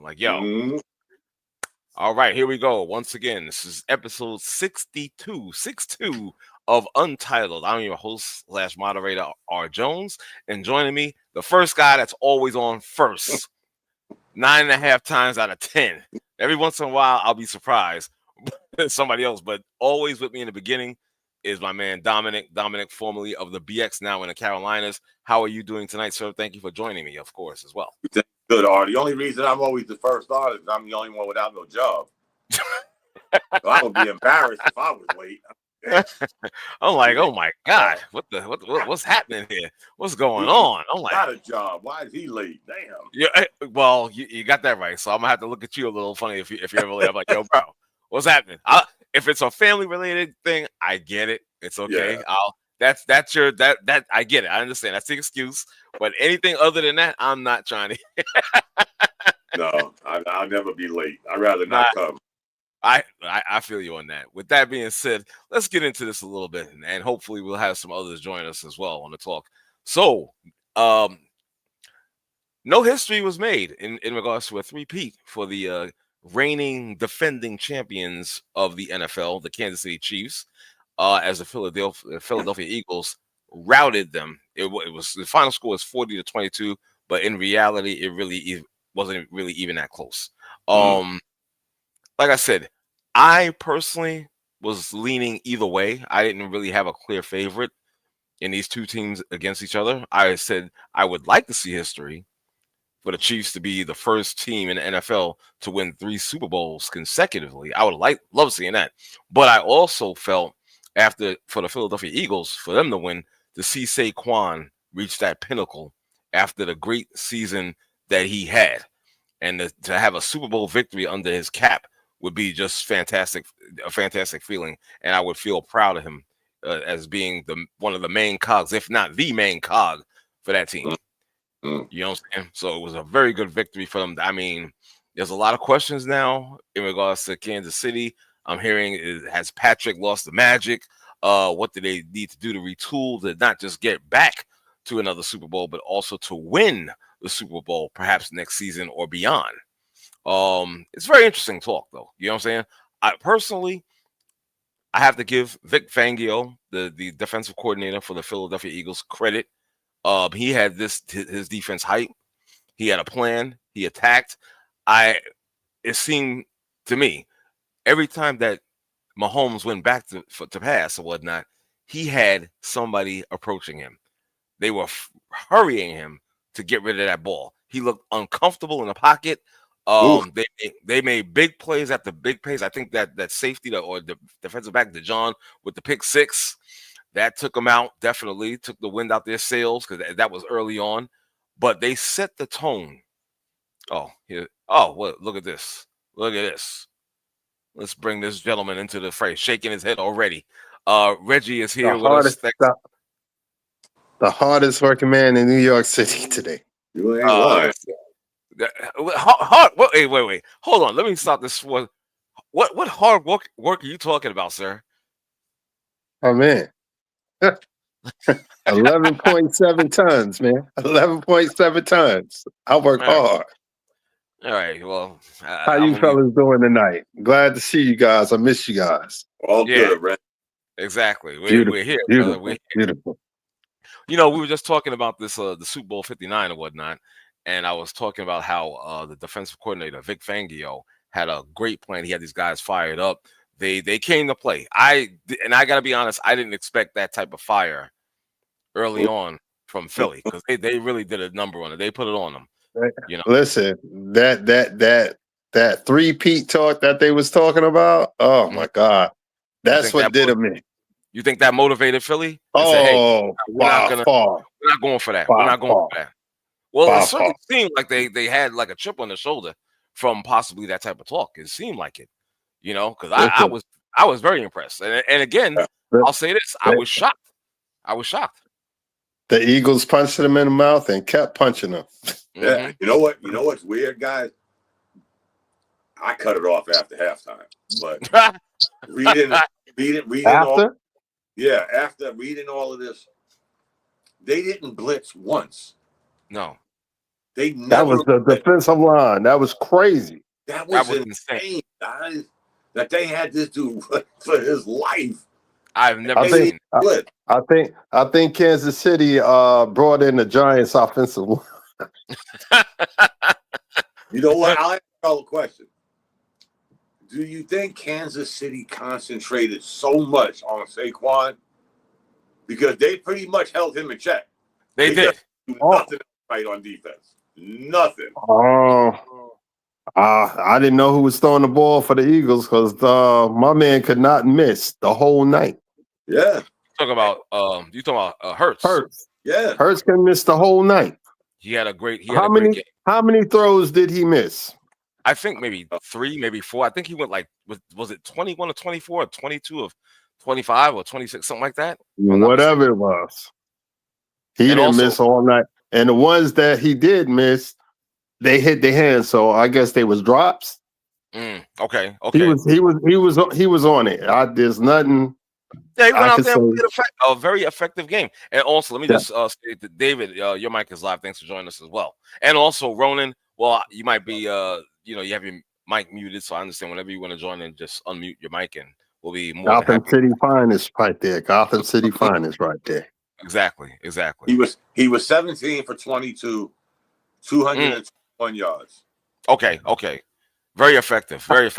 like, yo, all right, here we go. Once again, this is episode 62 of Untitled. I'm your host / moderator, R. Jones, and joining me, the first guy that's always on first, 9.5 times out of 10. Every once in a while, I'll be surprised somebody else, but always with me in the beginning is my man Dominic, formerly of the BX, now in the Carolinas. How are you doing tonight, sir? Thank you for joining me, of course, as well. Good, Art. The only reason I'm always the first on is I'm the only one without no job. So I would be embarrassed if I was late. I'm like, oh my God, what's happening here? What's going on? I'm like, got a job. Why is he late? Damn. Yeah, well, you got that right. So I'm gonna have to look at you a little funny if you're ever late. I'm like, yo, bro, what's happening? If it's a family related thing, I get it. It's okay. Yeah. That's your I get it. I understand. That's the excuse. But anything other than that, I'm not trying to. No, I'll never be late. I'd rather not come. I feel you on that. With that being said, let's get into this a little bit, and hopefully we'll have some others join us as well on the talk. So, no history was made in regards to a three-peat for the reigning defending champions of the NFL, the Kansas City Chiefs, as the Philadelphia Eagles routed them. It was the final score was 40-22, but in reality, it really wasn't really even that close. Like I said, I personally was leaning either way. I didn't really have a clear favorite in these two teams against each other. I said I would like to see history for the Chiefs to be the first team in the NFL to win 3 Super Bowls consecutively. I would love seeing that. But I also felt for the Philadelphia Eagles, for them to win, to see Saquon reach that pinnacle after the great season that he had. And to have a Super Bowl victory under his cap would be just fantastic, a fantastic feeling. And I would feel proud of him as being one of the main cogs, if not the main cog for that team. You know what I'm saying? So it was a very good victory for them. I mean, there's a lot of questions now in regards to Kansas City. I'm hearing, has Patrick lost the magic? What do they need to do to retool to not just get back to another Super Bowl, but also to win the Super Bowl perhaps next season or beyond? It's very interesting talk, though. You know what I'm saying? I have to give Vic Fangio, the defensive coordinator for the Philadelphia Eagles, credit. He had his defense hype. He had a plan. He attacked. It seemed to me every time that Mahomes went back to pass or whatnot, he had somebody approaching him. They were hurrying him to get rid of that ball. He looked uncomfortable in the pocket. They made big plays after big plays. I think that safety or the defensive back, DeJohn, with the pick 6. That took them out, definitely took the wind out their sails because that was early on. But they set the tone. Look at this. Look at this. Let's bring this gentleman into the fray, shaking his head already. Reggie is here with us. The hardest working man in New York City today. You ain't lying. Wait. Hold on. Let me stop this. What hard work are you talking about, sir? Oh, man. 11.7 tons, man. 11.7 tons. I work hard. All right. Well, how you fellas doing tonight? Glad to see you guys. I miss you guys. All good, right? Exactly. We're here. Beautiful. We're here. Beautiful. You know, we were just talking about this, the Super Bowl 59 and whatnot, and I was talking about how the defensive coordinator, Vic Fangio, had a great plan. He had these guys fired up. They came to play. I got to be honest, I didn't expect that type of fire early on from Philly because they really did a number on it. They put it on them. You know, listen, that three-peat talk that they was talking about. Oh my God, that's what did them in. You think that motivated Philly? Oh, said, hey, we're not going for that. We're not going for that. Well, it certainly seemed like they had like a chip on their shoulder from possibly that type of talk. It seemed like it, you know, because I was very impressed. And again, I'll say this: I was shocked. The Eagles punched them in the mouth and kept punching them. Yeah, you know what? You know what's weird, guys? I cut it off after halftime, but reading after. After reading all of this, they didn't blitz once. No. They That never. was the defensive line. That was crazy. That was insane, insane, guys. That they had this dude for his life. I've never I think seen. I think Kansas City brought in the Giants offensive line. You know what? I'll ask y'all a question. Do you think Kansas City concentrated so much on Saquon because they pretty much held him in check? They did. Do nothing right on defense. Nothing. I didn't know who was throwing the ball for the Eagles because my man could not miss the whole night. Yeah. Talk about you talking about Hurts. Yeah. Hurts can miss the whole night. He had a great game. How many throws did he miss? I think maybe 3, maybe 4. I think he went like was it 21 of 24 or 22 of 25 or 26, something like that? Whatever it was. He didn't miss all night. And the ones that he did miss, they hit their hands. So I guess they was drops. Okay. He was on it. There's nothing. Yeah, he went out there and played a very effective game. And also, let me just say that David, your mic is live. Thanks for joining us as well. And also, Ronan, well, you might be, you have your mic muted, so I understand whenever you want to join in, just unmute your mic, and we'll be more Gotham City Finest right there. Gotham City Finest right there. Exactly. He was 17 for 22, 221 yards. Okay. Very effective. Play.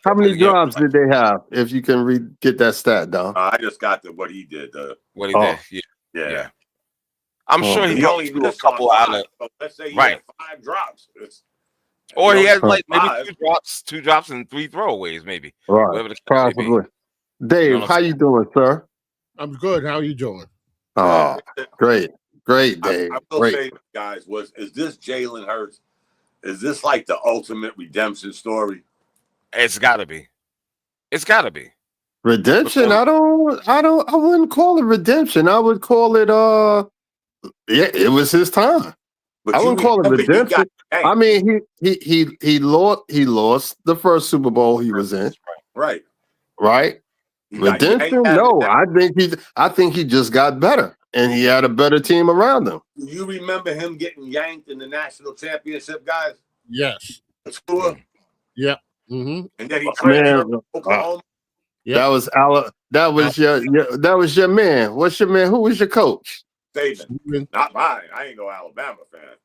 How many drives did they have? If you can get that stat down. I just got what he did. What he did. Yeah. I'm sure he only threw a couple out of. So let's say he had 5 drops. Or he had like maybe 2 drops and 3 throwaways, maybe. Right. Probably. Dave, how you doing, sir? I'm good. How are you doing? Oh, great, Dave. I will say, guys, is this Jalen Hurts? Is this like the ultimate redemption story? It's got to be. Redemption? I wouldn't call it redemption. I would call it it was his time. I wouldn't call it redemption. I mean, he lost the first Super Bowl he was in. Right. Redemption? No, I think he just got better, and he had a better team around him. Do you remember him getting yanked in the national championship, guys? Yes. The tour? Yep. Mm-hmm. And then he traded Oklahoma. That was your man. What's your man? Who was your coach? Saban. Not mine. I ain't no Alabama fan.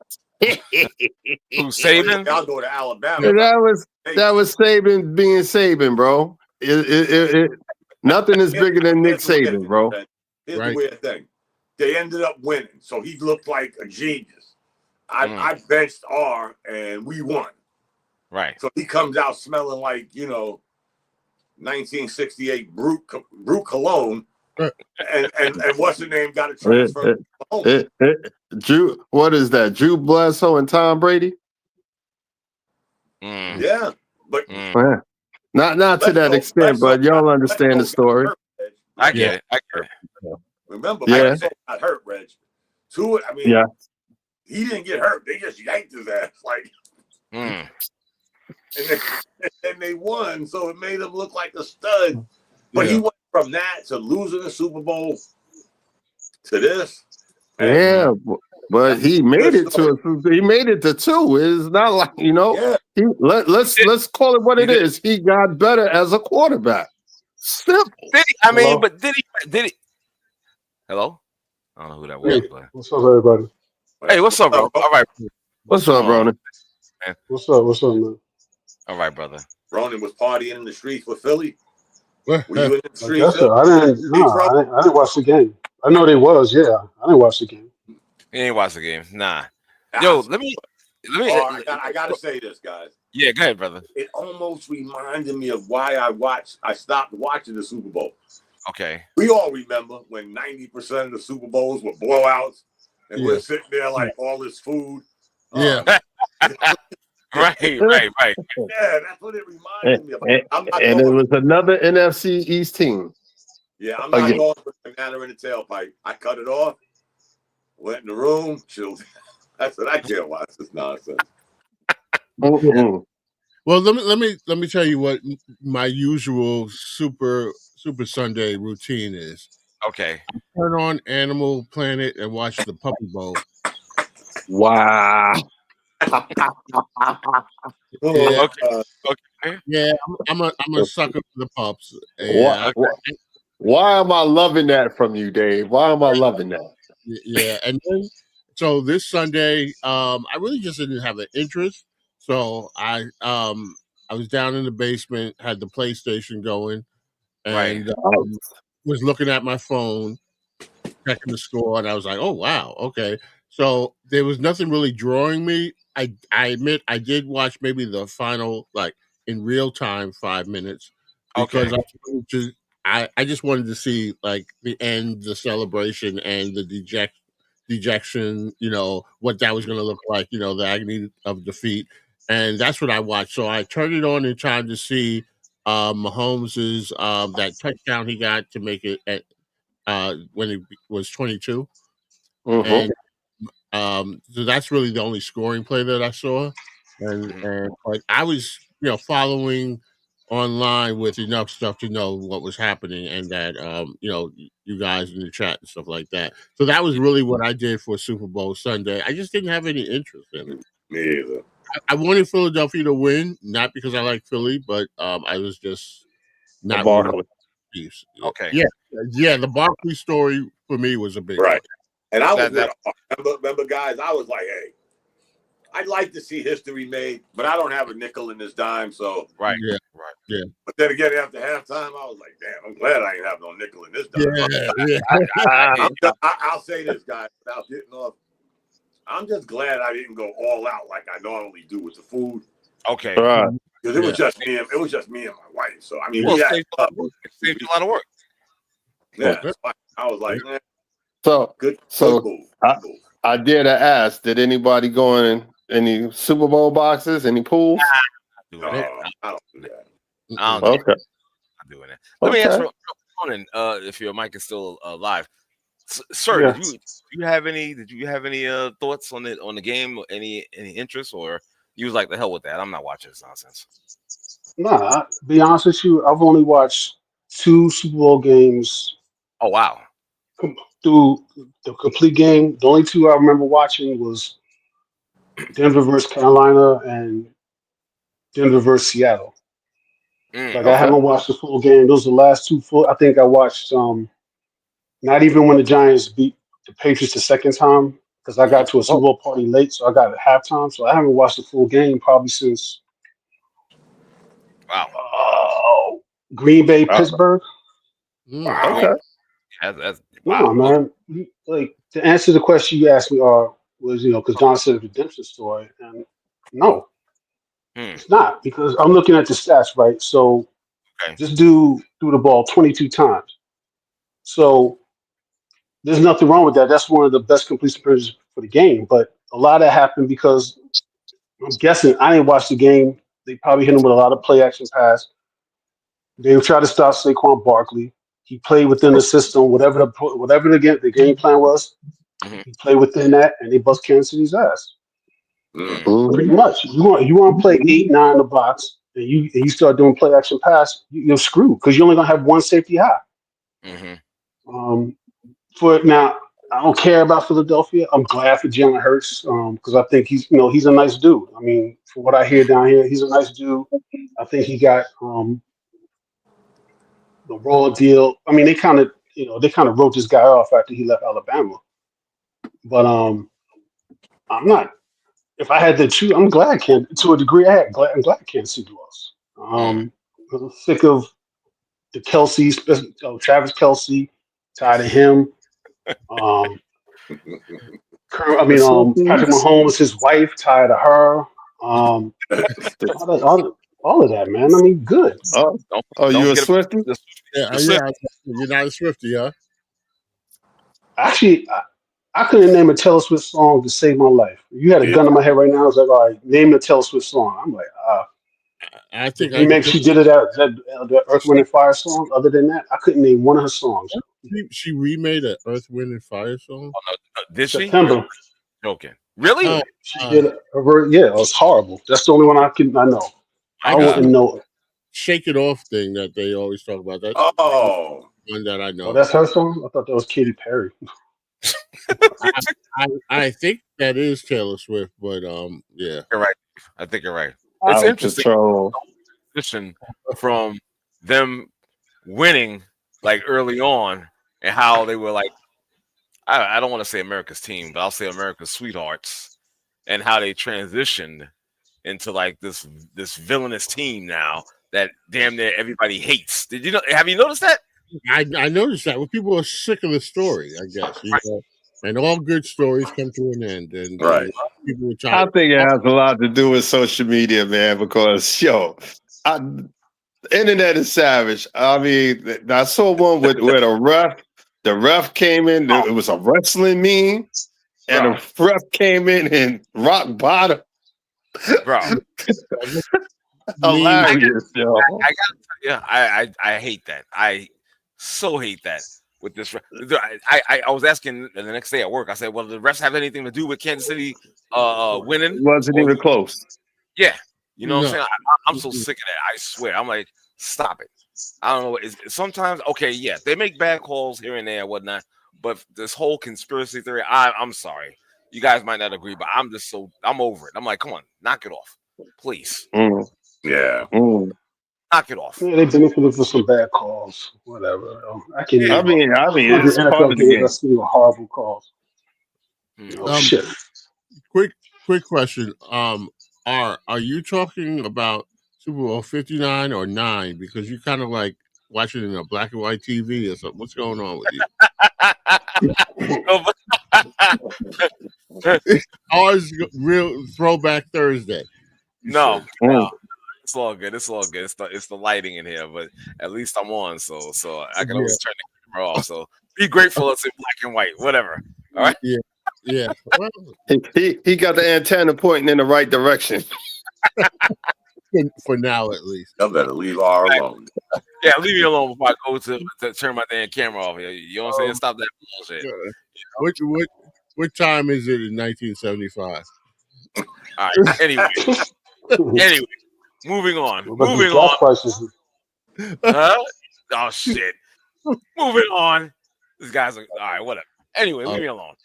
Who's Saban? I'll go to Alabama. That was Saban being Saban, bro. Nothing is bigger than Nick Saban, bro. Here's the weird thing. They ended up winning, so he looked like a genius. I benched R, and we won. Right. So he comes out smelling like, 1968 Brute Cologne. And what's the name? Got a transfer. What is that? Drew Bledsoe and Tom Brady? Yeah. But not to that extent, but y'all understand the story. I get it. Remember, Bledsoe got hurt, Reg. He didn't get hurt. They just yanked his ass. And they won, so it made him look like a stud. But he went from that to losing the Super Bowl to this. Yeah, but he made it to 2. It's not like let's call it what it is. He got better as a quarterback. Simple. Did he? But did he? Hello? I don't know who that was. But... What's up, everybody? Hey, what's up, bro? All right. What's up, Ronan? What's up, man? All right, brother. Ronan was partying in the streets with Philly. Were you in the streets? I didn't watch the game. I know they was, yeah. I didn't watch the game. You ain't watch the game, nah. Yo, let me. I gotta say this, guys. Yeah, go ahead, brother. It almost reminded me of why I stopped watching the Super Bowl. Okay. We all remember when 90% of the Super Bowls were blowouts, and we're sitting there like all this food. Yeah. Right. Yeah, that's what it reminded me of. And it was another NFC East team. Yeah, I'm not going with the banana in the tailpipe. I cut it off, went in the room, chilled. I said, I can't watch this nonsense. Well, let me tell you what my usual Super Sunday routine is. Okay. Turn on Animal Planet and watch the Puppy Bowl. Wow. Yeah, Okay. yeah. I'm a sucker for the pups. Yeah, Why am I loving that from you, Dave? Why am I loving that? yeah. And then so this Sunday, I really just didn't have an interest. So I was down in the basement, had the PlayStation going, Right. and was looking at my phone, checking the score, and I was like, "Oh wow, okay." So there was nothing really drawing me. I admit I did watch maybe the final like in real time 5 minutes because Okay. I just wanted to see like the end, the celebration, and the dejection. You know what that was going to look like. You know the agony of defeat, and that's what I watched. So I turned it on in time to see Mahomes's that touchdown he got to make it at when he was 22, Mm-hmm. and so that's really the only scoring play that I saw, Mhm. and like I was following online with enough stuff to know what was happening, and that you guys in the chat and stuff like that. So that was really what I did for Super Bowl Sunday. I just didn't have any interest in it. Me either. I wanted Philadelphia to win, not because I like Philly, but I was just not rooting Barkley. Chiefs. Okay. Yeah. The Barkley story for me was a big one. Right. And I was That with remember, guys, I was like, hey, I'd like to see history made, but I don't have a nickel in this dime. So, right. Yeah, Right. yeah, but then again, after halftime, I was like, damn, I'm glad I ain't have no nickel in this dime. yeah. I, I'll say this, guys, without getting off. I'm just glad I didn't go all out like I normally do with the food. okay. Right. Because it was just me and my wife. So I mean, Well, we it had saved you a lot of work. yeah. I was like, man, So good so move. I dare to ask, did anybody go in any Super Bowl boxes, any pools? Doing it. I don't do that. I don't do Okay. I'm doing it. Let me ask Okay. Ronan, if your mic is still live. Sir, Yeah. did you have any thoughts on the game, or any interest, or you was like, the hell with that, I'm not watching this nonsense? Nah, to be honest with you, I've only watched 2 Super Bowl games Oh wow. through the complete game. The only 2 I remember watching was Denver versus Carolina and Denver versus Seattle. Like I Okay. haven't watched the full game. Those are the last 2 full. I think I watched not even when the Giants beat the Patriots the second time because I got to a Super Oh, Bowl party late, so I got at halftime. So I haven't watched the full game probably since Wow. Green Bay Pittsburgh. Wow. okay. That's No, wow. man. Like to answer the question you asked me, was because Don said a redemption story, and no, Hmm. it's not because I'm looking at the stats, right? So Okay. this dude threw the ball 22 times. So there's nothing wrong with that. That's one of the best completion percentages for the game. But a lot of that happened because I'm guessing I didn't watch the game. They probably hit him with a lot of play action pass. They tried to stop Saquon Barkley. He played within the system, whatever the game plan was. Mhm. He played within that, and they bust Kansas City's ass. Mm. Pretty much. You want to play 8-9 in the box, and you start doing play action pass, you're screwed because you're only gonna have one safety high. Mhm. Um, for now, I don't care about Philadelphia. I'm glad for Jalen Hurts because I think he's a nice dude. I mean, for what I hear down here, he's a nice dude. I think he got the raw deal. I mean, they kind of wrote this guy off after he left Alabama. But I'm not. If I had to choose, I'm glad to a degree. I'm glad Kansas City lost. Mm. I'm sick of the Kelsey, Travis Kelsey, tired of him. Um, The Patrick Swifties. Mahomes, his wife, tired of her. Um, all of that, man. I mean, good. Oh, Don't you a forget Swiftie? the Yeah. slip. You're not a Swifty, huh? Actually, I couldn't name a Taylor Swift song to save my life. You had a Yeah. gun in my head right now. I was like, all right, name a Taylor Swift song. I'm like, I the think I could remix do. she did of the Earth, Wind, and Fire song. Other than that, I couldn't name one of her songs. She remade an Earth, Wind, and Fire song. Did she? Or September, joking? Really? Oh, she did yeah, it was horrible. That's the only one I know. My I God. wouldn't know it. Shake It Off thing that they always talk about. That's Oh, one that I Oh, know. that's her song? I thought that was Katy Perry. I think that is Taylor Swift, but yeah. You're right. I think you're right. It's Out of interesting control. transition from them winning like early on and how they were like, I don't want to say America's team, but I'll say America's sweethearts, and how they transitioned into like this villainous team now that damn near everybody hates. Did you know? Have you noticed that? I noticed that when people are sick of the story, I guess, you know, and all good stories come to an end, and people are I tired. think it has a lot to do with social media, man, because internet is savage. I mean, I saw one with a ref. The ref came in. It was a wrestling meme, and the ref came in and rock bottom. Bro, hilarious, yo. I gotta tell you, I hate that. I so hate that with this. I was asking the next day at work. I said, "Well, did the refs have anything to do with Kansas City winning?" It wasn't even close. Yeah, you know what I'm No. saying. I'm so sick of that. I swear. I'm like, stop it. I don't know. Sometimes okay, yeah, they make bad calls here and there and whatnot. But this whole conspiracy theory, I'm sorry. You guys might not agree, but I'm over it. I'm like, come on, knock it off, please. Yeah. Knock it off. Yeah, they benefited for some bad calls. Whatever. I can name I mean, 100 it's part NFL of the games game. I've seen with horrible calls. Shit. Quick question. Are you talking about Super Bowl 59 or 9? Because you kind of like watching it in a black and white TV or something. What's going on with you? Ours real throwback Thursday. No, it's all good. It's all good. It's the lighting in here, but at least I'm on, so I can always turn the camera off. So be grateful it's in black and white. Whatever. All right. Yeah. Well, he got the antenna pointing in the right direction. For now, at least. I better leave R alone. Yeah, leave me alone before I go to turn my damn camera off. You know what I'm saying? Stop that bullshit. What time is it in 1975? All right. Anyway, moving on. Huh? Oh shit. Moving on. This guy's like, all right, whatever. Anyway, leave me alone.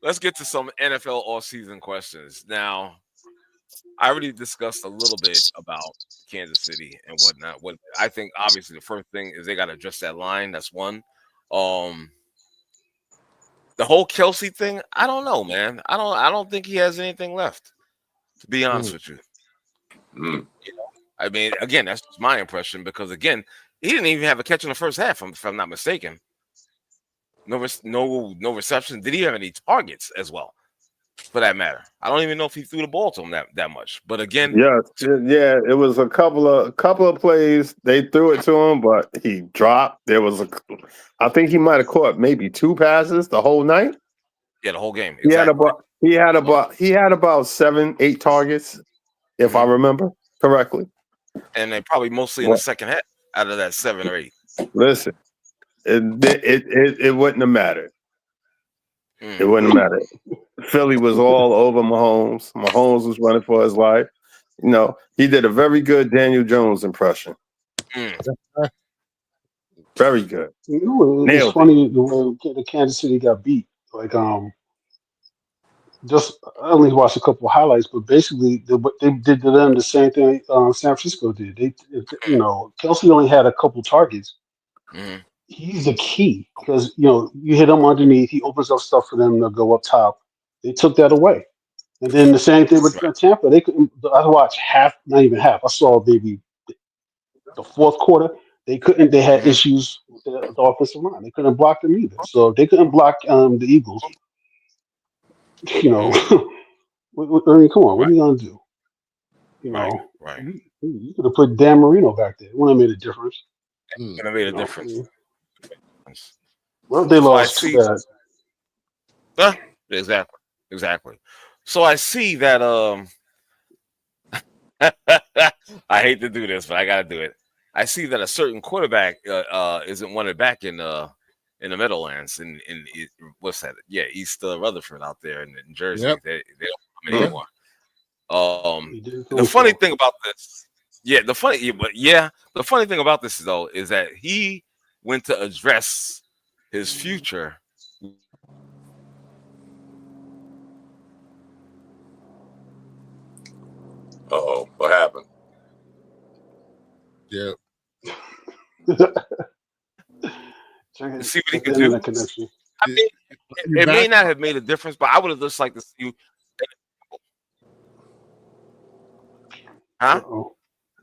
Let's get to some NFL all-season questions. Now, I already discussed a little bit about Kansas City and whatnot. What I think, obviously, the first thing is they got to address that line. That's one. The whole Kelsey thing, I don't know, man. I don't think he has anything left. To be honest with you. You know, I mean, again, that's just my impression because again, he didn't even have a catch in the first half, if I'm not mistaken. No reception. Did he have any targets as well? For that matter, I don't even know if he threw the ball to him that much. But again, it was a couple of plays they threw it to him, but he dropped. I think he might have caught maybe 2 passes the whole night. Yeah, the whole game. Exactly. He had about 7-8 targets, if I remember correctly. And they probably mostly in the second half out of that 7 or 8. Listen, it wouldn't have mattered. It wouldn't have mattered. Philly was all over Mahomes. Mahomes was running for his life. You know, he did a very good Daniel Jones impression. Very good. You know, it's funny the way the Kansas City got beat. Like, I only watched a couple of highlights, but basically they did to them the same thing San Francisco did. Kelsey only had a couple targets. He's the key because you hit him underneath, he opens up stuff for them to go up top. They took that away, and then the same thing with Tampa. They couldn't. I watched not even half. I saw maybe the fourth quarter. They couldn't. They had issues with the offensive line. They couldn't block them either. So if they couldn't block the Eagles, I mean, come on, what are you gonna do? You could have put Dan Marino back there. It wouldn't have made a difference. Would have made a difference. Well, they lost too bad. Exactly. So I see that. I hate to do this, but I got to do it. I see that a certain quarterback isn't wanted back in the Meadowlands in what's that? Yeah, East Rutherford out there in Jersey. Yep. They don't come anymore. The funny thing about this, the funny thing about this though is that he went to address his future Uh-oh, what happened? Yeah. To see what he Check the could do. internet connection. I mean, it may not have made a difference, but I would have just liked to see you. Huh? Uh-oh.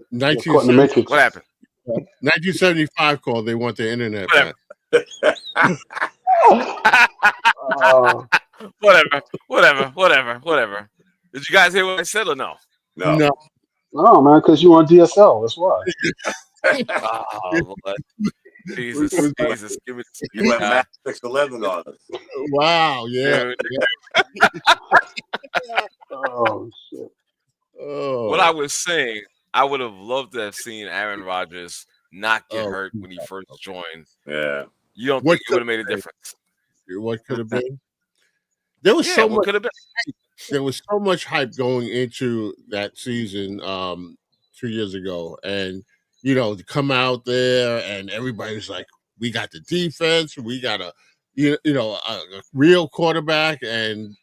1970, Caught in the matrix. What happened? 1975 called. They want their internet back. Whatever. Did you guys hear what I said or no? No. No, man, because you on DSL. That's why. Oh, Lord. Jesus. Give me You went Max 611 on us. Wow, yeah. Oh, shit. Oh. What I was saying, I would have loved to have seen Aaron Rodgers not get hurt when he first joined. Yeah. You don't think it would have made a difference? What could have been? There was so much. There was so much hype going into that season 2 years ago, and to come out there and everybody's like, "We got the defense, we got a real quarterback," and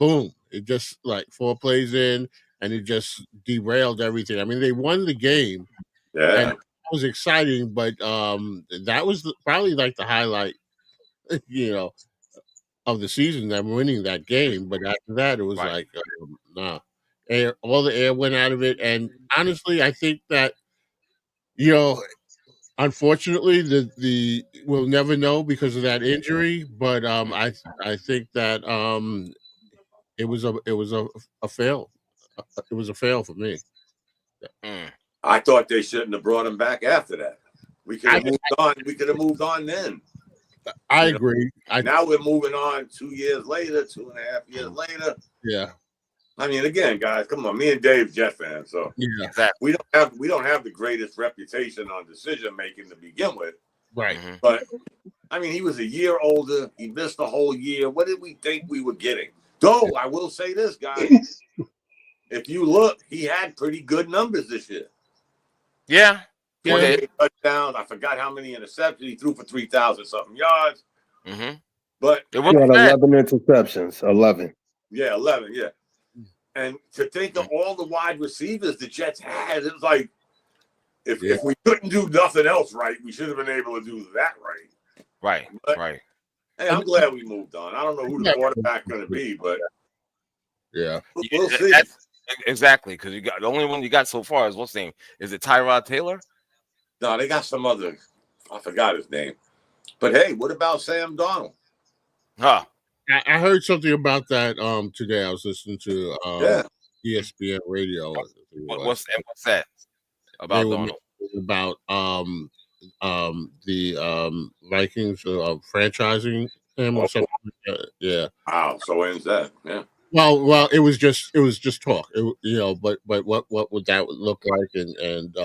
boom, it just like 4 plays in, and it just derailed everything. I mean, they won the game, and it was exciting, but that was probably like the highlight, of the season, them winning that game. But after that, it was like, nah. All the air went out of it. And honestly, I think that, unfortunately, the we'll never know because of that injury. But I think that it was a fail. It was a fail for me. I thought they shouldn't have brought him back after that. We could have moved on. We could have moved on then. I agree. Now we're moving on 2 years later, 2.5 years later. Yeah. I mean, again, guys, come on. Me and Dave's Jet fans, so we don't have the greatest reputation on decision making to begin with. Right. But I mean, he was a year older. He missed the whole year. What did we think we were getting? Though I will say this, guys. If you look, he had pretty good numbers this year. Yeah. 28 touchdowns. I forgot how many interceptions he threw for 3,000 something yards. But he had 11 interceptions. 11. Yeah, 11. Yeah. And to think of all the wide receivers the Jets had, it was like if we couldn't do nothing else right, we should have been able to do that right. Right. Hey, I'm glad we moved on. I don't know who the quarterback's going to be, but we'll see. Exactly, because you got the only one you got so far is what's his name? Is it Tyrod Taylor? No, they got some other. I forgot his name. But hey, what about Sam Darnold? I heard something about that today. I was listening to ESPN radio. What's that about Darnold? About the Vikings franchising him or something like that. Yeah. Wow. So when's that? Yeah. Well, it was just talk. But what would that look like, and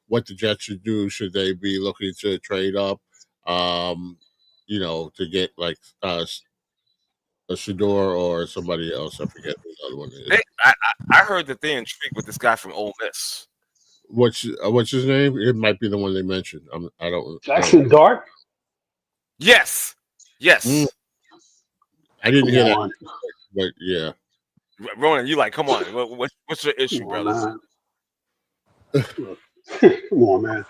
what the Jets should do? Should they be looking to trade up, to get like a Shador or somebody else? I forget who the other one is. I heard that they're intrigued with this guy from Ole Miss. What's his name? It might be the one they mentioned. I don't. Jackson Dart. Yes. I didn't hear that, but yeah. Ronan, you like? Come on. What's your issue, brother? Come on, man.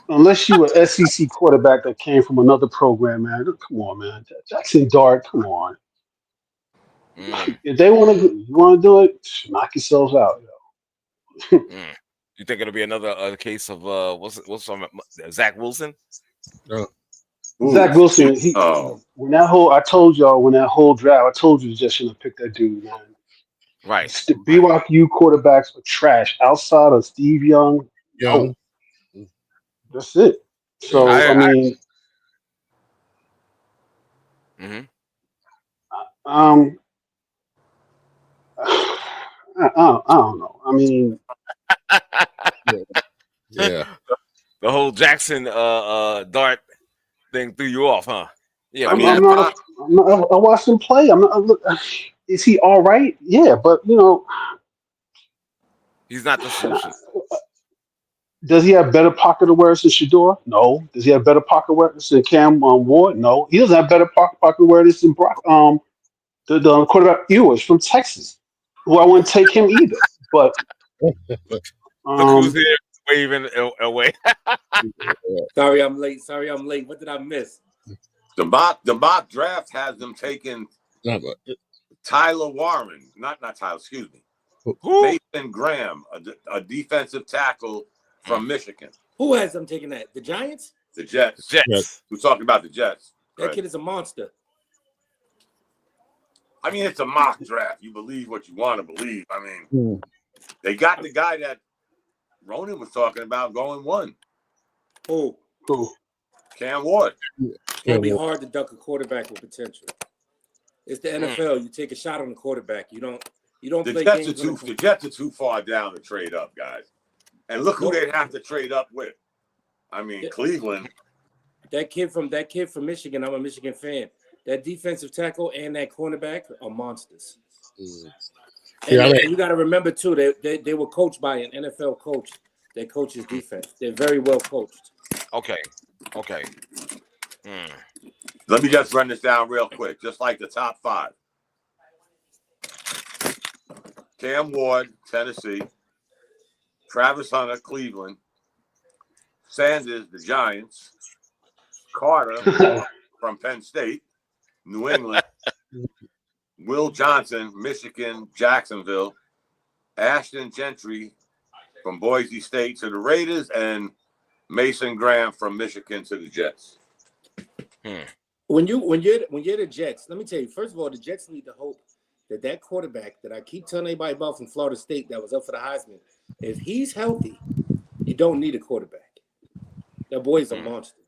Unless you an SEC quarterback that came from another program, man. Come on, man. Jackson Dart. Come on. If they want to do it, knock yourselves out. You think it'll be another case of what's Zach Wilson? Zach Wilson. When that whole draft, I told you just shouldn't have picked that dude, man. Right. The BYU quarterbacks are trash outside of Steve Young. That's it. So I mean, I don't know. I mean, yeah. The whole Jackson Dart thing threw you off, huh? Yeah. I watched him play. Is he all right? Yeah, but he's not the solution. Does he have better pocket awareness than Shador? No. Does he have better pocket awareness than Cam Ward? No. He doesn't have better pocket awareness than Brock, the quarterback Ewers from Texas, who I wouldn't take him either. But Look who's here waving away. Sorry, I'm late. What did I miss? The mock draft has them taking Tyler Warren, not Tyler, excuse me. Who? Mason Graham, a defensive tackle from Michigan. Who has them taking that? The Giants? The Jets. Jets. We're talking about the Jets. That kid is a monster. I mean, it's a mock draft. You believe what you want to believe. I mean, they got the guy that Ronan was talking about going one. Who? Cam Ward. It's going to be hard to duck a quarterback with potential. It's the NFL. You take a shot on the quarterback. You don't play games. The Jets are too far down to trade up, guys. And look who they'd have to trade up with. I mean, Cleveland. That kid from Michigan, I'm a Michigan fan. That defensive tackle and that cornerback are monsters. And you got to remember, too, they were coached by an NFL coach that coaches defense. They're very well coached. Okay. Let me just run this down real quick, just like the top 5. Cam Ward, Tennessee. Travis Hunter, Cleveland. Sanders, the Giants. Carter from Penn State, New England. Will Johnson, Michigan, Jacksonville. Ashton Gentry from Boise State to the Raiders, and Mason Graham from Michigan to the Jets. When you're the Jets, let me tell you, first of all, the Jets need to hope that quarterback that I keep telling everybody about from Florida State that was up for the Heisman, if he's healthy, you don't need a quarterback. That boy's a monster.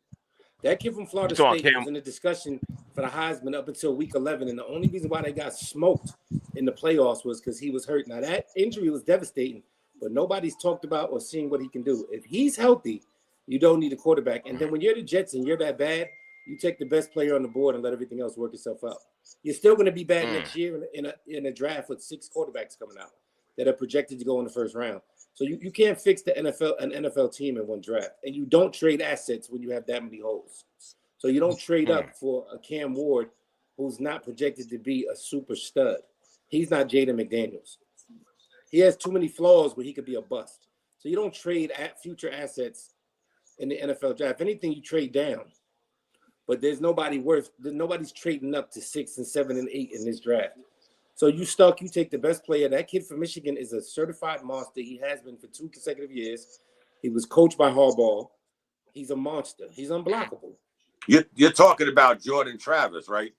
That kid from Florida State was in the discussion for the Heisman up until week 11, and the only reason why they got smoked in the playoffs was because he was hurt. Now, that injury was devastating, but nobody's talked about or seen what he can do. If he's healthy, you don't need a quarterback. And then when you're the Jets and you're that bad, you take the best player on the board and let everything else work itself out. You're still going to be bad next year in a draft with 6 quarterbacks coming out that are projected to go in the first round. So you can't fix an NFL team in one draft. And you don't trade assets when you have that many holes. So you don't trade up for a Cam Ward who's not projected to be a super stud. He's not Jaden McDaniels. He has too many flaws where he could be a bust. So you don't trade future assets in the NFL draft. If anything, you trade down. But nobody's trading up to 6 and 7 and 8 in this draft. So you take the best player. That kid from Michigan is a certified monster. He has been for 2 consecutive years. He was coached by Harbaugh. He's a monster. He's unblockable. You're talking about Jordan Travis, right?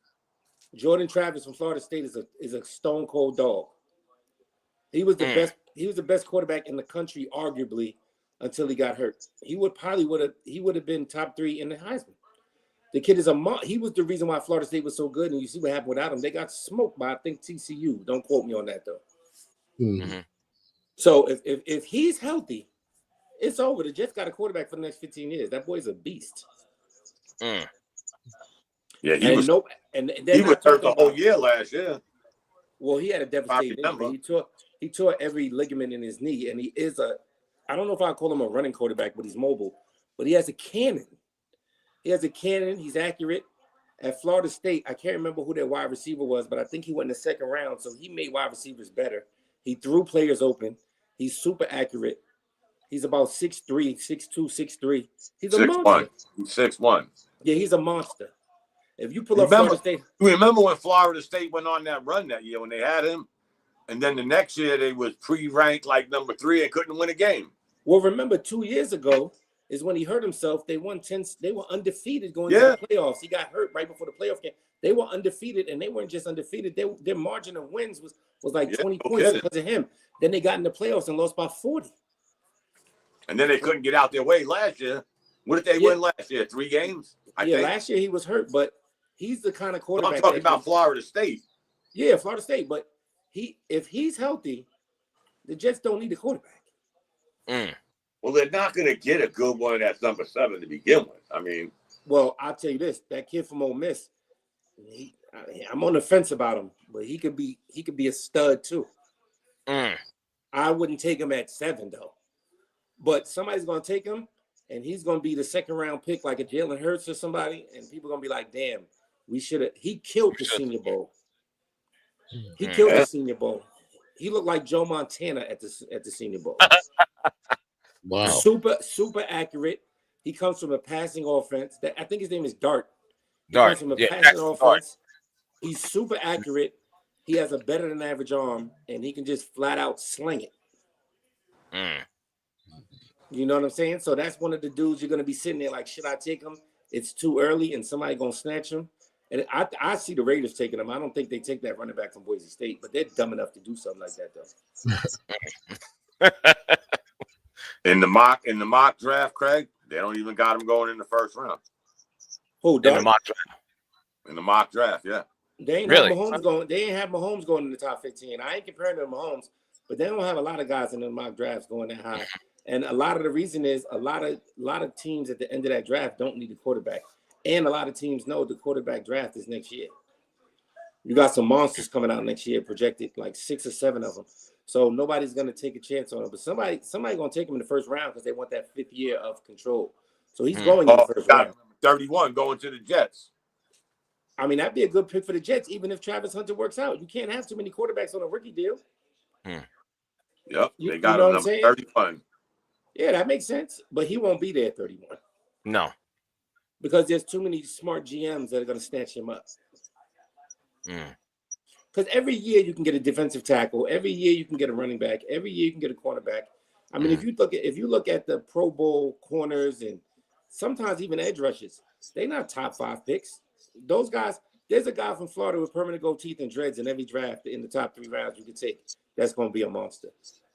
Jordan Travis from Florida State is a stone cold dog. He was the best. He was the best quarterback in the country, arguably, until he got hurt. He would have been top 3 in the Heisman. The kid is he was the reason why Florida State was so good, and you see what happened without him. They got smoked by, I think, TCU. Don't quote me on that, though. Mm-hmm. So if he's healthy, it's over. The Jets got a quarterback for the next 15 years. That boy's a beast. Yeah, he was hurt the whole year last year. Well, he had a devastating injury. He tore every ligament in his knee, and he is I don't know if I call him a running quarterback, but he's mobile. But he has a cannon. He's accurate. At Florida State, I can't remember who their wide receiver was, but I think he went in the second round, so he made wide receivers better. He threw players open. He's super accurate. He's about 6'3", 6'2", 6'3". He's a monster. 6'1". Yeah, he's a monster. If you pull up Florida State. You remember when Florida State went on that run that year when they had him? And then the next year they was pre-ranked like number 3 and couldn't win a game. Well, remember 2 years ago is when he hurt himself. They won 10. They were undefeated going to the playoffs. He got hurt right before the playoff game. They were undefeated, and they weren't just undefeated. Their margin of wins was like 20 points because of him. Then they got in the playoffs and lost by 40. And then they couldn't get out their way last year. What did they win last year? 3 games? I think. Last year he was hurt, but he's the kind of quarterback. I'm talking about Florida State. Yeah, Florida State. But if he's healthy, the Jets don't need a quarterback. Well, they're not going to get a good one that's number 7 to begin with. I mean, well, I'll tell you this: that kid from Ole Miss, I'm on the fence about him, but he could be a stud too. I wouldn't take him at 7 though, but somebody's going to take him, and he's going to be the second round pick, like a Jalen Hurts or somebody, and people are going to be like, "Damn, we should have." He killed the Senior Bowl. He killed the Senior Bowl. He looked like Joe Montana at the Senior Bowl. Wow. Super accurate. He comes from a passing offense. I think his name is Dart. He Dart. comes from a passing offense. Dart. He's super accurate. He has a better than average arm, and he can just flat out sling it. You know what I'm saying? So that's one of the dudes you're going to be sitting there like, should I take him? It's too early, and somebody going to snatch him. And I see the Raiders taking him. I don't think they take that running back from Boise State, but they're dumb enough to do something like that, though. In the mock draft, Craig, they don't even got him going in the first round. Who, Dart? In the mock draft? In the mock draft, yeah. They ain't have Mahomes going. They ain't have Mahomes going in the top 15. I ain't comparing to Mahomes, but they don't have a lot of guys in the mock drafts going that high. And a lot of the reason is a lot of teams at the end of that draft don't need a quarterback. And a lot of teams know the quarterback draft is next year. You got some monsters coming out next year, projected like 6 or 7 of them. So nobody's going to take a chance on him. But somebody going to take him in the first round because they want that 5th year of control. So he's going in the first round. 31 going to the Jets. I mean, that'd be a good pick for the Jets, even if Travis Hunter works out. You can't have too many quarterbacks on a rookie deal. Yep, they got him number 31. Yeah, that makes sense. But he won't be there at 31. No. Because there's too many smart GMs that are going to snatch him up. Because every year you can get a defensive tackle. Every year you can get a running back. Every year you can get a cornerback. I mean, if you look at the Pro Bowl corners and sometimes even edge rushes, they're not top 5 picks. Those guys, there's a guy from Florida with permanent gold teeth and dreads in every draft in the top 3 rounds you can take. That's going to be a monster.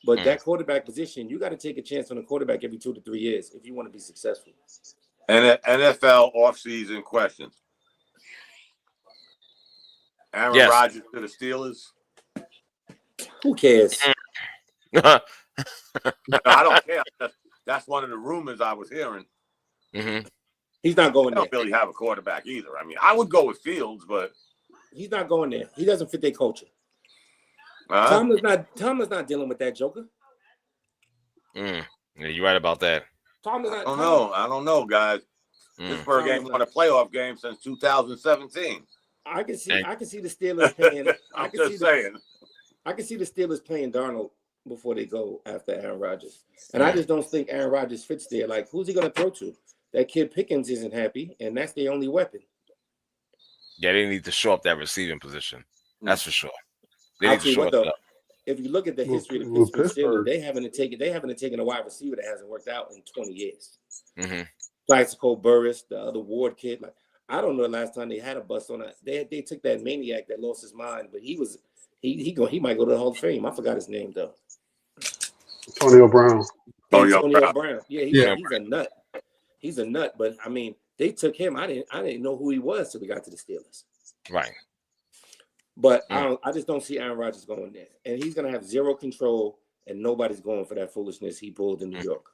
But that quarterback position, you got to take a chance on a quarterback every 2 to 3 years if you want to be successful. And NFL offseason questions. Aaron Rodgers to the Steelers. Who cares? I don't care. That's one of the rumors I was hearing. He's not going there. They don't really have a quarterback either. I mean, I would go with Fields, but he's not going there. He doesn't fit their culture. Tomlin's not dealing with that joker. Yeah, you're right about that. I don't know, guys. Pittsburgh ain't won a playoff game since 2017. I can see the Steelers paying. I can see the Steelers playing Darnold before they go after Aaron Rodgers. And I just don't think Aaron Rodgers fits there. Like, who's he going to throw to? That kid Pickens isn't happy, and that's their only weapon. Yeah, they need to show up that receiving position. That's for sure. They need to show up. If you look at the history of the Pittsburgh Steelers, they haven't taken a wide receiver that hasn't worked out in 20 years. Plaxico Burress, the other Ward kid. Like, I don't know the last time they had a bust on that. They took that maniac that lost his mind, but he might go to the Hall of Fame. I forgot his name though. Antonio Brown. Antonio Brown. Yeah, he's a nut. He's a nut. But I mean, they took him. I didn't know who he was till we got to the Steelers. Right. But I just don't see Aaron Rodgers going there, and he's gonna have zero control, and nobody's going for that foolishness he pulled in New York.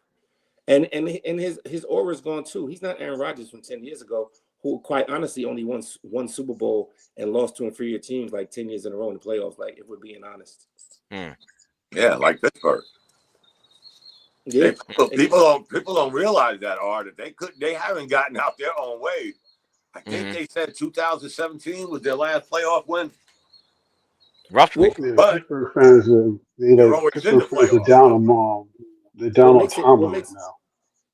And his aura is gone too. He's not Aaron Rodgers from 10 years ago, who quite honestly only won Super Bowl and lost to inferior teams like 10 years in a row in the playoffs. Like, if we're being honest. Yeah, like Pittsburgh. Yeah, people don't realize that they haven't gotten out their own way. I think they said 2017 was their last playoff win. Roughly. Yeah, but Pittsburgh fans are down on them. They're down on Tomlin right now.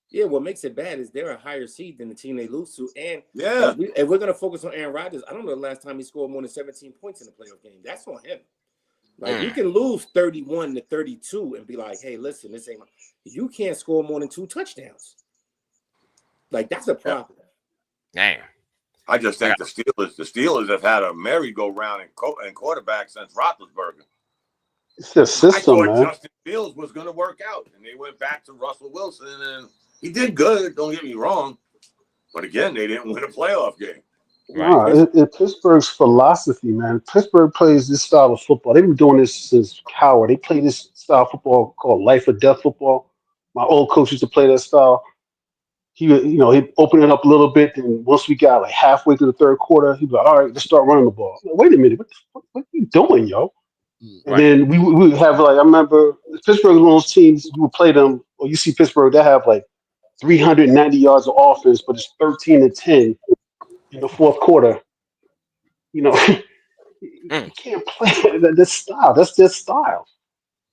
Yeah, what makes it bad is they're a higher seed than the team they lose to. And if we're going to focus on Aaron Rodgers, I don't know the last time he scored more than 17 points in a playoff game. That's on him. Like, you can lose 31-32 and be like, hey, listen, this ain't you can't score more than 2 touchdowns. Like, that's a problem. Damn. I just think the Steelers have had a merry-go-round in quarterback since Roethlisberger. It's their system, man. Justin Fields was going to work out, and they went back to Russell Wilson, and he did good. Don't get me wrong, but again, they didn't win a playoff game. Right. No, it's Pittsburgh's philosophy, man. Pittsburgh plays this style of football. They've been doing this since Howard. They play this style of football called life or death football. My old coach used to play that style. He'd open it up a little bit, and once we got like halfway through the third quarter, he'd be like, all right, let's start running the ball. Like, wait a minute, what are you doing, yo? And then we would have, like, I remember Pittsburgh was one of those teams, you would play them, or you see Pittsburgh, they have like 390 yards of offense, but it's 13-10 in the fourth quarter. You can't play this style. That's their style.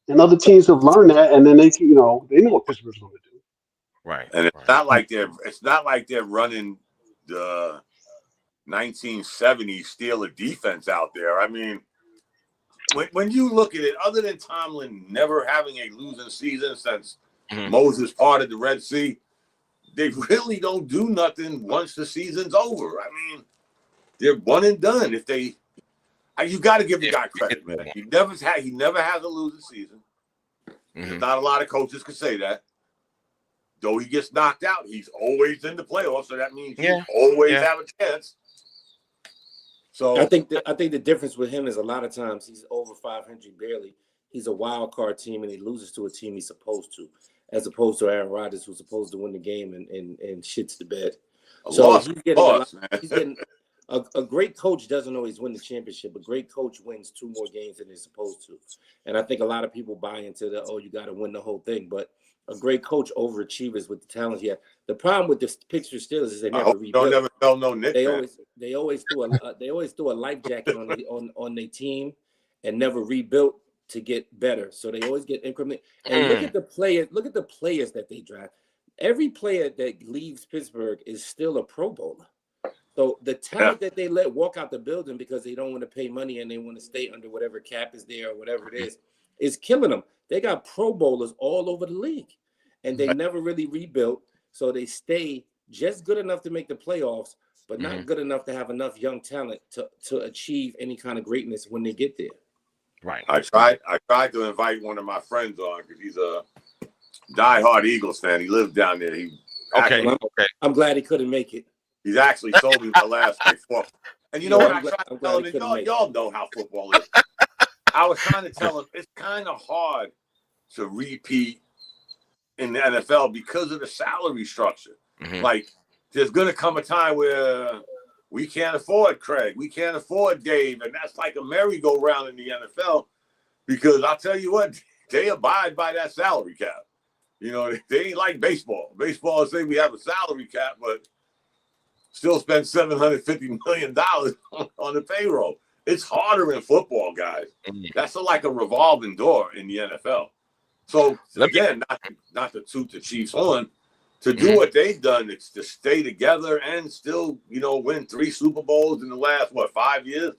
And other teams have learned that, and then they know what Pittsburgh's going to do. Right. And it's not like they're running the 1970s Steeler defense out there. I mean, when you look at it, other than Tomlin never having a losing season since Moses parted the Red Sea, they really don't do nothing once the season's over. I mean, they're one and done. If they, you got to give the guy credit, man. He never has a losing season. Not a lot of coaches could say that. Though he gets knocked out, he's always in the playoffs, so that means you always have a chance. So I think the difference with him is a lot of times he's over 500 barely. He's a wild card team and he loses to a team he's supposed to, as opposed to Aaron Rodgers, who's supposed to win the game and shits the bed. So he's getting a great coach doesn't always win the championship. A great coach wins 2 more games than they're supposed to. And I think a lot of people buy into you got to win the whole thing. But a great coach overachievers with the talent he has. The problem with the Pittsburgh Steelers is they never rebuild. Don't never tell no Nick. They always threw a life jacket on their team and never rebuilt to get better. So they always get increment. And look at the players that they draft. Every player that leaves Pittsburgh is still a Pro Bowler. So the talent that they let walk out the building because they don't want to pay money and they want to stay under whatever cap is there or whatever it is killing them. They got Pro Bowlers all over the league, and they never really rebuilt. So they stay just good enough to make the playoffs, but not good enough to have enough young talent to achieve any kind of greatness when they get there. Right. I tried to invite one of my friends on because he's a diehard Eagles fan. He lives down there. I'm glad he couldn't make it. He's actually told me the last football. And you know what? I tried to tell him, y'all know how football is. I was trying to tell him it's kind of hard to repeat in the NFL because of the salary structure. Like, there's going to come a time where we can't afford Craig. We can't afford Dave. And that's like a merry-go-round in the NFL because I'll tell you what, they abide by that salary cap. You know, they ain't like baseball. Baseball say we have a salary cap, but still spend $750 million on the payroll. It's harder in football, guys. That's like a revolving door in the NFL. So, again, not to toot the Chiefs on, to do what they've done, it's to stay together and still, win 3 Super Bowls in the last, 5 years?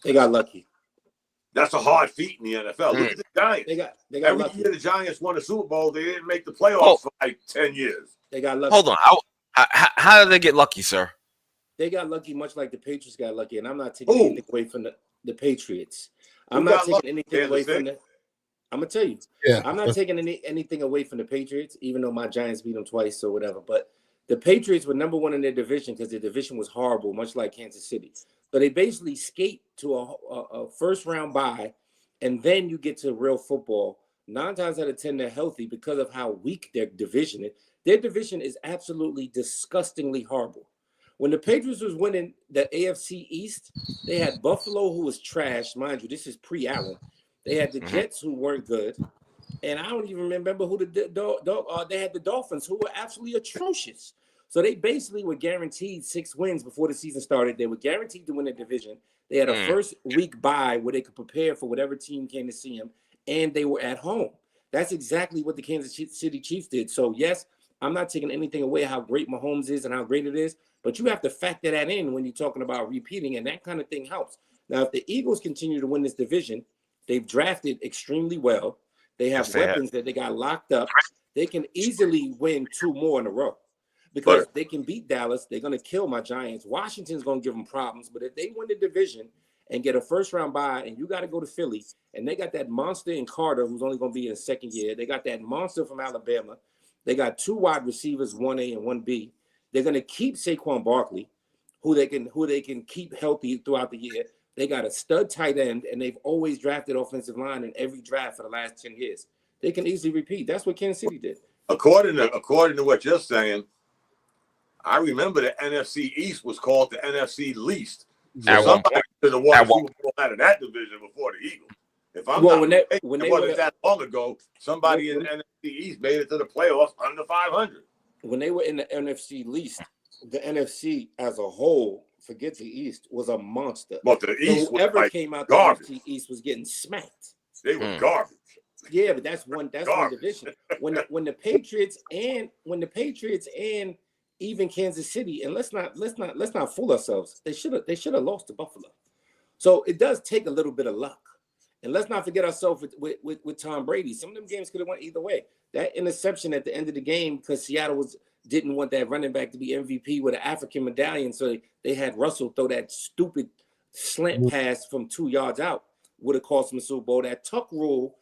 They got lucky. That's a hard feat in the NFL. Look at the Giants. They got Every lucky. year the Giants won a Super Bowl, they didn't make the playoffs for like 10 years. They got lucky. Hold on. How did they get lucky, sir? They got lucky much like the Patriots got lucky, and I'm not taking anything away from the Patriots. I'm not taking anything away from the – I'm going to tell you. Yeah. I'm not taking anything away from the Patriots, even though my Giants beat them twice or whatever. But the Patriots were number 1 in their division because their division was horrible, much like Kansas City. So they basically skate to a first-round bye, and then you get to real football. 9 times out of 10, they're healthy because of how weak their division is. Their division is absolutely disgustingly horrible. When the Patriots was winning the AFC East, they had Buffalo, who was trash. Mind you, this is pre-Allen. They had the Jets, who weren't good. And I don't even remember who they had the Dolphins, who were absolutely atrocious. So they basically were guaranteed 6 wins before the season started. They were guaranteed to win the division. They had a first week bye where they could prepare for whatever team came to see them, and they were at home. That's exactly what the Kansas City Chiefs did. So, yes, I'm not taking anything away how great Mahomes is and how great it is, but you have to factor that in when you're talking about repeating, and that kind of thing helps. Now, if the Eagles continue to win this division, they've drafted extremely well. They have weapons that they got locked up. They can easily win 2 more in a row because they can beat Dallas. They're going to kill my Giants. Washington's going to give them problems, but if they win the division and get a first-round bye, and you got to go to Philly, and they got that monster in Carter who's only going to be in his 2nd year. They got that monster from Alabama. They got 2 wide receivers, 1A and 1B. They're going to keep Saquon Barkley, who they can keep healthy throughout the year. They got a stud tight end, and they've always drafted offensive line in every draft for the last 10 years. They can easily repeat. That's what Kansas City did. According to what you're saying, I remember the NFC East was called the NFC least. So somebody should have won a Super Bowl out of that division before the Eagles. If I'm not mistaken, it wasn't that long ago, somebody in the NFC East made it to the playoffs under 500. When they were in the NFC least, the NFC as a whole forget the East, was a monster. But the East, whoever like came out garbage. the East was getting smacked. They were garbage. Yeah, but that's one division. When the Patriots and even Kansas City, and let's not fool ourselves. They should have lost to Buffalo. So it does take a little bit of luck. And let's not forget ourselves with Tom Brady. Some of them games could have went either way. That interception at the end of the game, because Seattle didn't want that running back to be MVP with an African medallion, so they had Russell throw that stupid slant pass from 2 yards out, would have cost them the Super Bowl. That tuck rule,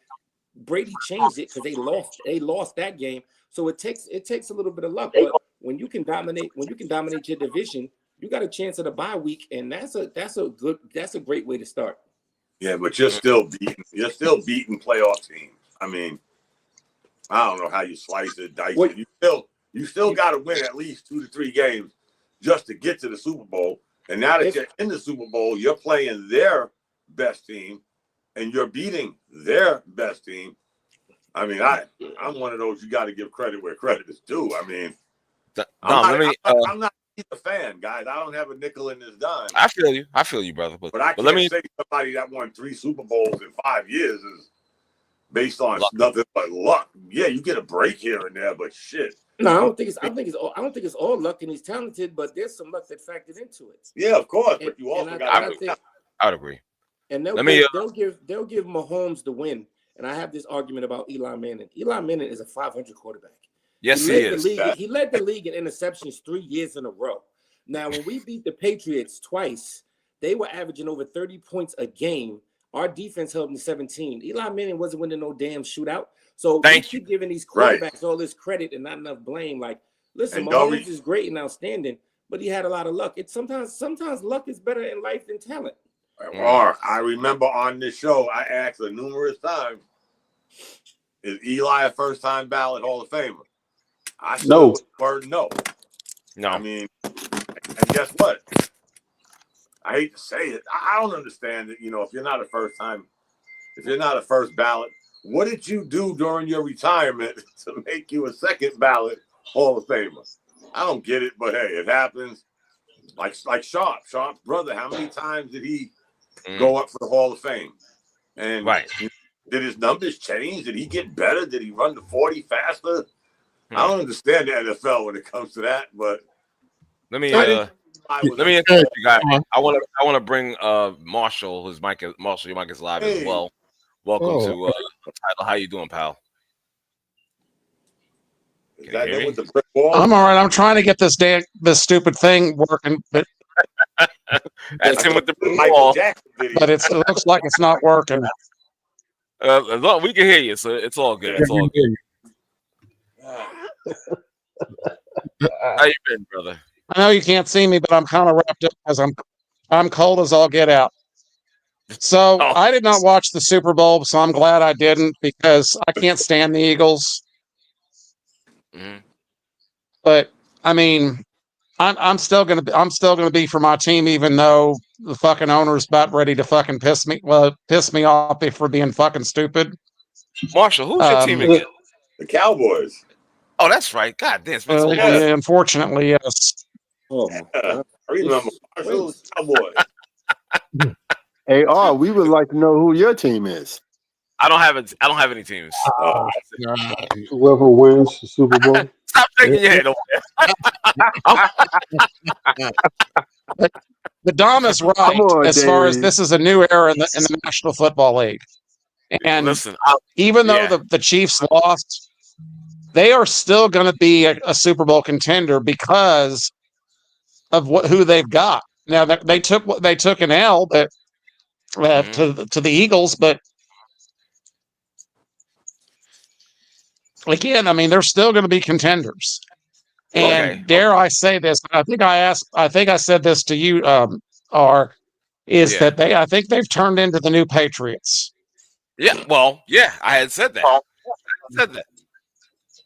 Brady changed it because they lost that game. So it takes a little bit of luck. But when you can dominate your division, you got a chance at a bye week, and that's a great way to start. Yeah, but you're still beating playoff teams. I mean, I don't know how you slice it, dice it. You still got to win at least 2 to 3 games just to get to the Super Bowl. And now that you're in the Super Bowl, you're playing their best team, and you're beating their best team. I mean, I'm one of those you got to give credit where credit is due. I mean, I'm not a fan, guys. I don't have a nickel in this dime. I feel you, brother. But I can't say somebody that won 3 Super Bowls in 5 years is based on nothing but luck. Yeah, you get a break here and there, but shit. No, I don't think it's all luck, and he's talented, but there's some luck that factored into it. Yeah, of course, but you also got. I would agree. And they'll give Mahomes the win. And I have this argument about Eli Manning. Eli Manning is a 500 quarterback. Yes, he is. He led the league in interceptions 3 years in a row. Now, when we beat the Patriots twice, they were averaging over 30 points a game. Our defense held them to 17. Eli Manning wasn't winning no damn shootout. So we keep giving these quarterbacks all this credit and not enough blame. Like, listen, Mahomes is great and outstanding, but he had a lot of luck. Sometimes luck is better in life than talent. Or I remember on this show, I asked her numerous times, is Eli a first-time ballot Hall of Famer? I said no. No. I mean, and guess what? I hate to say it. I don't understand it. You know, if you're not a first ballot, what did you do during your retirement to make you a second ballot Hall of Famer? I don't get it, but hey, it happens. Like Sharp's brother, how many times did he go up for the Hall of Fame? And did his numbers change? Did he get better? Did he run the 40 faster? I don't understand the NFL when it comes to that, but let me encourage you guys. I want to bring Marshall, your mic is live as well. Welcome to Title. How you doing, pal? I'm all right. I'm trying to get this stupid thing working, but that's him with the ball. But it looks like it's not working. We can hear you, so it's all good. It's all good. How you been, brother? I know you can't see me, but I'm kind of wrapped up because I'm cold as all get out. So I did not watch the Super Bowl, so I'm glad I didn't because I can't stand the Eagles. But I mean, I'm still gonna be for my team, even though the fucking owner's about ready to fucking piss me off for being fucking stupid. Marshall, who's your team again? The Cowboys. Oh, that's right. God damn. Yeah, unfortunately, yes. Oh, I remember Marshall Cowboys. Hey, we would like to know who your team is. I don't have any teams. Whoever wins the Super Bowl. Stop shaking your head over there. The Dom is right as far as this is a new era in the National Football League. And listen, even though the Chiefs lost, they are still going to be a Super Bowl contender because of who they've got. Now they took an L, but to the Eagles, but again, I mean, they're still going to be contenders. And dare I say this? I think I said this to you, that I think they've turned into the new Patriots. Yeah, well, yeah, I had said that.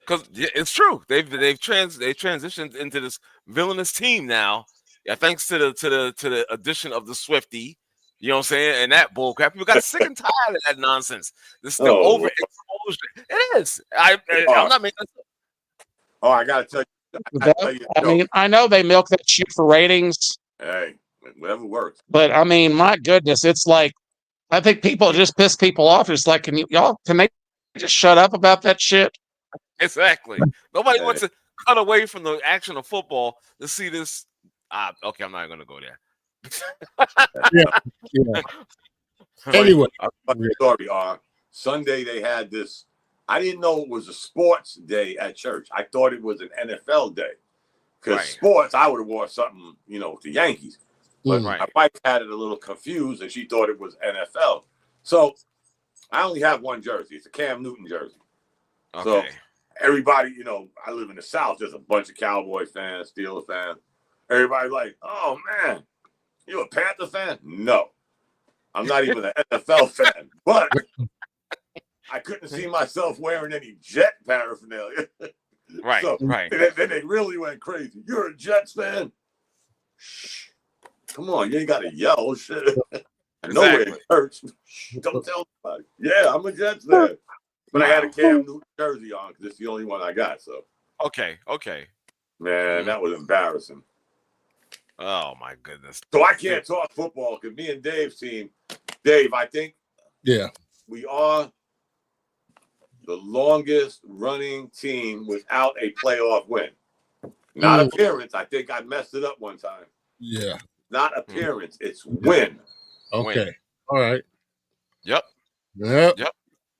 Because it's true. They've transitioned into this villainous team now. Yeah, thanks to the addition of the Swiftie. You know what I'm saying? And that bullcrap. People got sick and tired of that nonsense. This is the overexposure. It is. I'm not making this up. I gotta tell you. I mean, I know they milk that shit for ratings. Hey. Whatever works. But I mean, my goodness, it's like I think people just piss people off. It's like, can they just shut up about that shit? Exactly. Nobody wants to cut away from the action of football to see this. Okay, I'm not going to go there. Yeah. Anyway, story. Sunday they had this. I didn't know it was a sports day at church. I thought it was an NFL day. Because sports, I would have wore something, the Yankees. But my wife had it a little confused, and she thought it was NFL. So I only have one jersey. It's a Cam Newton jersey. Okay. So everybody, I live in the South. There's a bunch of Cowboy fans, Steelers fans. Everybody like, oh, man, you a Panther fan? No. I'm not even an NFL fan. But I couldn't see myself wearing any Jet paraphernalia. Right, so, right. Then they really went crazy. You're a Jets fan? Shh. Come on, you ain't got to yell. Shit. I know where it hurts. Don't tell nobody. Yeah, I'm a Jets fan. But I had a Cam Newton jersey on because it's the only one I got. So. Okay. Man, that was embarrassing. Oh, my goodness. So I can't talk football because me and Dave's team, Dave, I think we are the longest running team without a playoff win. Not appearance. I think I messed it up one time. Yeah. Not appearance. It's win. Okay. Win. All right. Yep.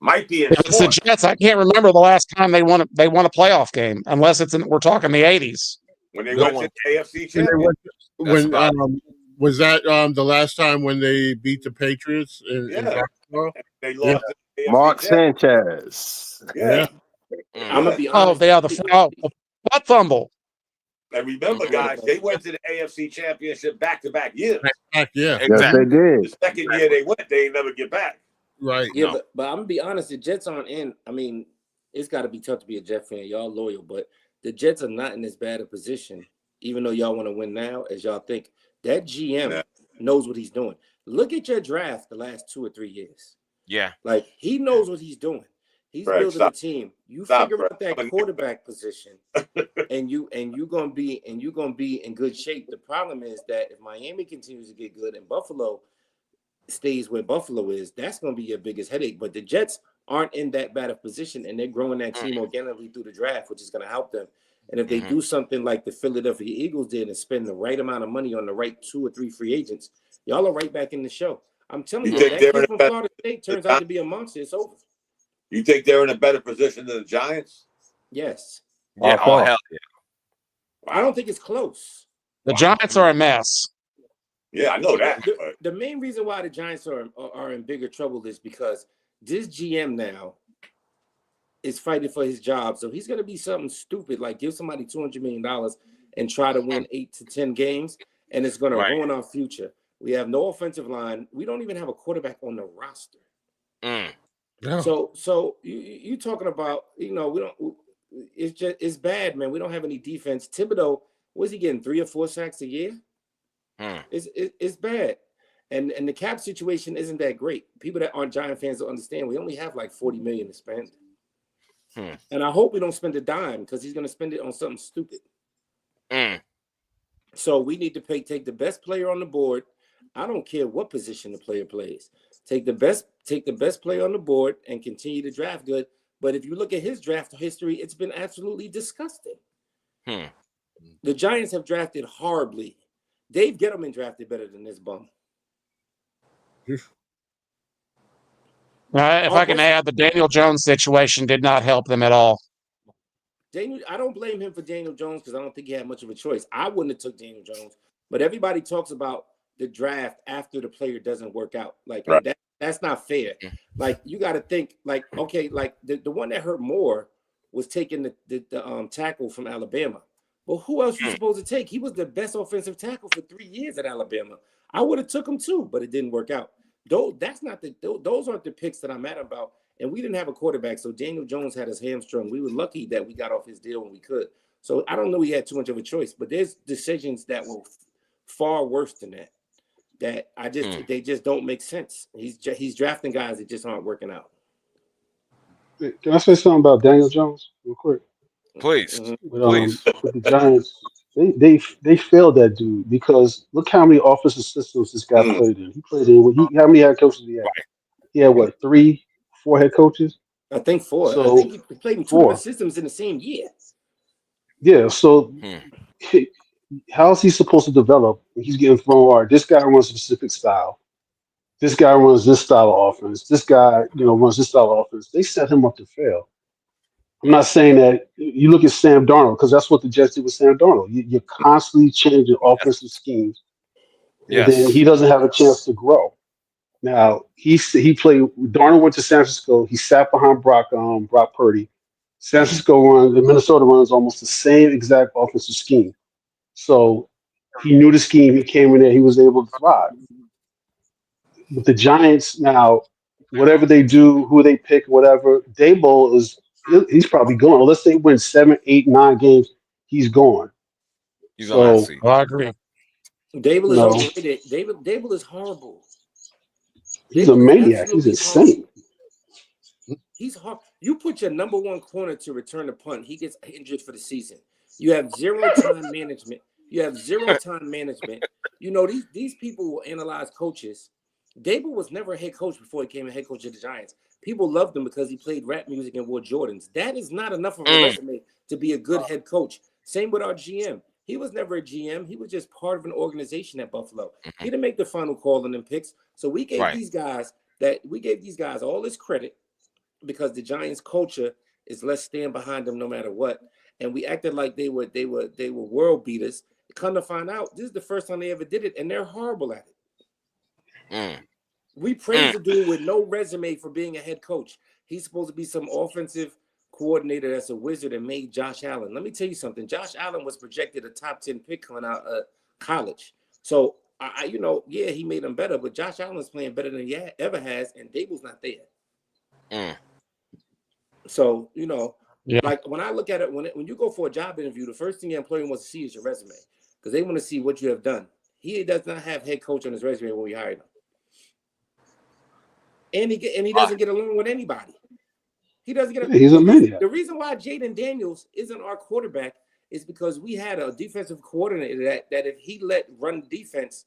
Might be in It's the Jets. I can't remember the last time they won a playoff game, unless we're talking the 80s. When they went to the AFC Championship. Was that the last time when they beat the Patriots in Baltimore? They lost the AFC Mark Sanchez. Yeah. I'm gonna be honest. The butt fumble. And remember, guys, they went to the AFC Championship back-to-back years. Yeah, exactly. Yes, they did. The second year they went, they ain't never get back. Right. Yeah, but I'm gonna be honest. The Jets aren't in. I mean, it's got to be tough to be a Jet fan. Y'all loyal, but the Jets are not in as bad a position, even though y'all want to win now, as y'all think. That GM knows what he's doing. Look at your draft the last 2 or 3 years. Yeah. Like, he knows what he's doing. He's building a team. You figure out that quarterback position, and you're gonna be in good shape. The problem is that if Miami continues to get good and Buffalo stays where Buffalo is, that's gonna be your biggest headache. But the Jets aren't in that bad of position, and they're growing that team organically through the draft, which is gonna help them. And if they do something like the Philadelphia Eagles did and spend the right amount of money on the right 2 or 3 free agents, y'all are right back in the show. I'm telling you, that kid from Florida State turns out to be a monster. It's over. You think they're in a better position than the Giants? Yes. Yeah. Oh, hell yeah. I don't think it's close. The Giants are a mess. Yeah, I know that. The main reason why the Giants are in bigger trouble is because this GM now is fighting for his job. So he's going to be something stupid, like give somebody $200 million and try to win 8 to 10 games, and it's going to ruin our future. We have no offensive line. We don't even have a quarterback on the roster. Yeah. So you talking about, we don't. It's bad, man. We don't have any defense. Thibodeau, was he getting 3 or 4 sacks a year? It's bad, and the cap situation isn't that great. People that aren't Giant fans don't understand. We only have like $40 million to spend, and I hope we don't spend a dime because he's going to spend it on something stupid. So we need to take the best player on the board. I don't care what position the player plays. Take the best player on the board and continue to draft good. But if you look at his draft history, it's been absolutely disgusting. The Giants have drafted horribly. Dave Gettleman drafted better than this bum. If I can add, the Daniel Jones situation did not help them at all. I don't blame him for Daniel Jones because I don't think he had much of a choice. I wouldn't have took Daniel Jones. But everybody talks about the draft after the player doesn't work out. Like that's not fair. Like you got to think like, okay, like the one that hurt more was taking the tackle from Alabama. Well, who else you supposed to take? He was the best offensive tackle for 3 years at Alabama. I would have took him too, but it didn't work out. Those aren't the picks that I'm mad about. And we didn't have a quarterback, so Daniel Jones had his hamstring. We were lucky that we got off his deal when we could. So I don't know he had too much of a choice, but there's decisions that were far worse than that. That they just don't make sense. He's drafting guys that just aren't working out. Can I say something about Daniel Jones real quick? Please. With the Giants, They failed that dude because look how many offensive systems this guy played in. He played in how many head coaches did he have? Right. He had what, 3, 4 head coaches? I think 4. So, I think he played in 2 different systems in the same year. Yeah, so how is he supposed to develop when he's getting thrown hard? This guy runs a specific style. This guy runs this style of offense. This guy, runs this style of offense. They set him up to fail. I'm not saying that you look at Sam Darnold because that's what the Jets did with Sam Darnold. You're constantly changing offensive schemes, and then he doesn't have a chance to grow. Now he played. Darnold went to San Francisco. He sat behind Brock Purdy. San Francisco runs, and Minnesota runs almost the same exact offensive scheme. So he knew the scheme. He came in there. He was able to thrive. With the Giants now, whatever they do, who they pick, whatever, Daboll he's probably gone. Unless they win 7, 8, 9 games, he's gone. He's on that seat. I agree. Daboll is overrated. Daboll is horrible. He's a maniac. He's insane. He's hard. You put your number 1 corner to return the punt, he gets injured for the season. You have zero time management. These people will analyze coaches. Daboll was never a head coach before he became a head coach of the Giants. People loved him because he played rap music and wore Jordans. That is not enough of a resume to be a good head coach. Same with our GM. He was never a GM. He was just part of an organization at Buffalo. He didn't make the final call on them picks. So we gave these guys all this credit because the Giants culture is let's stand behind them no matter what. And we acted like they were world beaters. Come to find out, this is the first time they ever did it, and they're horrible at it. We praise the dude with no resume for being a head coach. He's supposed to be some offensive coordinator that's a wizard and made Josh Allen. Let me tell you something. Josh Allen was projected a top 10 pick coming out of college. So, he made him better, but Josh Allen's playing better than he ever has, and Daboll's not there. So, like when I look at it, when you go for a job interview, the first thing your employer wants to see is your resume because they want to see what you have done. He does not have head coach on his resume when we hired him. And he doesn't get along with anybody. He doesn't get. He's a maniac. The reason why Jaden Daniels isn't our quarterback is because we had a defensive coordinator that if he let run defense,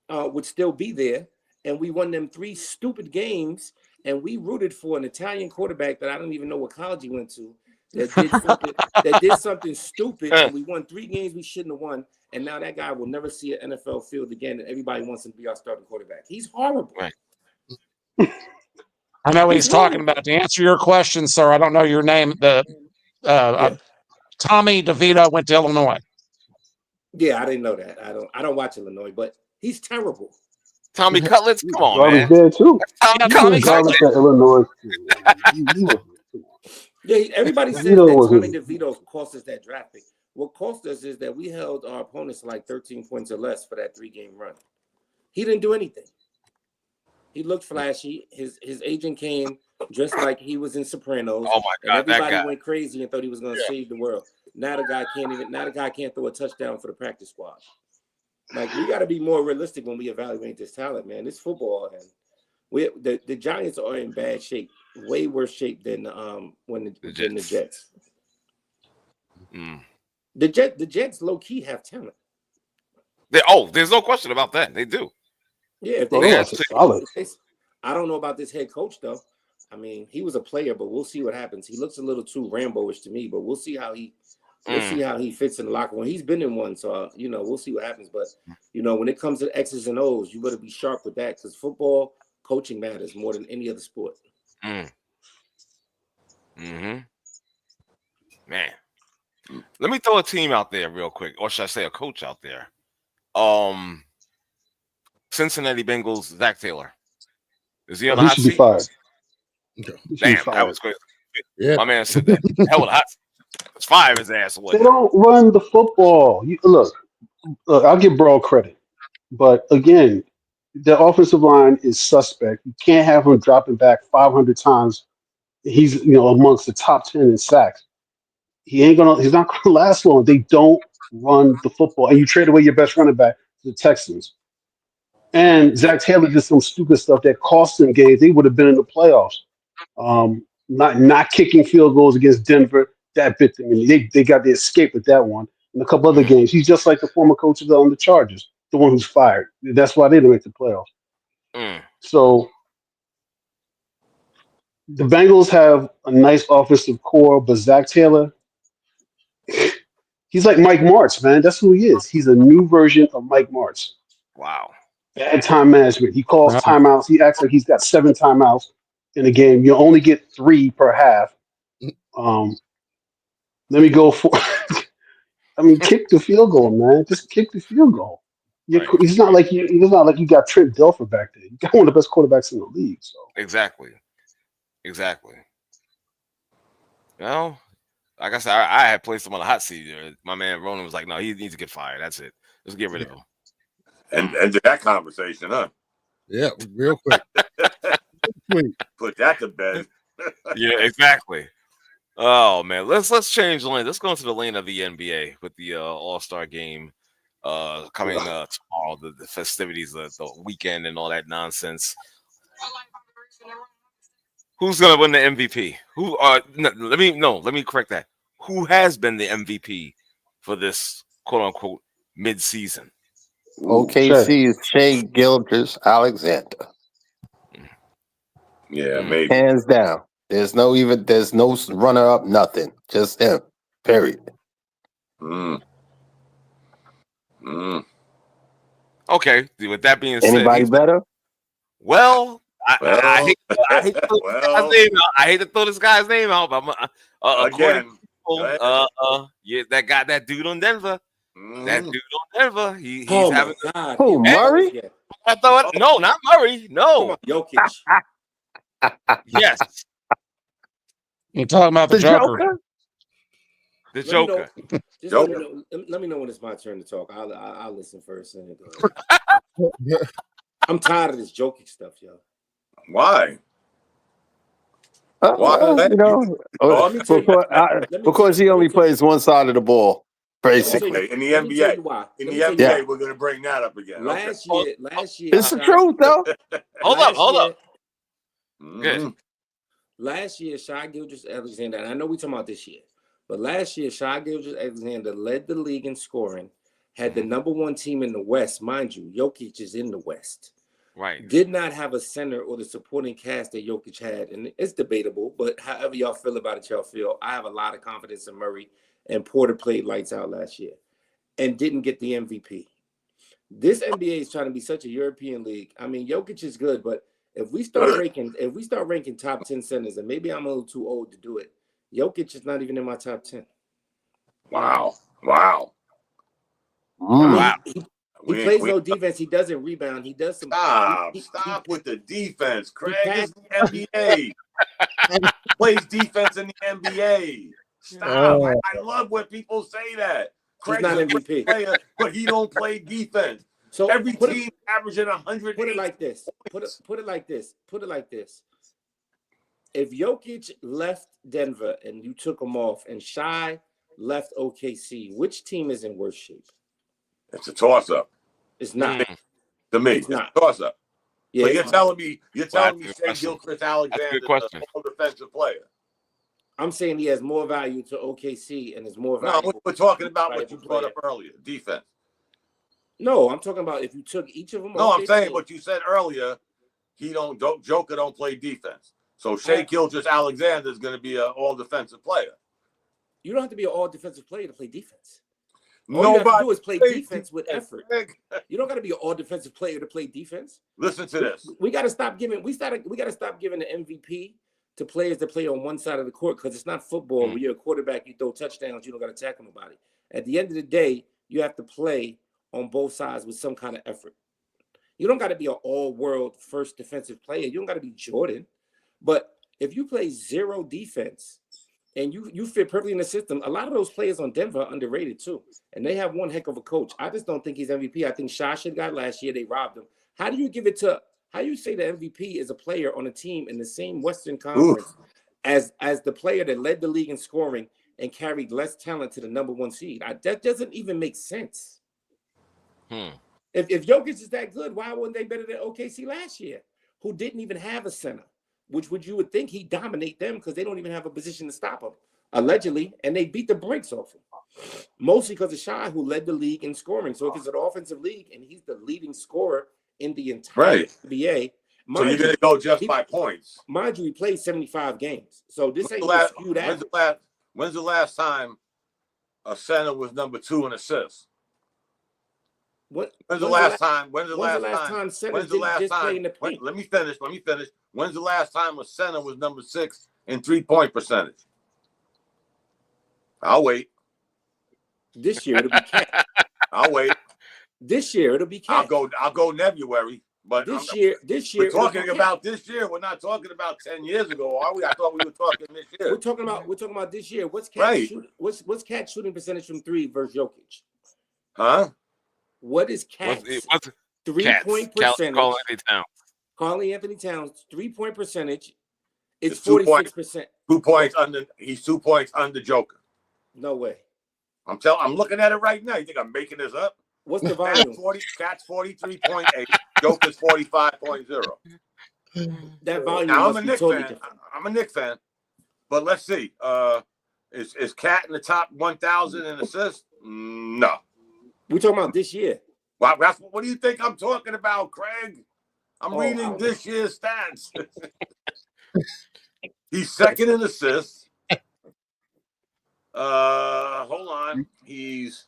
would still be there, and we won them 3 stupid games, and we rooted for an Italian quarterback that I don't even know what college he went to that did something stupid, and we won 3 games we shouldn't have won, and now that guy will never see an NFL field again, and everybody wants him to be our starting quarterback. He's horrible. Right. I know what he's talking about. To answer your question, sir, I don't know your name. Tommy DeVito went to Illinois. Yeah, I didn't know that. I don't watch Illinois, but he's terrible. Tommy Cutlets, come on, man. There too. Tommy Cutlets. Illinois. Everybody says that Tommy DeVito cost us that draft pick. What cost us is that we held our opponents to like 13 points or less for that 3-game run. He didn't do anything. He looked flashy. His agent came dressed like he was in Sopranos. Oh my God! And everybody went crazy and thought he was going to save the world. Now the guy can't throw a touchdown for the practice squad. Like we got to be more realistic when we evaluate this talent, man. This football, and the Giants are in bad shape, way worse shape than the Jets. The Jets low key have talent. There's no question about that. They do. Yeah, I don't know about this head coach though. I mean, he was a player, but we'll see what happens. He looks a little too Rambo-ish to me, but we'll see how he fits in the locker room. He's been in one, so we'll see what happens. But when it comes to X's and O's, you better be sharp with that because football coaching matters more than any other sport. Man, let me throw a team out there real quick, or should I say a coach out there? Cincinnati Bengals, Zach Taylor. Is he on the hot seat? Damn, that was crazy. Yeah. My man said that. Hell of a hot seat. Let's fire his ass away. They don't run the football. Look, I'll give Burrow credit. But again, the offensive line is suspect. You can't have him dropping back 500 times. He's amongst the top 10 in sacks. He's not gonna last long. They don't run the football. And you trade away your best running back to the Texans. And Zach Taylor did some stupid stuff that cost them games. They would have been in the playoffs. Not kicking field goals against Denver, that bit them. They got the escape with that one. and a couple other games. He's just like the former coach on the Chargers, the one who's fired. That's why they didn't make the playoffs. So the Bengals have a nice offensive core, but Zach Taylor, he's like Mike Martz, man. That's who he is. He's a new version of Mike Martz. Wow. Bad time management. He calls timeouts. He acts like he's got 7 timeouts in a game. You only get 3 per half. Let me go for. I mean, kick the field goal, man. Just kick the field goal. Right. It's not like you. It's not like you got Trent Dilfer back there. You got one of the best quarterbacks in the league. So exactly. Well, like I said, I had placed him on the hot seat. My man Ronan was like, "No, he needs to get fired. That's it. Let's get rid of him." And to that conversation, huh? Yeah, real quick. Put that to bed. Yeah, exactly. Oh man, let's change lane. Let's go into the lane of the NBA with the All-Star game coming tomorrow. The festivities, the weekend, and all that nonsense. Who's gonna win the MVP? Who? Let me correct that. Who has been the MVP for this quote unquote mid-season? OKC is Shea Gilgeous-Alexander. Yeah, maybe. Hands down. There's no runner up, nothing. Just him. Period. Okay. With that being said, anybody better? Well, I hate to throw this guy's name out, but according to people, that dude on Denver. That dude on Denver, he's having. Who, Murray? I thought no, not Murray. No, Jokic. Yes. You're talking about the Joker? The Joker. Let me know when it's my turn to talk. I'll listen first. I'm tired of this Jokic stuff, yo. Why? Because he only plays one side of the ball, basically. In the NBA, we're going to bring that up again. Last year, it's the truth, though. Hold up. Good. Last year, Shai Gilgeous-Alexander, and I know we're talking about this year, but last year, Shai Gilgeous-Alexander led the league in scoring, had the number 1 team in the West. Mind you, Jokic is in the West. Right. Did not have a center or the supporting cast that Jokic had, and it's debatable, but however y'all feel about it, y'all feel. I have a lot of confidence in Murray, and Porter played lights out last year and didn't get the MVP. This NBA is trying to be such a European league. I mean, Jokic is good, but if we start ranking top 10 centers, and maybe I'm a little too old to do it, Jokic is not even in my top 10. Wow. He plays no defense. He doesn't rebound. He does some. Stop with the defense, Craig. It's the NBA. He plays defense in the NBA. Stop. I love when people say that. Craig's not MVP player, but he don't play defense. So every team averaging 100. Put it like this. Put it like this. If Jokic left Denver and you took him off, and Shai left OKC, which team is in worse shape? It's a toss-up. It's not. To me, it's not a toss-up. Yeah, but you're telling me Shea Gilgeous-Alexander is a defensive player. I'm saying he has more value to OKC and is more valuable. No, we're talking about what you brought up earlier, defense. No, I'm talking about if you took each of them. No, I'm saying what you said earlier. Joker don't play defense. So Shea Gilgeous-Alexander is going to be an all-defensive player. You don't have to be an all-defensive player to play defense. All you have to do is play defense with effort. You don't got to be an all-defensive player to play defense. Listen to this. We got to stop giving. We got to stop giving the MVP to players that play on one side of the court, because it's not football. When you're a quarterback, you throw touchdowns. You don't got to tackle nobody. At the end of the day, you have to play on both sides with some kind of effort. You don't got to be an all-world first defensive player. You don't got to be Jordan. But if you play zero defense and you fit perfectly in the system, a lot of those players on Denver are underrated too. And they have one heck of a coach. I just don't think he's MVP. I think Shai should have got last year. They robbed him. How do you say the MVP is a player on a team in the same Western Conference as the player that led the league in scoring and carried less talent to the number 1 seed? That doesn't even make sense. If Jokic is that good, why weren't they better than OKC last year, who didn't even have a center? Which you would think he'd dominate them because they don't even have a position to stop him, allegedly, and they beat the brakes off him. Mostly because of Shy, who led the league in scoring. So if it's an offensive league and he's the leading scorer in the entire NBA, so you're going to go just by points. Mind you, he played 75 games. So this ain't skewed out. When's the last time a center was number 2 in assists? When's the last time? When's the last time? Let me finish. When's the last time a center was number 6 in 3-point percentage? I'll wait. This year it'll be Cat. I'll wait. This year it'll be Cat. I'll go February. But this year we're talking about this year. We're not talking about 10 years ago, are we? I thought we were talking this year. We're talking about this year. What's Cat what's Cat shooting percentage from 3 versus Jokic? Huh? What is Cat's 3-point percentage? Karl-Anthony Towns 3-point percentage. It's 46%. 2 points under. He's 2 points under Joker. No way. I'm looking at it right now. You think I'm making this up? What's the volume? Cat's 43.8. Joker's 45.0. That volume. Now I'm a Knicks fan. I'm a Knicks fan. But let's see. Is Cat in the top 1,000 in assists? No. We're talking about this year. Well, what do you think I'm talking about, Craig? I'm reading this year's stats. He's second in assists. Hold on. He's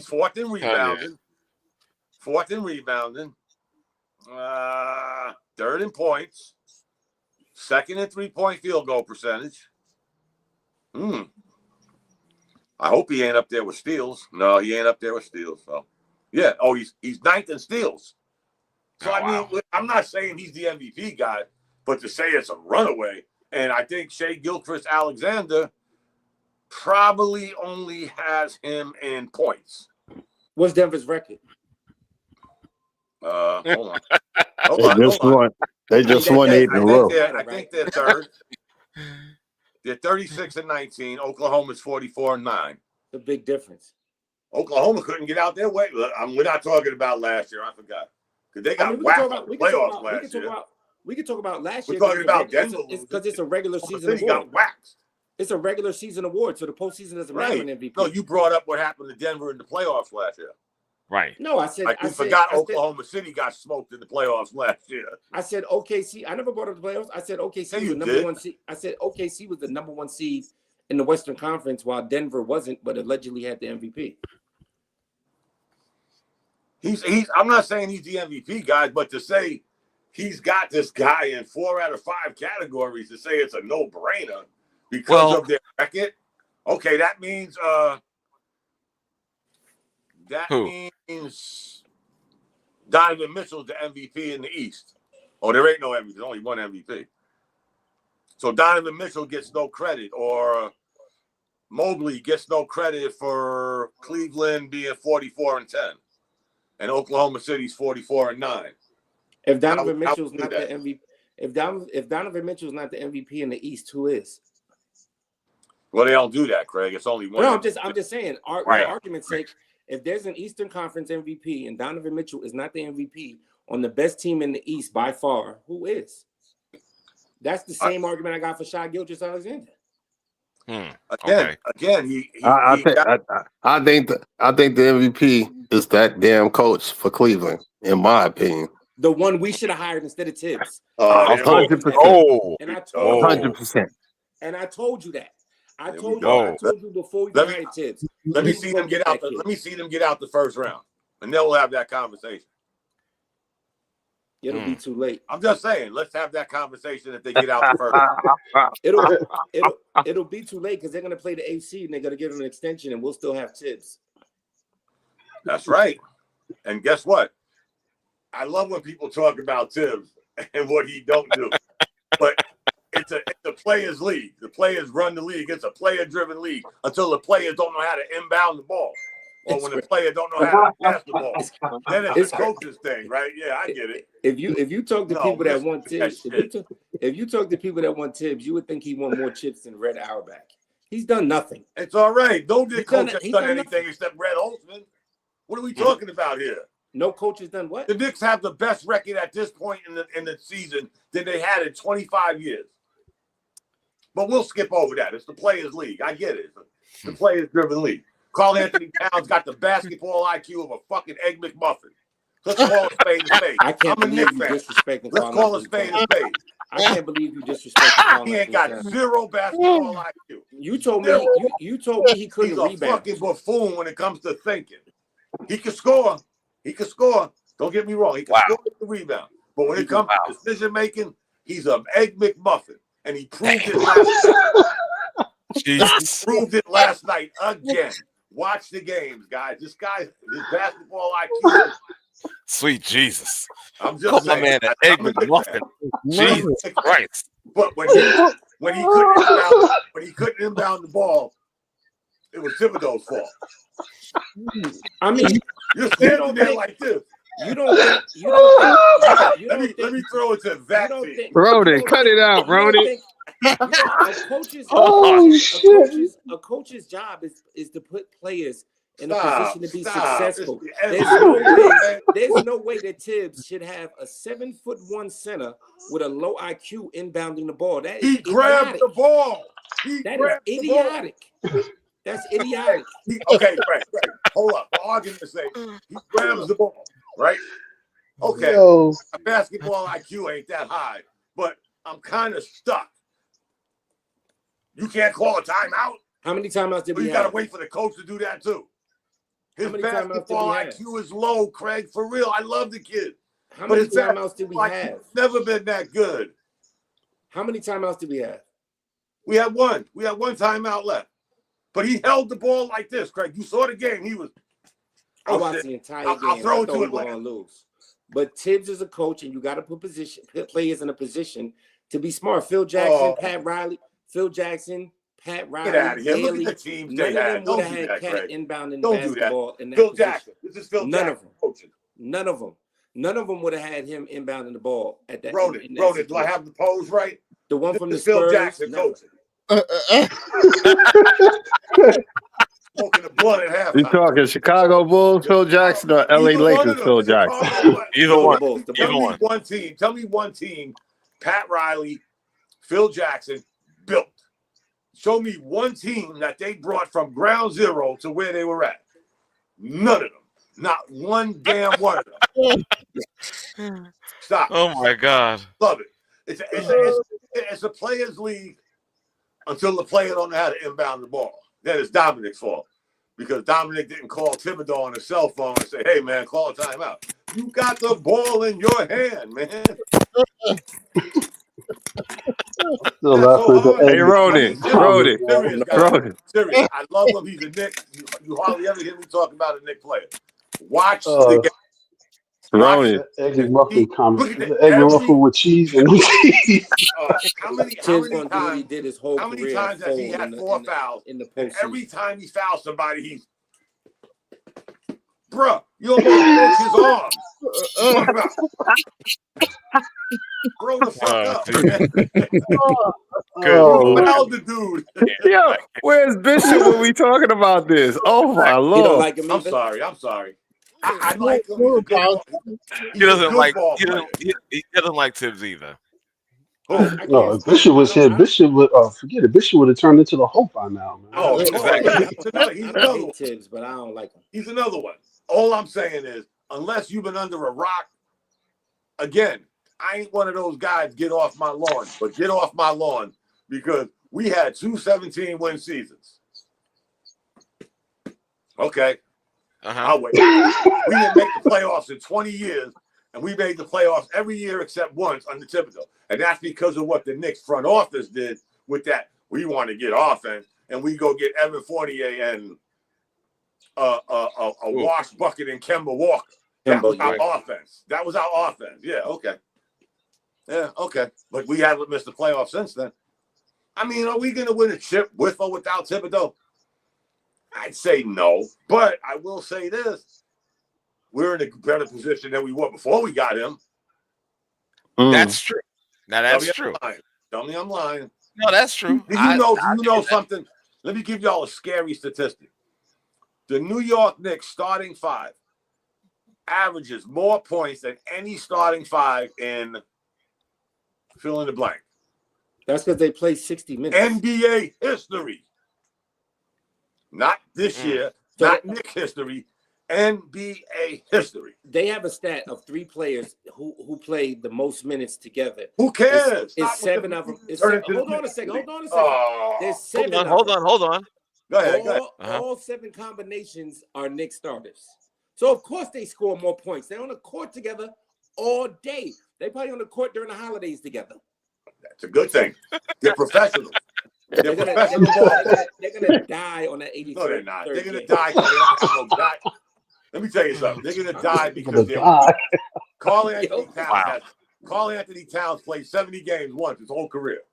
fourth in rebounding. Fourth in rebounding. Third in points. Second in 3-point field goal percentage. I hope he ain't up there with steals. No, he ain't up there with steals. So, yeah. Oh, he's ninth in steals. So, I'm not saying he's the MVP guy, but to say it's a runaway, and I think Shai Gilgeous-Alexander probably only has him in points. What's Denver's record? Hold on. They just won 8 in a row. I think they're third. They're 36-19. Oklahoma's 44-9. The big difference. Oklahoma couldn't get out their way. We're not talking about last year. I forgot. Because they got whacked in the playoffs last year. We can talk about last year. We're talking about Denver. Because it's a regular season award. Got whacked. It's a regular season award, so the postseason doesn't matter in MVP. No, you brought up what happened to Denver in the playoffs last year. Right. No, I said Oklahoma City got smoked in the playoffs last year. I said OKC. I never brought up the playoffs. I said OKC was the number 1 seed. I said OKC was the number 1 seed in the Western Conference, while Denver wasn't, but allegedly had the MVP. I'm not saying he's the MVP, guys, but to say he's got this guy in 4 out of 5 categories, to say it's a no-brainer because of their record. Okay, that means means Donovan Mitchell's the MVP in the East. Oh, there ain't no MVP. There's only one MVP. So Donovan Mitchell gets no credit, or Mobley gets no credit for Cleveland being 44-10, and Oklahoma City's 44-9. If Donovan Mitchell's not the MVP, if Donovan Mitchell's not the MVP in the East, who is? Well, they don't do that, Craig. It's only one. No, I'm just saying. For argument's sake, if there's an Eastern Conference MVP and Donovan Mitchell is not the MVP on the best team in the East by far, who is? That's the same argument I got for Shai Gilgeous-Alexander. Again, I think the MVP is that damn coach for Cleveland, in my opinion. The one we should have hired instead of Tibbs. 100%. And I told 100%. And I told you that. I told you before we hired Tibbs. Let me see them get out. Let me see them get out the first round, and then we'll have that conversation. It'll be too late. I'm just saying, let's have that conversation if they get out the first round. It'll be too late because they're gonna play the AC and they're gonna give them an extension, and we'll still have Tibbs. That's right. And guess what? I love when people talk about Tibbs and what he don't do, but it's a players' league. The players run the league. It's a player-driven league until the players don't know how to inbound the ball. Or when the player don't know how to pass the ball, then it's a coach's thing, right? Yeah, I get it. If you talk to people that want Tibbs, if you talk to people that want Tibbs, you would think he won more chips than Red Auerbach. He's done nothing. It's all right. No coach has done anything except Red Holtzman. What are we talking about here? No coach has done what? The Knicks have the best record at this point in the season that they had in 25 years. But we'll skip over that. It's the Players League. I get it. It's the Players-driven league. Carl Anthony Towns got the basketball IQ of a fucking Egg McMuffin. Let's call a spade a spade. I can't believe you disrespecting Let's call a spade a spade. I can't believe you disrespecting Carl. He ain't got zero basketball IQ. You told me you told me he couldn't rebound. He's a fucking buffoon when it comes to thinking. He can score. He can score. Don't get me wrong. He can score with the rebound. But when it comes to decision making, he's an Egg McMuffin. And he proved it last night. He proved it last night again. Watch the games, guys. This guy's his basketball IQ. Sweet Jesus. I'm just saying. My man, an Egg McMuffin. Jesus Christ. But when he couldn't inbound the ball, it was Thibodeau's fault. I mean, you're standing there like this. You don't think. Let me throw it to that. Brody, cut it out, Brody. A coach's job is to put players in a position to be successful. There's no way that Tibbs should have a 7'1" center with a low IQ inbounding the ball. That is grabbed the ball. That is idiotic. That's idiotic. Okay, right. Hold up. For argument's sake, he grabs the ball, right? Okay. A basketball IQ ain't that high, but I'm kind of stuck. You can't call a timeout. How many timeouts did we have? You got to wait for the coach to do that too. His basketball IQ is low, Craig. For real, I love the kid. How many timeouts did we have? It's never been that good. How many timeouts did we have? We had one. We had one timeout left. But he held the ball like this, Craig. You saw the game. He was. I watched the entire game. I'll throw it to him later. Lose. But Tibbs is a coach, and you got to put players in a position to be smart. Phil Jackson, Pat Riley. Get out of here. Look at the teams they had. Don't do that, Craig. Inbound in Don't basketball. do that. Phil Jackson. This is Phil Jackson coaching. None of them. None of them would have had him inbounding the ball at that. Ronan, do I have the pose right? The one from the Phil Spurs, Jackson coaching. Smoking the blood at halftime. You talking Chicago Bulls, Phil Jackson, or LA Lakers, Phil Jackson? Either one. Tell me one team. Pat Riley, Phil Jackson built. Show me one team that they brought from ground zero to where they were at. None of them. Not one damn one of them. Stop. Oh my God. Love it. It's a players' league until the player don't know how to inbound the ball. That is Dominic's fault. Because Dominic didn't call Thibodeau on his cell phone and say, hey man, call a timeout. You got the ball in your hand, man. Hey, Roddy. Serious. I love him. He's a Knick. You hardly ever hear me talk about a Knick player. Watch the game. Roddy. Egg McMuffin comment. Egg McMuffin with cheese and cheese. How many times has he had 4 fouls? In the post. Every time he fouls somebody, he's bruh, you almost broke his arm. Grow the fuck up, man. Foul the dude. Yo, where's Bishop when we talking about this? Oh my Lord. Like him, I'm sorry. I like him. He doesn't like Tibbs either. No, if Bishop was here, Bishop would forget it. Bishop would have turned into the Hope by now, man. Oh, exactly. He's another one. Tibbs, but I don't like him. He's another one. All I'm saying is, unless you've been under a rock, again, I ain't one of those guys, get off my lawn. But get off my lawn because we had 2 17-win seasons. Okay. I'll wait. We didn't make the playoffs in 20 years, and we made the playoffs every year except once under Thibodeau. And that's because of what the Knicks front office did with that. We want to get offense, and we go get Evan Fournier and a wash bucket and Kemba Walker. That was our offense. That was our offense. Yeah, okay. Yeah, okay. But we haven't missed the playoffs since then. I mean, are we going to win a chip with or without Thibodeau? I'd say no. But I will say this. We're in a better position than we were before we got him. That's true. Now, that's true. Tell me I'm lying. No, that's true. Do you know something? Let me give y'all a scary statistic. The New York Knicks starting 5 averages more points than any starting 5 in fill in the blank. That's because they play 60 minutes. NBA history. Not this year, so not Nick history, NBA history. They have a stat of 3 players who played the most minutes together. Who cares? It's 7 of them. Hold on a second. There's 7 Hold on. Go ahead. All 7 combinations are Knicks starters. So, of course, they score more points. They're on the court together all day. They play on the court during the holidays together. That's a good thing. They're professionals. They're gonna die on that 83. No, they're not. They're gonna die because they don't have no die. Let me tell you something. They're gonna die because they're Carl Anthony Towns played 70 games once his whole career.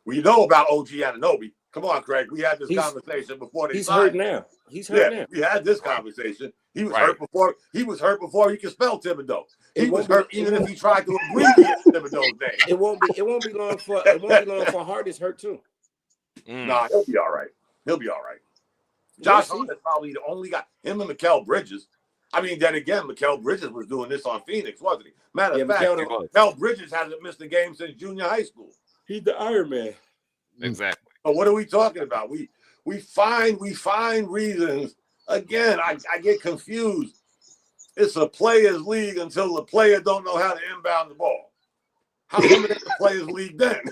We know about OG Anunoby. Come on, Craig. We had this conversation before they He's hurt now. He's hurt now. We had this conversation. He was hurt before. He was hurt before he could spell Thibodeau. He was hurt even if he tried to abbreviate Thibodeau's name. It won't be long for Hart is hurt too. Nah, he'll be all right. Josh Hart is probably the only guy. Him and Mikal Bridges. I mean, then again, Mikal Bridges was doing this on Phoenix, wasn't he? Matter of fact, Mikal Bridges hasn't missed a game since junior high school. He's the Iron Man. Exactly. But what are we talking about? We find reasons. Again, I get confused. It's a players' league until the player don't know how to inbound the ball. How come it's a players' league then?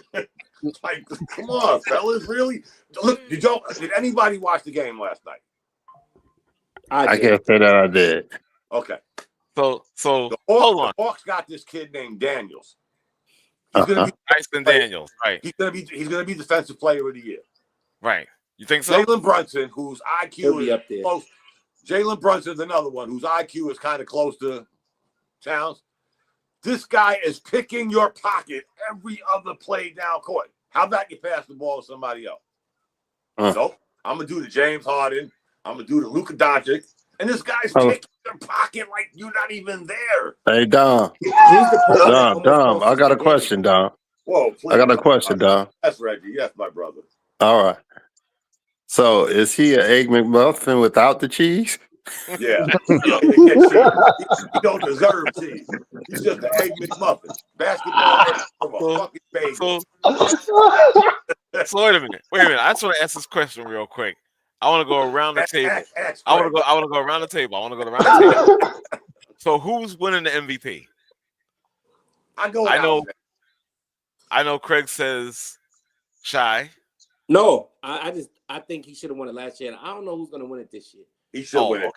Like, come on, fellas, really? Look, did anybody watch the game last night? I can't say that I did. Okay. So hold on. The Hawks got this kid named Daniels. He's gonna be Tyson Daniels, right? He's gonna be defensive player of the year. Right. You think so? Jalen Brunson, whose IQ is up there. Close. Jalen Brunson's another one whose IQ is kind of close to Towns. This guy is picking your pocket every other play down court. How about you pass the ball to somebody else? Nope. I'm gonna do the James Harden. I'm gonna do the Luka Doncic. And this guy's picking your pocket like you're not even there. Hey, Dom. Dom. I got a question, Dom. Whoa, please. I got a question, Dom. That's Reggie. Yes, my brother. All right. So is he an Egg McMuffin without the cheese? Yeah. He don't deserve cheese. He's just an Egg McMuffin. Basketball from a fucking baby. So wait a minute. I just want to ask this question real quick. I want to go around the table. I want to go around the table. So who's winning the MVP? I know Craig says Shy. No, I think he should have won it last year. And I don't know who's going to win it this year. He should win it.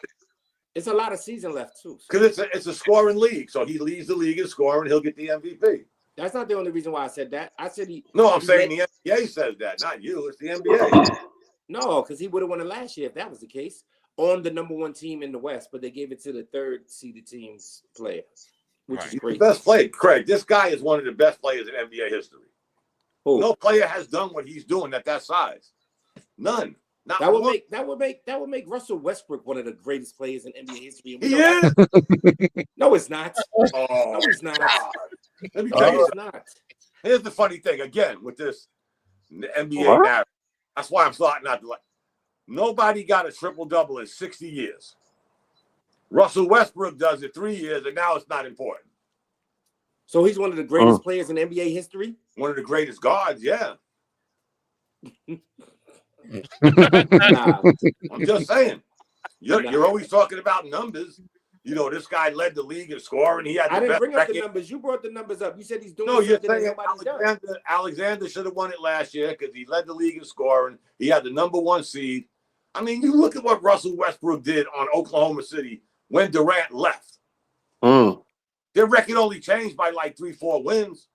It's a lot of season left too. Because it's a scoring league, so he leads the league in scoring. He'll get the MVP. That's not the only reason why I said that. I said I'm saying the NBA says that, not you. It's the NBA. No, because he would have won it last year if that was the case. On the number 1 team in the West, but they gave it to the 3rd seeded team's player, which is great. The best player, Craig. This guy is one of the best players in NBA history. Who? No player has done what he's doing at that size. None. That would make Russell Westbrook one of the greatest players in NBA history. He is. No, it's not. No, it's not. Let me tell you, it's not. Here's the funny thing. Again, with this NBA narrative, that's why I'm starting not to like. Nobody got a triple-double in 60 years. Russell Westbrook does it 3 years, and now it's not important. So he's one of the greatest players in NBA history? One of the greatest guards, yeah. Nah. I'm just saying. You're always talking about numbers. You know, this guy led the league in scoring. I didn't bring up the numbers. You brought the numbers up. You said he's doing something that nobody's done. Alexander should have won it last year because he led the league in scoring. He had the number 1 seed. I mean, you look at what Russell Westbrook did on Oklahoma City when Durant left. Their record only changed by like 3-4 wins.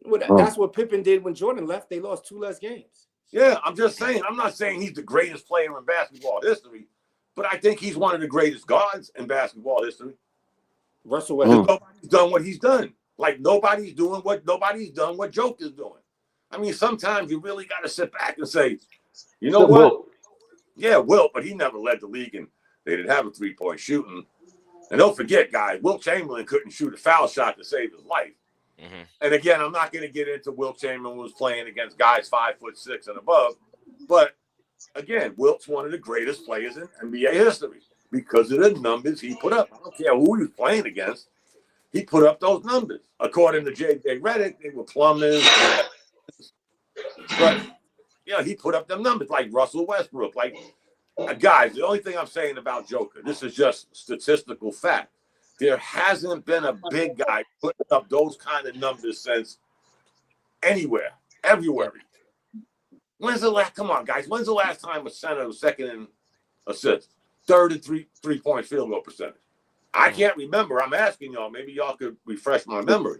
Well, that's what Pippen did when Jordan left. They lost 2 less games. Yeah, I'm just saying. I'm not saying he's the greatest player in basketball history, but I think he's one of the greatest guards in basketball history. Russell Westbrook. Nobody's done what he's done. Like nobody's done what Joke is doing. I mean, sometimes you really got to sit back and say, you know what? Yeah, Wilt, but he never led the league, and they didn't have a 3-point shooting. And don't forget, guys, Wilt Chamberlain couldn't shoot a foul shot to save his life. And again, I'm not going to get into Wilt Chamberlain was playing against guys 5'6" and above, but again, Wilt's one of the greatest players in NBA history because of the numbers he put up. I don't care who he was playing against. he put up those numbers. According to J.J. Redick, they were plumbers. But, he put up them numbers like Russell Westbrook. Like, guys, the only thing I'm saying about Joker, this is just statistical fact. There hasn't been a big guy putting up those kind of numbers since everywhere. Come on, guys. When's the last time a center was second in assists, third and three-point field goal percentage? I can't remember. I'm asking y'all. Maybe y'all could refresh my memory.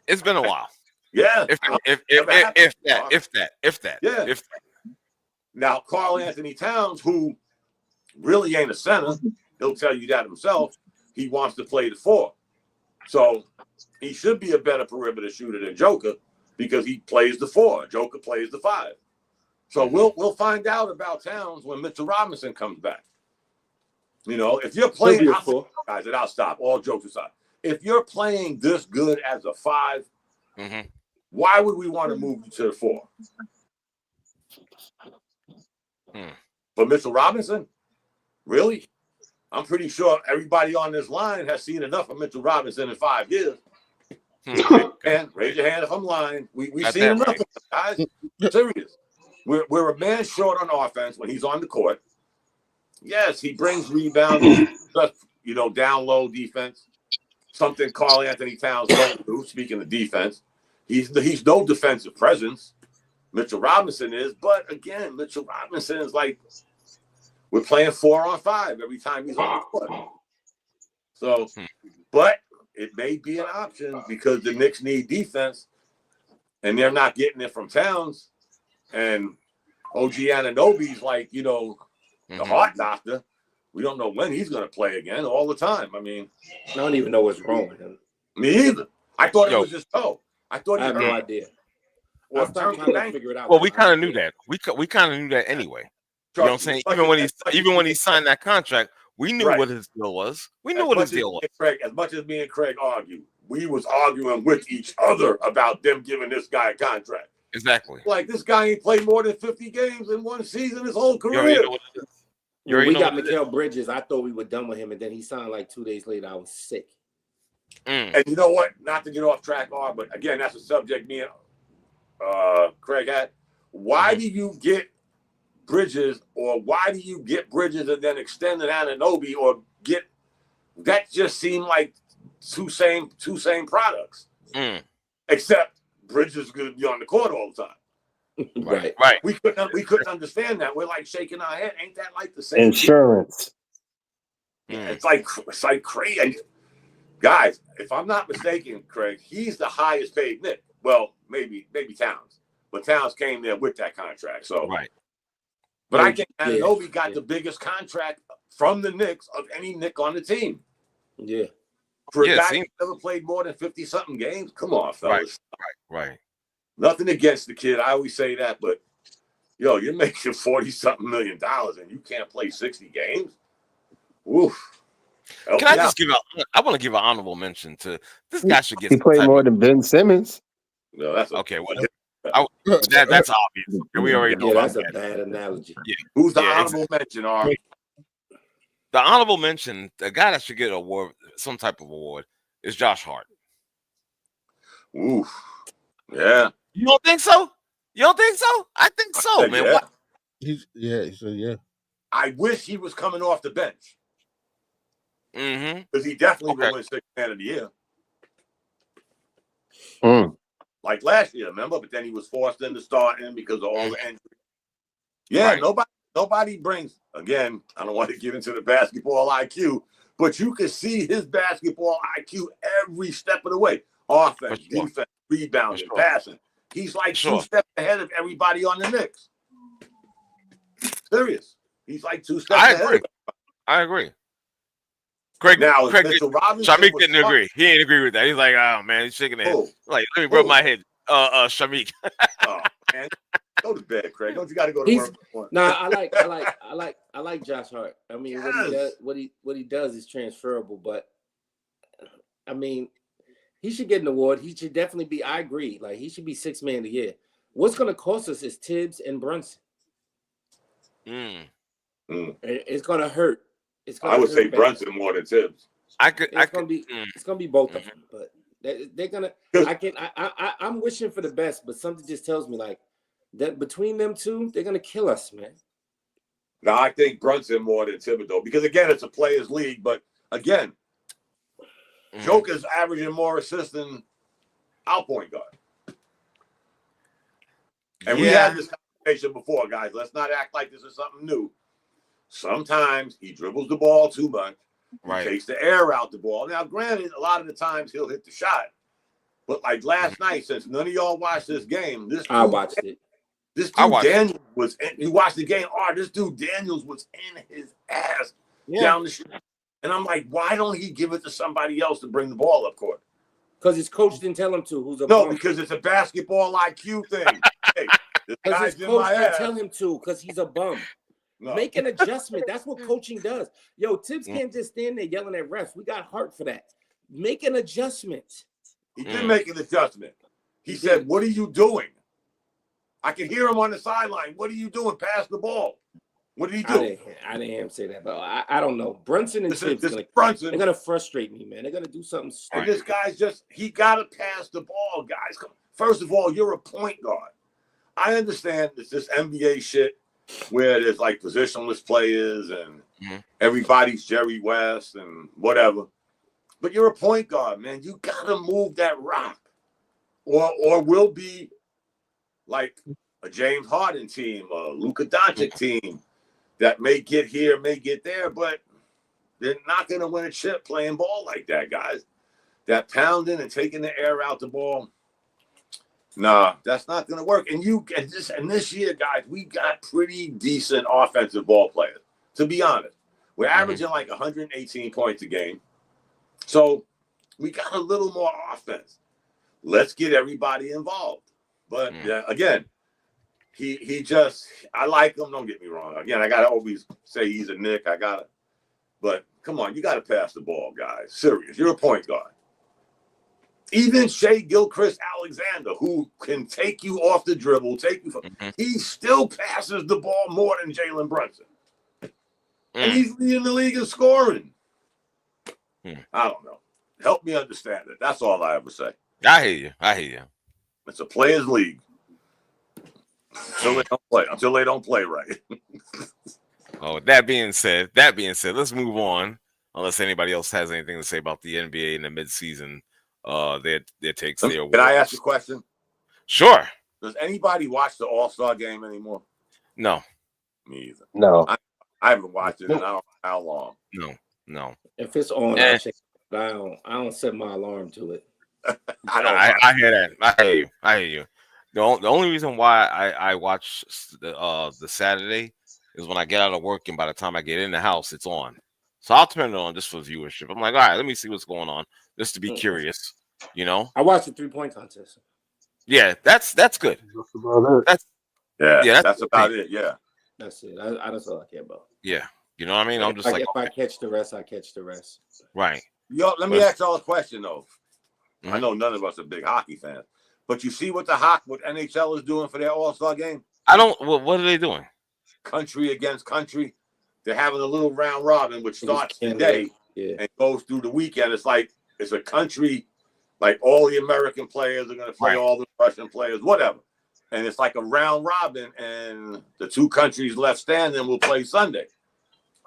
It's been a while. Yeah. If that. Yeah. Now, Karl Anthony Towns, who really ain't a center, he'll tell you that himself. He wants to play the 4. So he should be a better perimeter shooter than Joker because he plays the 4. Joker plays the 5. So we'll find out about Towns when Mitchell Robinson comes back. If you're playing, guys, and I'll stop. All jokes aside, if you're playing this good as a 5, why would we want to move you to the 4? For Mitchell Robinson, really? I'm pretty sure everybody on this line has seen enough of Mitchell Robinson in 5 years. And raise your hand if I'm lying. We've seen enough of him, guys. Serious. We're a man short on offense when he's on the court. Yes, he brings rebounds, down low defense. Something Karl Anthony Towns don't do. Speaking of defense, he's no defensive presence. Mitchell Robinson is, but again, Mitchell Robinson is like we're playing 4 on 5 every time he's on the court. So, but it may be an option because the Knicks need defense, and they're not getting it from Towns. And OG Anunoby's like, the heart doctor. We don't know when he's going to play again all the time. I mean, I don't even know what's wrong with him. Me either. I thought it was just toe. I have no idea. Well, we kind of knew that. We kind of knew that anyway. You know what I'm saying? Even when he signed that contract, we knew what his deal was. We knew what his deal was. Craig, as much as me and Craig argued, we was arguing with each other about them giving this guy a contract. Exactly. Like, this guy ain't played more than 50 games in one season his whole career. We got Mikal Bridges. I thought we were done with him, and then he signed like 2 days later. I was sick. And you know what? Not to get off track, but again, that's a subject me and Craig had. Why do you get Bridges, or why do you get Bridges and then extend an Anunoby, or get that? Just seemed like two same products. Except Bridges is going to be on the court all the time. Right. We couldn't understand that. We're like shaking our head. Ain't that like the same insurance? It's like crazy. Guys, if I'm not mistaken, Craig, he's the highest paid Knick. Well, maybe Towns, but Towns came there with that contract. So But I think Anunoby got the biggest contract from the Knicks of any Knick on the team. Yeah. For a guy who never played more than 50-something games, come on, fellas. Right. Nothing against the kid. I always say that, but you're making $40-something million and you can't play 60 games. Oof. Can I just I want to give an honorable mention to this guy. Should get. He played more than Ben Simmons. No, that's okay. Well, that's obvious. We already know. That's a bad analogy. Yeah. Who's the honorable mention? The honorable mention, the guy that should get an award, some type of award, is Josh Hart. Oof. Yeah. You don't think so? I think so, man. Yeah. I wish he was coming off the bench. Because he definitely will win Sixth Man of the Year. Like last year, remember? But then he was forced into starting because of all the injuries. Yeah, nobody brings, again, I don't want to get into the basketball IQ, but you can see his basketball IQ every step of the way. Offense, defense, rebounding, passing. He's like 2 steps ahead of everybody on the Knicks. Serious. He's like 2 steps ahead. I agree. Craig Shamik didn't agree. He ain't agree with that. He's like, oh man, he's shaking his head. Like, let me rub my head. Shamik. Oh man. Go to bed, Craig. Don't you gotta go to work? Nah, I like Josh Hart. I mean, what he does is transferable, but I mean, he should get an award. He should definitely be, I agree. Like, he should be Sixth Man of the Year. What's gonna cost us is Tibbs and Brunson. It's gonna hurt. I would say Brunson more than Tibbs. It's gonna be both of them, but they're gonna. I'm wishing for the best, but something just tells me like that between them two, they're gonna kill us, man. No, I think Brunson more than Thibodeau because again, it's a players' league. But again, Joker's averaging more assists than our point guard. And we had this conversation before, guys. Let's not act like this is something new. Sometimes he dribbles the ball too much. He takes the air out the ball. Now, granted, a lot of the times he'll hit the shot. But like last night, since none of y'all watched this game, I watched it. This dude Daniels was in, you watched the game. Oh, this dude Daniels was in his ass down the street. And I'm like, why don't he give it to somebody else to bring the ball up court? Because his coach didn't tell him to. Because it's a basketball IQ thing. Hey, because his coach didn't tell him to because he's a bum. No. Make an adjustment. That's what coaching does. Yo, Tibbs can't just stand there yelling at refs. We got heart for that. Make an adjustment. He did make an adjustment. He said, what are you doing? I can hear him on the sideline. What are you doing? Pass the ball. What did he do? I didn't hear him say that, but I don't know. Brunson and Tibbs, they're going to frustrate me, man. They're going to do something stupid. And this guy's he got to pass the ball, guys. First of all, you're a point guard. I understand it's this NBA shit where there's like positionless players and everybody's Jerry West and whatever. But you're a point guard, man. You got to move that rock. Or we'll be like a James Harden team, a Luka Doncic team that may get here, may get there, but they're not going to win a chip playing ball like that, guys. That pounding and taking the air out the ball, nah, that's not going to work. And this year, guys, we got pretty decent offensive ball players, to be honest. We're averaging like 118 points a game. So we got a little more offense. Let's get everybody involved. But again, he just, I like him. Don't get me wrong. Again, I got to always say he's a Nick. But come on, you got to pass the ball, guys. Serious. You're a point guard. Even Shea Gilchrist-Alexander, who can take you off the dribble, he still passes the ball more than Jalen Brunson. And he's leading the league in scoring. I don't know. Help me understand it. That's all I ever say. I hear you. It's a players' league. Until they don't play right. Oh, that being said, let's move on. Unless anybody else has anything to say about the NBA in the midseason, their takes, their awards. Can I ask a question? Sure. Does anybody watch the All-Star game anymore? No. Me either. No. I haven't watched it in I don't know how long. No. If it's on, I check. I don't set my alarm to it. I hear that. I hear you. The only reason why I watch the Saturday is when I get out of work, and by the time I get in the house, it's on. So I'll turn it on just for viewership. I'm like, all right, let me see what's going on, just to be curious. I watched the 3-point contest. Yeah, that's good. That's about it. That's about it. Yeah, that's it. That's all I care about. Yeah, you know what I mean. I'm just if I catch the rest, I catch the rest. Right. Yo, let me ask y'all a question though. I know none of us are big hockey fans, but you see what what NHL is doing for their All-Star game? I don't. What are they doing? Country against country. They're having a little round robin, which starts today and goes through the weekend. It's a country, like all the American players are going to play all the Russian players, whatever. And it's like a round robin, and the two countries left standing will play Sunday.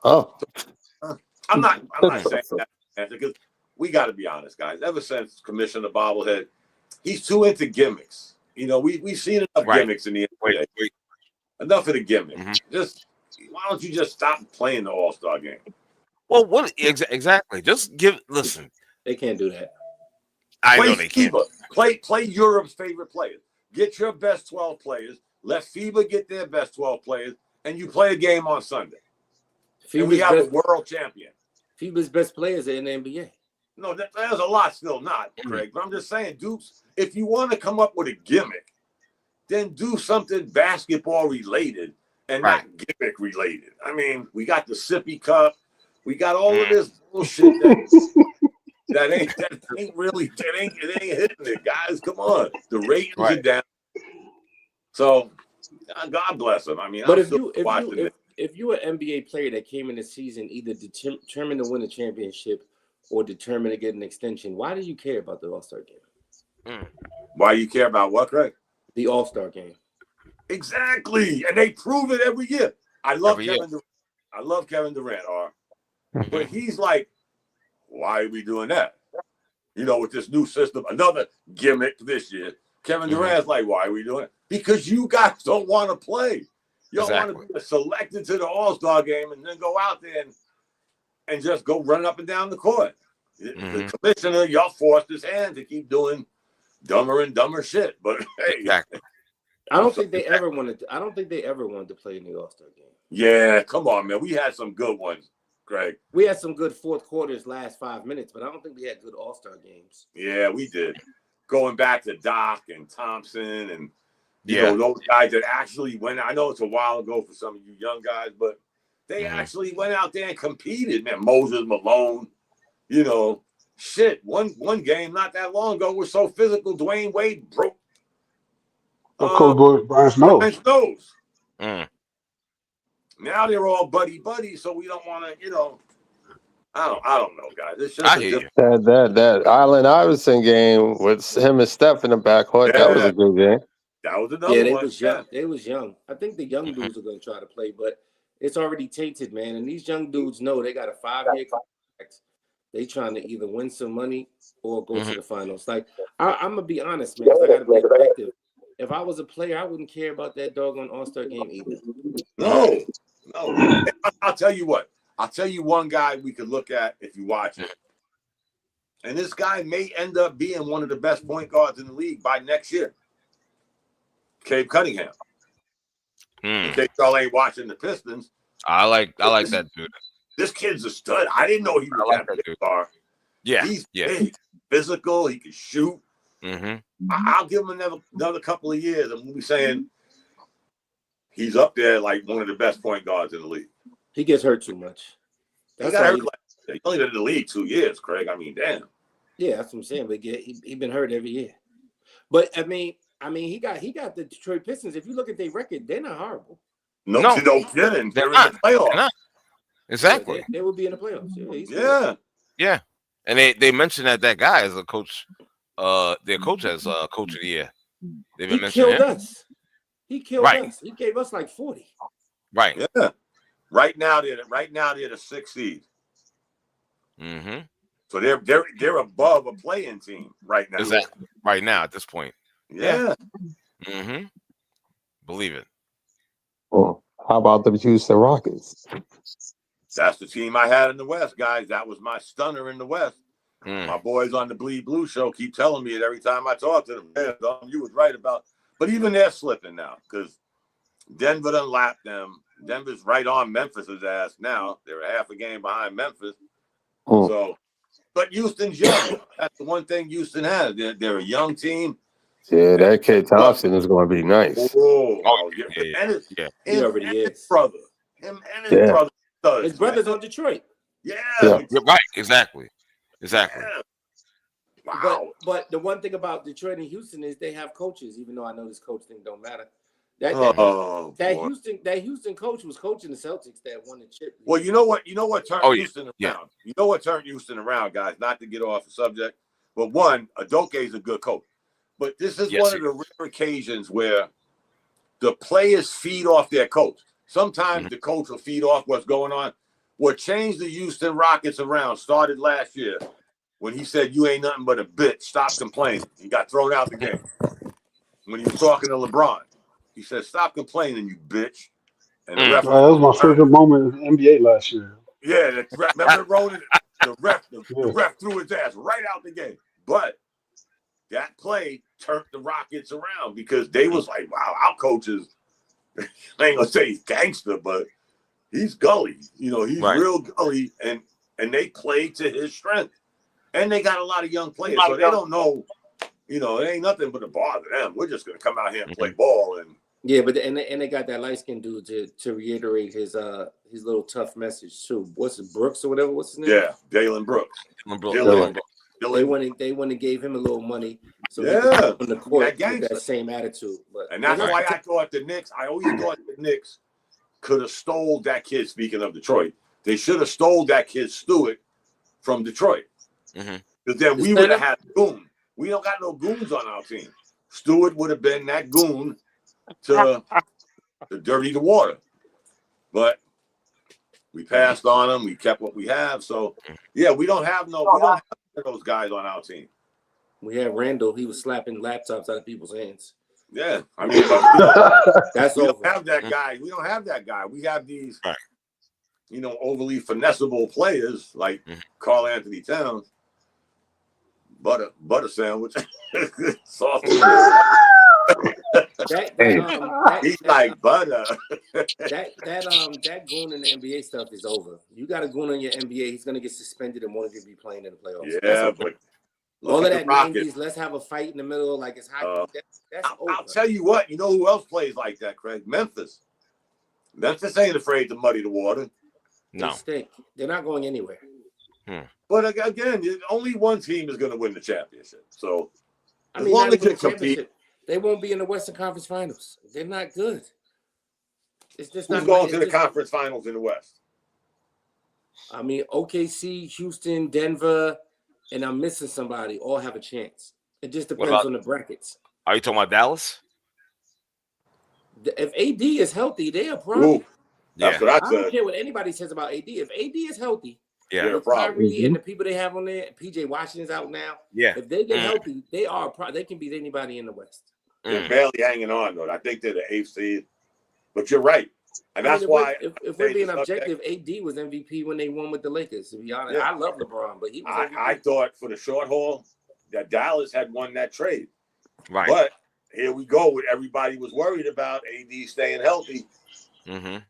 Oh, I'm not saying that because we got to be honest, guys. Ever since Commissioner Bobblehead, he's too into gimmicks. We've seen enough gimmicks in the NBA. Enough of the gimmicks. Why don't you just stop playing the All-Star game? Well, what exactly? Just listen. They can't do that. I know they can't. Play Europe's favorite players. Get your best 12 players. Let FIBA get their best 12 players, and you play a game on Sunday. And we have a world champion. FIBA's best players are in the NBA. No, there's a lot still not, Craig. But I'm just saying, Dukes, if you want to come up with a gimmick, then do something basketball related and not gimmick related. I mean, we got the sippy cup. We got all of this bullshit that ain't hitting it, guys. Come on. The ratings are down. So God bless them. I mean, but if you were an NBA player that came in the season either determined to win a championship or determined to get an extension, why do you care about the All-Star game? Why you care about what, Craig? The All-Star game. Exactly, and they prove it every year. I love Kevin Durant. I love Kevin Durant, but he's like, why are we doing that? You know, with this new system, another gimmick this year. Kevin Durant's like, why are we doing it? Because you guys don't want to play. You don't want to be selected to the All-Star game and then go out there and just go run up and down the court. The commissioner, y'all forced his hand to keep doing dumber and dumber shit. But hey, I don't think they ever wanted to play in the All-Star game. Yeah, come on, man. We had some good ones, Greg. We had some good fourth quarters last 5 minutes, but I don't think we had good All-Star games. Yeah, we did. Going back to Doc and Thompson and you know, those guys that actually went. I know it's a while ago for some of you young guys, but they actually went out there and competed, man. Moses Malone, you know, shit. One game not that long ago was so physical. Dwayne Wade broke Brian's nose. Now they're all buddy, so we don't want to, you know. I don't know, guys. This that Allen Iverson game with him and Steph in the backcourt. That was a good game. That was another one. They was young. They was young. I think the young dudes are going to try to play, but it's already tainted, man. And these young dudes know they got a 5-year contract. They trying to either win some money or go to the finals. Like I'm gonna be honest, man. I got to be objective. If I was a player, I wouldn't care about that doggone All-Star game either. No. I'll tell you what. I'll tell you one guy we could look at if you watch it. And this guy may end up being one of the best point guards in the league by next year. Cade Cunningham. In case y'all ain't watching the Pistons. I like that dude. This kid's a stud. I didn't know he was that big star. Yeah. He's big, physical, he can shoot. I'll give him another couple of years, and we'll be saying he's up there like one of the best point guards in the league. He gets hurt too much. He got hurt. He only been in the league 2 years, Craig. I mean, damn. Yeah, that's what I'm saying. But he been hurt every year. But I mean, he got the Detroit Pistons. If you look at their record, they're not horrible. No kidding. They're in the playoffs. Exactly. They will be in the playoffs. Yeah. And they mentioned that guy as a coach. Their coach as coach of the year. They've been mentioning him. He killed us. He gave us like 40. Right. Yeah. Right now they're the 6th seed. So they're above a play-in team right now. Exactly. Right now at this point. Yeah. Believe it. Well, how about the Houston Rockets? That's the team I had in the West, guys. That was my stunner in the West. My boys on the Bleed Blue show keep telling me it every time I talk to them. Man, you was right about. But even they're slipping now because Denver done lapped them. Denver's right on Memphis's ass now. They're a half a game behind Memphis. So, but Houston's young. That's the one thing Houston has. They're a young team. Yeah, that kid Thompson is going to be nice. Yeah. He already is. Brother. Him and his brother. His brother's on Detroit. Yeah. Right. Exactly. Yeah. Wow. But the one thing about Detroit and Houston is they have coaches, even though I know this coach thing don't matter. That Houston coach was coaching the Celtics that won the chip. Well, you know what turned Houston around? Yeah. You know what turned Houston around, guys? Not to get off the subject, but one, Adoke is a good coach. But this is one of the rare occasions where the players feed off their coach. Sometimes the coach will feed off what's going on. What changed the Houston Rockets around started last year when he said, "You ain't nothing but a bitch. Stop complaining." He got thrown out the game. When he was talking to LeBron, he said, "Stop complaining, you bitch." And the ref that was my favorite moment in the NBA last year. Yeah, remember Ronan? The ref threw his ass right out the game. But that play turned the Rockets around because they was like, "Wow, our coach is." I ain't gonna say he's gangster, but he's gully. You know, he's real gully, and they play to his strength. And they got a lot of young players, so they don't know. You know, it ain't nothing but a bother them. We're just gonna come out here and play ball. And but they got that light skinned dude to reiterate his little tough message too. What's it, Brooks or whatever? What's his name? Yeah, Dalen Brooks. They went and gave him a little money. So he could on the court with that same attitude. And that's why I thought the Knicks. I always thought the Knicks could have stole that kid. Speaking of Detroit, they should have stole that kid Stewart from Detroit. Because then we would have had a goon. We don't got no goons on our team. Stewart would have been that goon to dirty the water. But we passed on him. We kept what we have. So, yeah, we don't have those guys on our team. We had Randall. He was slapping laptops out of people's hands. Yeah, I mean, we don't have that guy. We don't have that guy. We have these, overly finessable players like Carl Anthony Towns. Butter sandwich. Soft. He's like butter. That goon in the NBA stuff is over. You got a goon on your NBA, he's gonna get suspended and won't even be playing in the playoffs. Yeah, but all of that 90s, let's have a fight in the middle, like it's hockey. That's over. I'll tell you what, you know who else plays like that, Craig? Memphis. Memphis ain't afraid to muddy the water. No. They're not going anywhere. But again, only one team is going to win the championship. So as long as they compete, they won't be in the Western Conference Finals. They're not good. It's just who's going to the conference finals in the West? I mean, OKC, Houston, Denver, and I'm missing somebody. All have a chance. It just depends on the brackets. Are you talking about Dallas? If AD is healthy, they are probably. That's what I said. I don't care what anybody says about AD. If AD is healthy, with Kyrie and the people they have on there, PJ Washington's out now. Yeah. If they get healthy, they can beat anybody in the West. They're barely hanging on, though. I think they're the 8th seed. But you're right. And that's why. If we're being objective, AD was MVP when they won with the Lakers, to be honest. I love LeBron, but he was I thought for the short haul that Dallas had won that trade. Right. But here we go with everybody was worried about AD staying healthy. And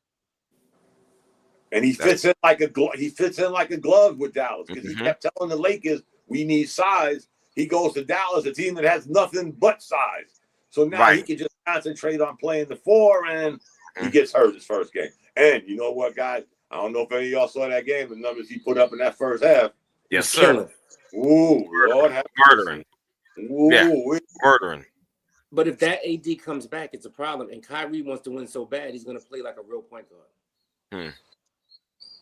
he fits in like a glove with Dallas because he kept telling the Lakers, we need size. He goes to Dallas, a team that has nothing but size. So now he can just concentrate on playing the 4, and he gets hurt his first game. And you know what, guys? I don't know if any of y'all saw that game, the numbers he put up in that first half. Yes, sir. Ooh, Lord have murdering. Murdering. But if that AD comes back, it's a problem. And Kyrie wants to win so bad, he's going to play like a real point guard.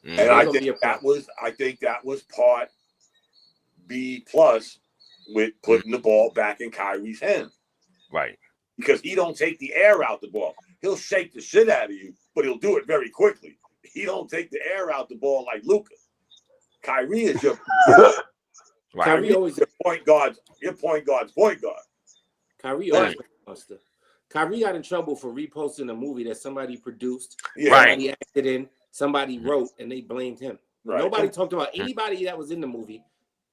And I think that was part B+ with putting the ball back in Kyrie's hands. Right. Because he don't take the air out the ball. He'll shake the shit out of you, but he'll do it very quickly. He don't take the air out the ball like Luka. Kyrie is your Kyrie always your point guard's point guard. Kyrie always monster. Kyrie got in trouble for reposting a movie that somebody produced, somebody acted in, somebody wrote, and they blamed him. Right. Nobody talked about anybody that was in the movie.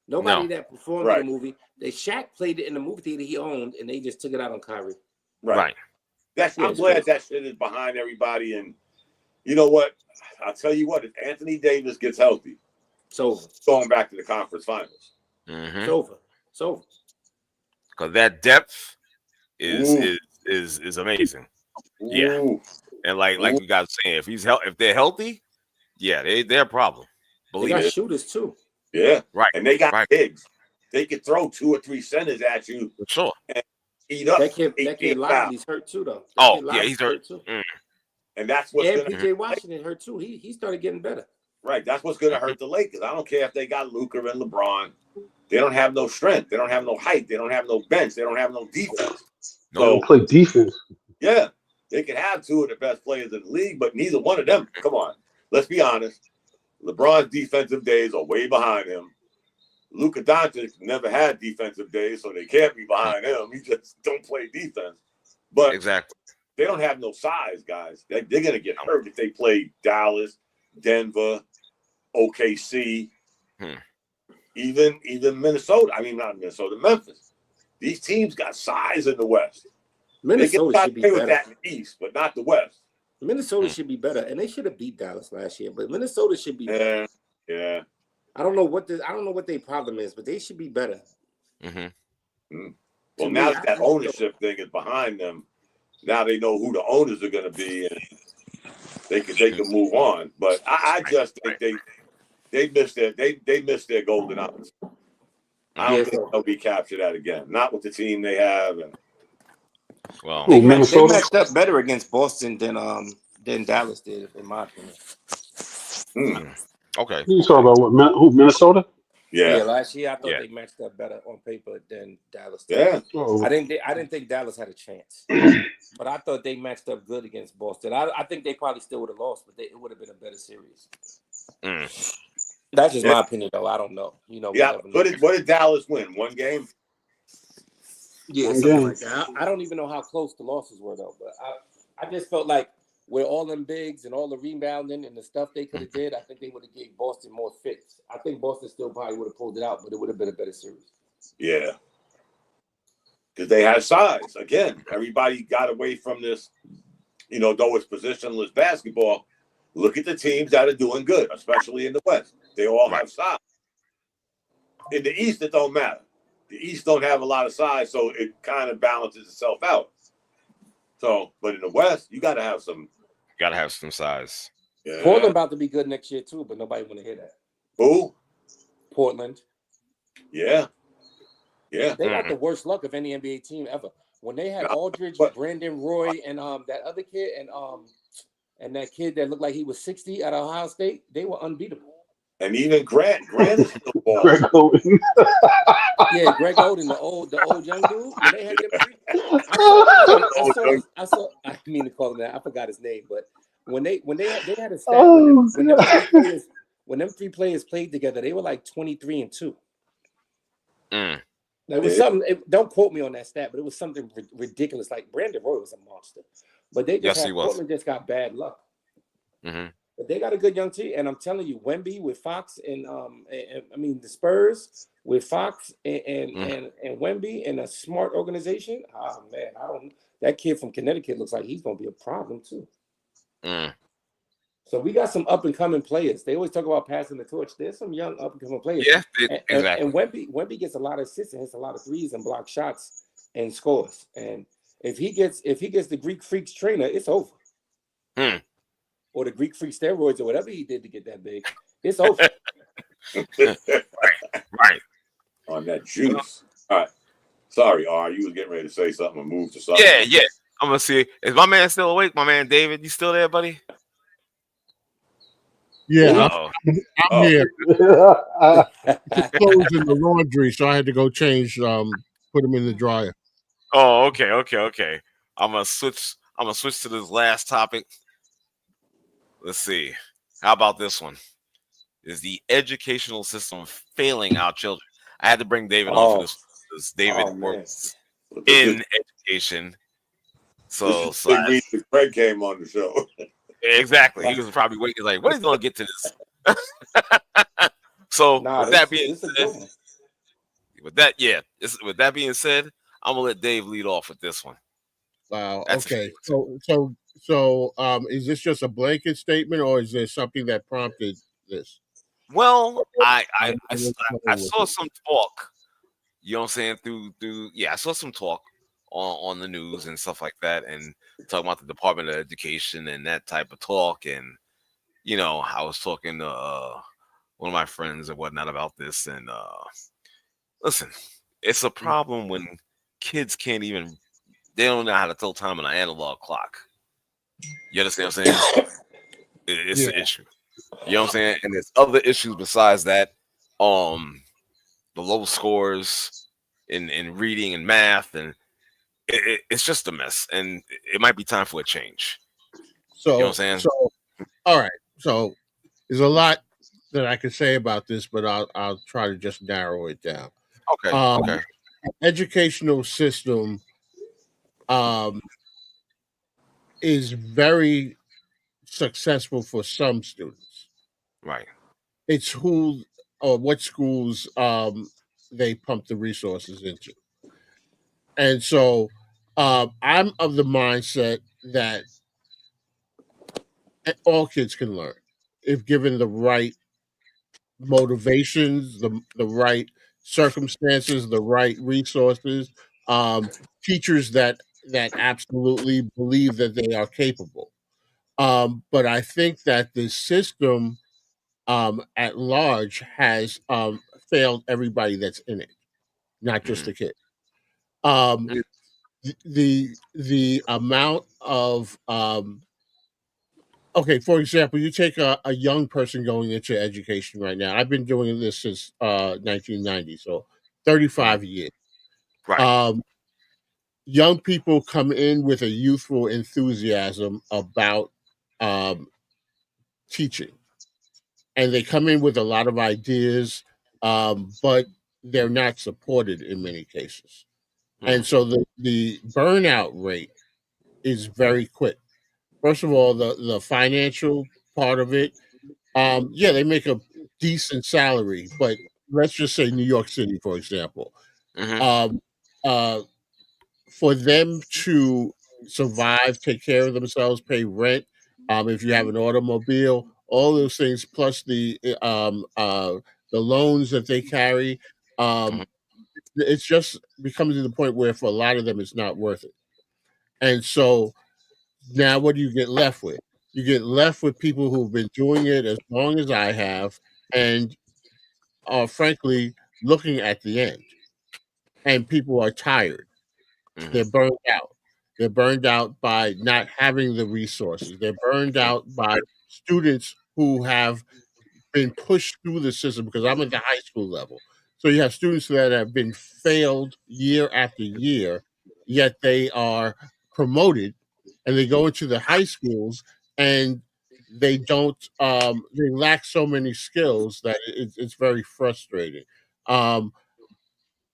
Nobody that performed in the movie. Shaq played it in the movie theater he owned, and they just took it out on Kyrie. Right. I'm glad that shit is behind everybody. And you know what? I'll tell you what. If Anthony Davis gets healthy, it's over. Going back to the conference finals. It's over. It's over. Because that depth is amazing. Ooh. Yeah. And like you guys were saying, if they're healthy, they're a problem. They got shooters too. Yeah, right. And they got bigs. They could throw 2 or 3 centers at you. For sure. And eat up. That kid Lively's hurt too, though. He's hurt too. And that's what's going to. PJ Washington hurt too. He started getting better. Right. That's what's going to hurt the Lakers. I don't care if they got Luka and LeBron. They don't have no strength. They don't have no height. They don't have no bench. They don't have no defense. They don't play defense. Yeah. They could have 2 of the best players in the league, but neither one of them. Come on. Let's be honest. LeBron's defensive days are way behind him. Luka Doncic never had defensive days, so they can't be behind him. He just don't play defense. But they don't have no size, guys. They're going to get hurt if they play Dallas, Denver, OKC, even Minnesota. I mean, not Minnesota, Memphis. These teams got size in the West. Minnesota should be better with that in the East, but not the West. Minnesota should be better, and they should have beat Dallas last year. But Minnesota should be better. Yeah. I don't know what their problem is, but they should be better. Well, now that ownership thing is behind them, now they know who the owners are going to be, and they can move on. But I just think they missed their golden hours. I don't think they'll recapture that again. Not with the team they have. And well, they matched up better against Boston than Dallas did, in my opinion. Okay. You talking about what? Who? Minnesota? Yeah, last year I thought they matched up better on paper than Dallas did. Yeah. I didn't think Dallas had a chance. But I thought they matched up good against Boston. I think they probably still would have lost, but it would have been a better series. That's just my opinion, though. I don't know. What did Dallas win? 1 game? Yeah, something like that. I don't even know how close the losses were, though. But I just felt like with all them bigs and all the rebounding and the stuff they could have did, I think they would have gave Boston more fits. I think Boston still probably would have pulled it out, but it would have been a better series. Yeah. Because they had size. Again, everybody got away from this, though it's positionless basketball. Look at the teams that are doing good, especially in the West. They all have size. In the East, it don't matter. The East don't have a lot of size, so it kind of balances itself out. So, but in the West, you got to have some. Got to have some size. Yeah. Portland about to be good next year too, but nobody want to hear that. Who? Portland. Yeah. Yeah. They got the worst luck of any NBA team ever. When they had Aldridge, Brandon Roy, and that other kid, and that kid that looked like he was 60 at Ohio State, they were unbeatable. And even Grant is still balling. Greg Oden. Yeah, Greg Oden, the old young dude. When they had I saw. I didn't mean to call him that. I forgot his name, but when they had a stat when them three players played together, they were like 23-2. There was something. Don't quote me on that stat, but it was something ridiculous. Like Brandon Roy was a monster, but they just Portland just got bad luck. But they got a good young team, and I'm telling you, Wemby with Fox and the Spurs with Fox and Wemby and a smart organization. Oh man, that kid from Connecticut looks like he's gonna be a problem too. So we got some up and coming players. They always talk about passing the torch. There's some young up and coming players. Yeah, exactly. And Wemby gets a lot of assists and hits a lot of threes and block shots and scores. And if he gets the Greek Freaks trainer, it's over. Or the Greek Freak steroids or whatever he did to get that big, it's over. Right. On that juice. All right. Sorry, R. You was getting ready to say something or move to something. Yeah. I'm gonna see. Is my man still awake? My man David, you still there, buddy? Yeah, I'm here. The clothes in the laundry, so I had to go change. Put them in the dryer. Oh, okay. I'm gonna switch to this last topic. Let's see. How about this one? Is the educational system failing our children? I had to bring David on for this because David works in education. So Craig came on the show. Exactly. He was probably waiting, like, when is he gonna get to this? So with that being said, I'm gonna let Dave lead off with this one. Wow. Okay. So, is this just a blanket statement, or is there something that prompted this? Well, I saw some talk. You know what I'm saying? Through I saw some talk on the news and stuff like that, and talking about the Department of Education and that type of talk. And I was talking to one of my friends and whatnot about this. And listen, it's a problem when kids they don't know how to tell time on an analog clock. You understand what I'm saying? It's an issue. You know what I'm saying? And there's other issues besides that. The low scores in reading and math, and it's just a mess. And it might be time for a change. So, you know what I'm saying? So, all right. So there's a lot that I could say about this, but I'll try to just narrow it down. Okay. Educational system is very successful for some students. Right. It's who or what schools they pump the resources into. And so I'm of the mindset that all kids can learn if given the right motivations, the right circumstances, the right resources, teachers that absolutely believe that they are capable. But I think that the system at large has failed everybody that's in it, not just the kid. The amount of okay, for example, you take a young person going into education right now. I've been doing this since 1990, so 35 years. Right. Young people come in with a youthful enthusiasm about um, teaching, and they come in with a lot of ideas, but they're not supported in many cases. And so the burnout rate is very quick. First of all, the financial part of it, yeah, they make a decent salary, but let's just say New York City, for example. Um, uh, for them to survive, take care of themselves, pay rent, if you have an automobile, all those things, plus the loans that they carry, um, it's just becomes to the point where for a lot of them it's not worth it. And so now what do you get left with? You get left with people who've been doing it as long as I have and are frankly looking at the end. And people are tired. They're burned out. They're burned out by not having the resources. They're burned out by students who have been pushed through the system because I'm at the high school level. So you have students that have been failed year after year, yet they are promoted and they go into the high schools and they don't they lack so many skills that it's very frustrating. Um,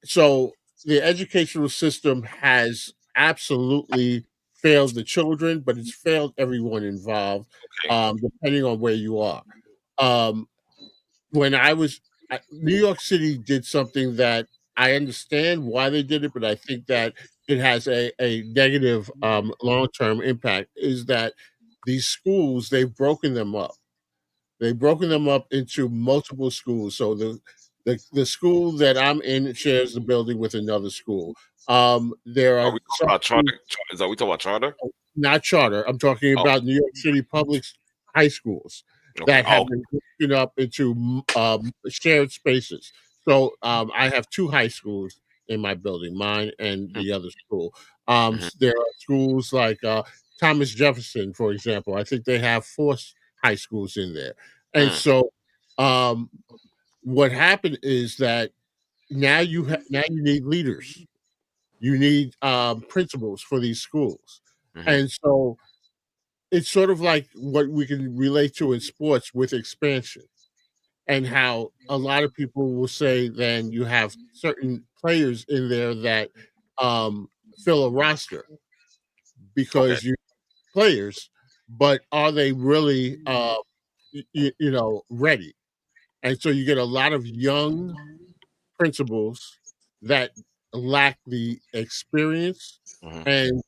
so the educational system has absolutely failed the children, but it's failed everyone involved, depending on where you are. Um, when New York City did something that I understand why they did it, but I think that it has a negative long term impact. Is that these schools they've broken them up. They've broken them up into multiple schools. So the school that I'm in shares the building with another school. There Are are we talking some about schools, charter? Are we talking about charter? not charter. I'm talking Oh, about New York City public high schools okay. that Oh, have been broken up into shared spaces. So I have two high schools in my building, mine and the other school. There are schools like Thomas Jefferson, for example. I think they have four high schools in there, and so um, what happened is that now you need leaders, you need principals for these schools, and so it's sort of like what we can relate to in sports with expansion and how a lot of people will say then you have certain players in there that fill a roster okay. because you players, but are they really ready? And so you get a lot of young principals that lack the experience and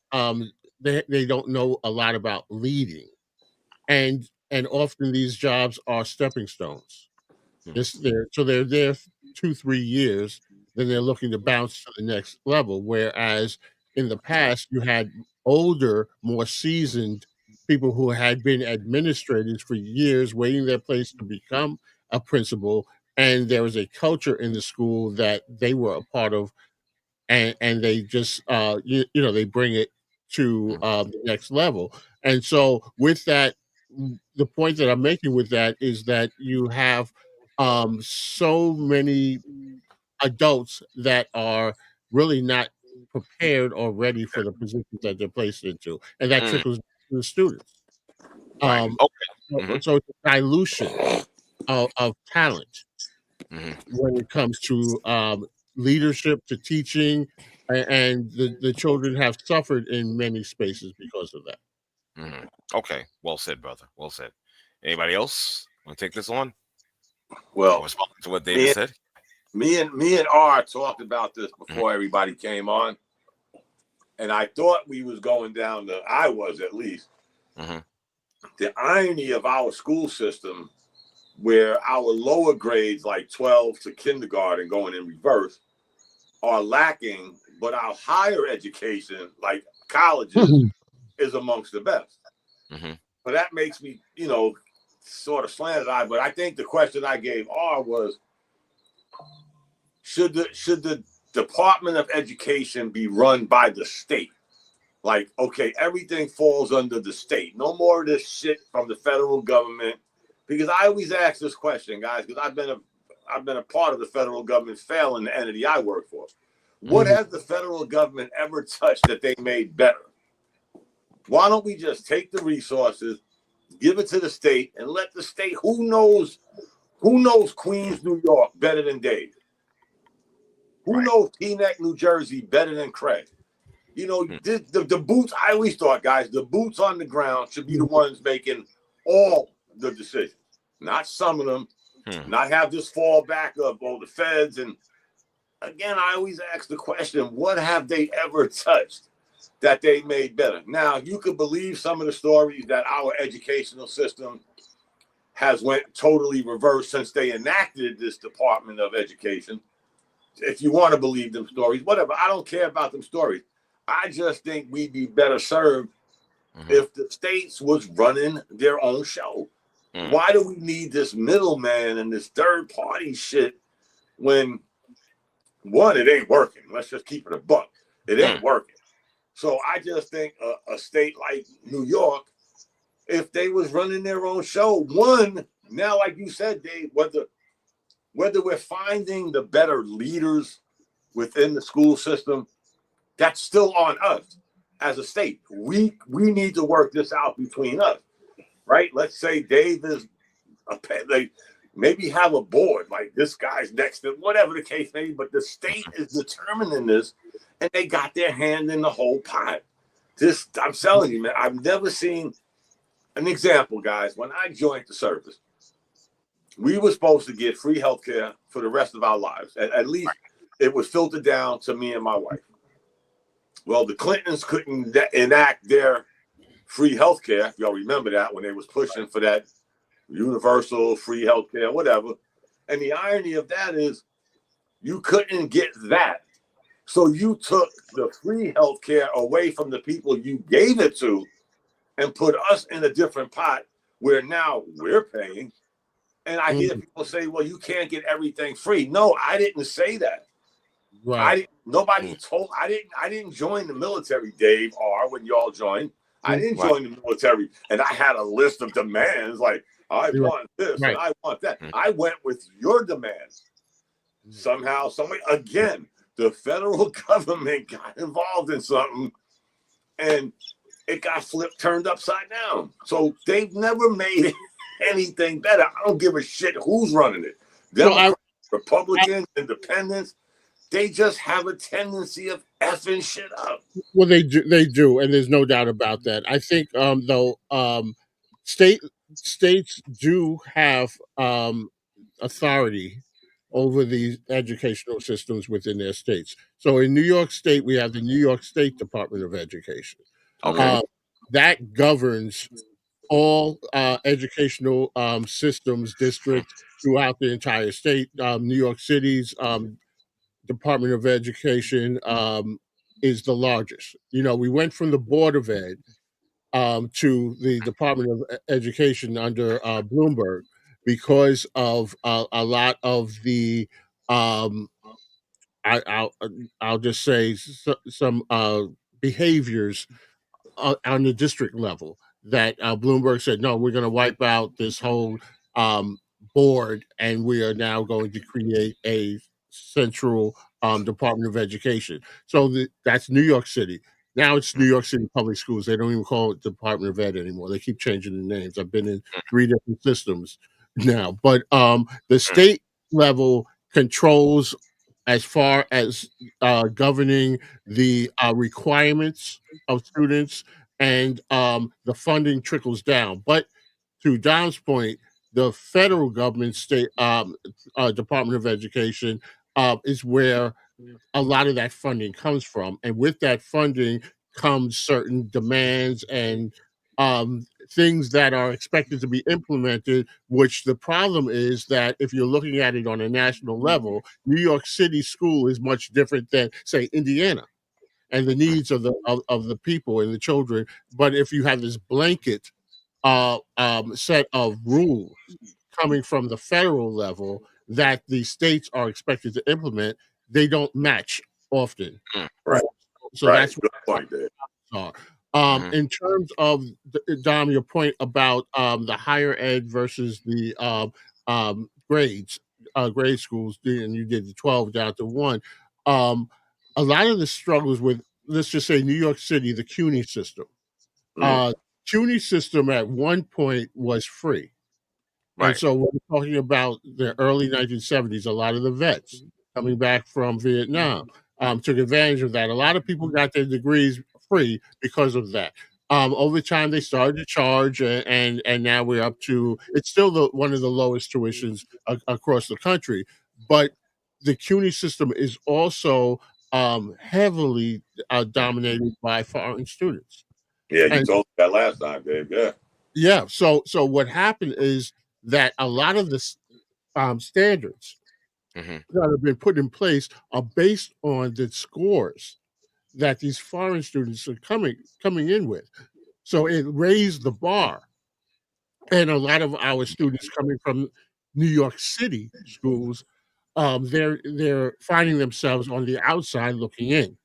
they don't know a lot about leading and often these jobs are stepping stones. They're there 2-3 years, then they're looking to bounce to the next level. Whereas in the past, you had older, more seasoned people who had been administrators for years, waiting their place to become a principal, and there was a culture in the school that they were a part of and they just they bring it to the next level. And so with that, the point that I'm making with that is that you have so many adults that are really not prepared or ready for the positions that they're placed into, and that trickles to the students. Right. um Okay. so it's a dilution of talent when it comes to leadership, to teaching, and the children have suffered in many spaces because of that. Okay. Well said, brother. Well said. Anybody else want to take this on? Well, or respond to what David said? Me and R talked about this before everybody came on, and I thought we was going down the. I was at least. The irony of our school system, where our lower grades, like 12 to kindergarten, going in reverse, are lacking, but our higher education, like colleges, is amongst the best. So that makes me, sort of slanted eye. But I think the question I gave R was, should the Department of Education be run by the state? Like, okay, everything falls under the state. No more of this shit from the federal government. Because I always ask this question, guys, because I've been a part of the federal government failing the entity I work for. What has the federal government ever touched that they made better? Why don't we just take the resources, give it to the state, and let the state, who knows Queens, New York better than Dave? Who knows Teaneck, New Jersey better than Craig? You know, the boots, I always thought, guys, the boots on the ground should be the ones making all the decisions, not some of them, not have this fallback of, the feds. And again, I always ask the question, what have they ever touched that they made better? Now, you could believe some of the stories that our educational system has went totally reversed since they enacted this Department of Education. If you want to believe them stories, whatever. I don't care about them stories. I just think we'd be better served if the states was running their own show. Why do we need this middleman and this third party shit when, one, it ain't working? Let's just keep it a buck. It ain't working. So I just think a state like New York, if they was running their own show, one, now, like you said, Dave, whether we're finding the better leaders within the school system, that's still on us as a state. We need to work this out between us, right? Let's say Dave is maybe have a board like this guy's next to whatever the case may be, but the state is determining this, and they got their hand in the whole pot. I'm telling you, man, I've never seen an example, guys. When I joined the service, we were supposed to get free healthcare for the rest of our lives. At least it was filtered down to me and my wife. Well, the Clintons couldn't enact their free healthcare. If y'all remember that, when they was pushing for that universal free healthcare, whatever. And the irony of that is you couldn't get that. So you took the free healthcare away from the people you gave it to and put us in a different pot where now we're paying. And I hear people say, well, you can't get everything free. No, I didn't say that. Right. I didn't join the military, Dave R, when y'all joined. I didn't join the military and I had a list of demands like I want this and I want that. I went with your demands. Somehow, someway, again, the federal government got involved in something and it got turned upside down. So they've never made anything better. I don't give a shit who's running it. Democrats, Republicans, Independents. They just have a tendency of effing shit up. Well, they do, and there's no doubt about that. I think, though, states do have authority over these educational systems within their states. So in New York State, we have the New York State Department of Education. Okay. That governs all educational systems, districts throughout the entire state. New York City's Department of Education is the largest. You know, we went from the Board of Ed to the Department of Education under Bloomberg because of a lot of the I'll just say some behaviors on the district level that Bloomberg said, no, we're going to wipe out this whole board and we are now going to create a central Department of Education. So that's New York City. Now it's New York City Public Schools. They don't even call it Department of Ed anymore. They keep changing the names. I've been in 3 different systems now. But the state level controls as far as governing the requirements of students, and the funding trickles down. But to Don's point, the federal government, state Department of Education is where a lot of that funding comes from. And with that funding comes certain demands and things that are expected to be implemented, which the problem is that if you're looking at it on a national level, New York City school is much different than, say, Indiana and the needs of the people and the children. But if you have this blanket set of rules coming from the federal level that the states are expected to implement, they don't match often. Right. So that's good point, Dave. are. In terms of Dom, your point about the higher ed versus the grades, grade schools, and you did the 12 down to 1. A lot of the struggles with, let's just say, New York City, the CUNY system. CUNY system at one point was free. And so we're talking about the early 1970s, a lot of the vets coming back from Vietnam took advantage of that. A lot of people got their degrees free because of that. Over time, they started to charge, and now we're up to, it's still one of the lowest tuitions across the country. But the CUNY system is also heavily dominated by foreign students. Yeah, you told me that last time, Dave. Yeah. Yeah. So what happened is that a lot of the standards that have been put in place are based on the scores that these foreign students are coming in with. So it raised the bar. And a lot of our students coming from New York City schools, they're finding themselves on the outside looking in,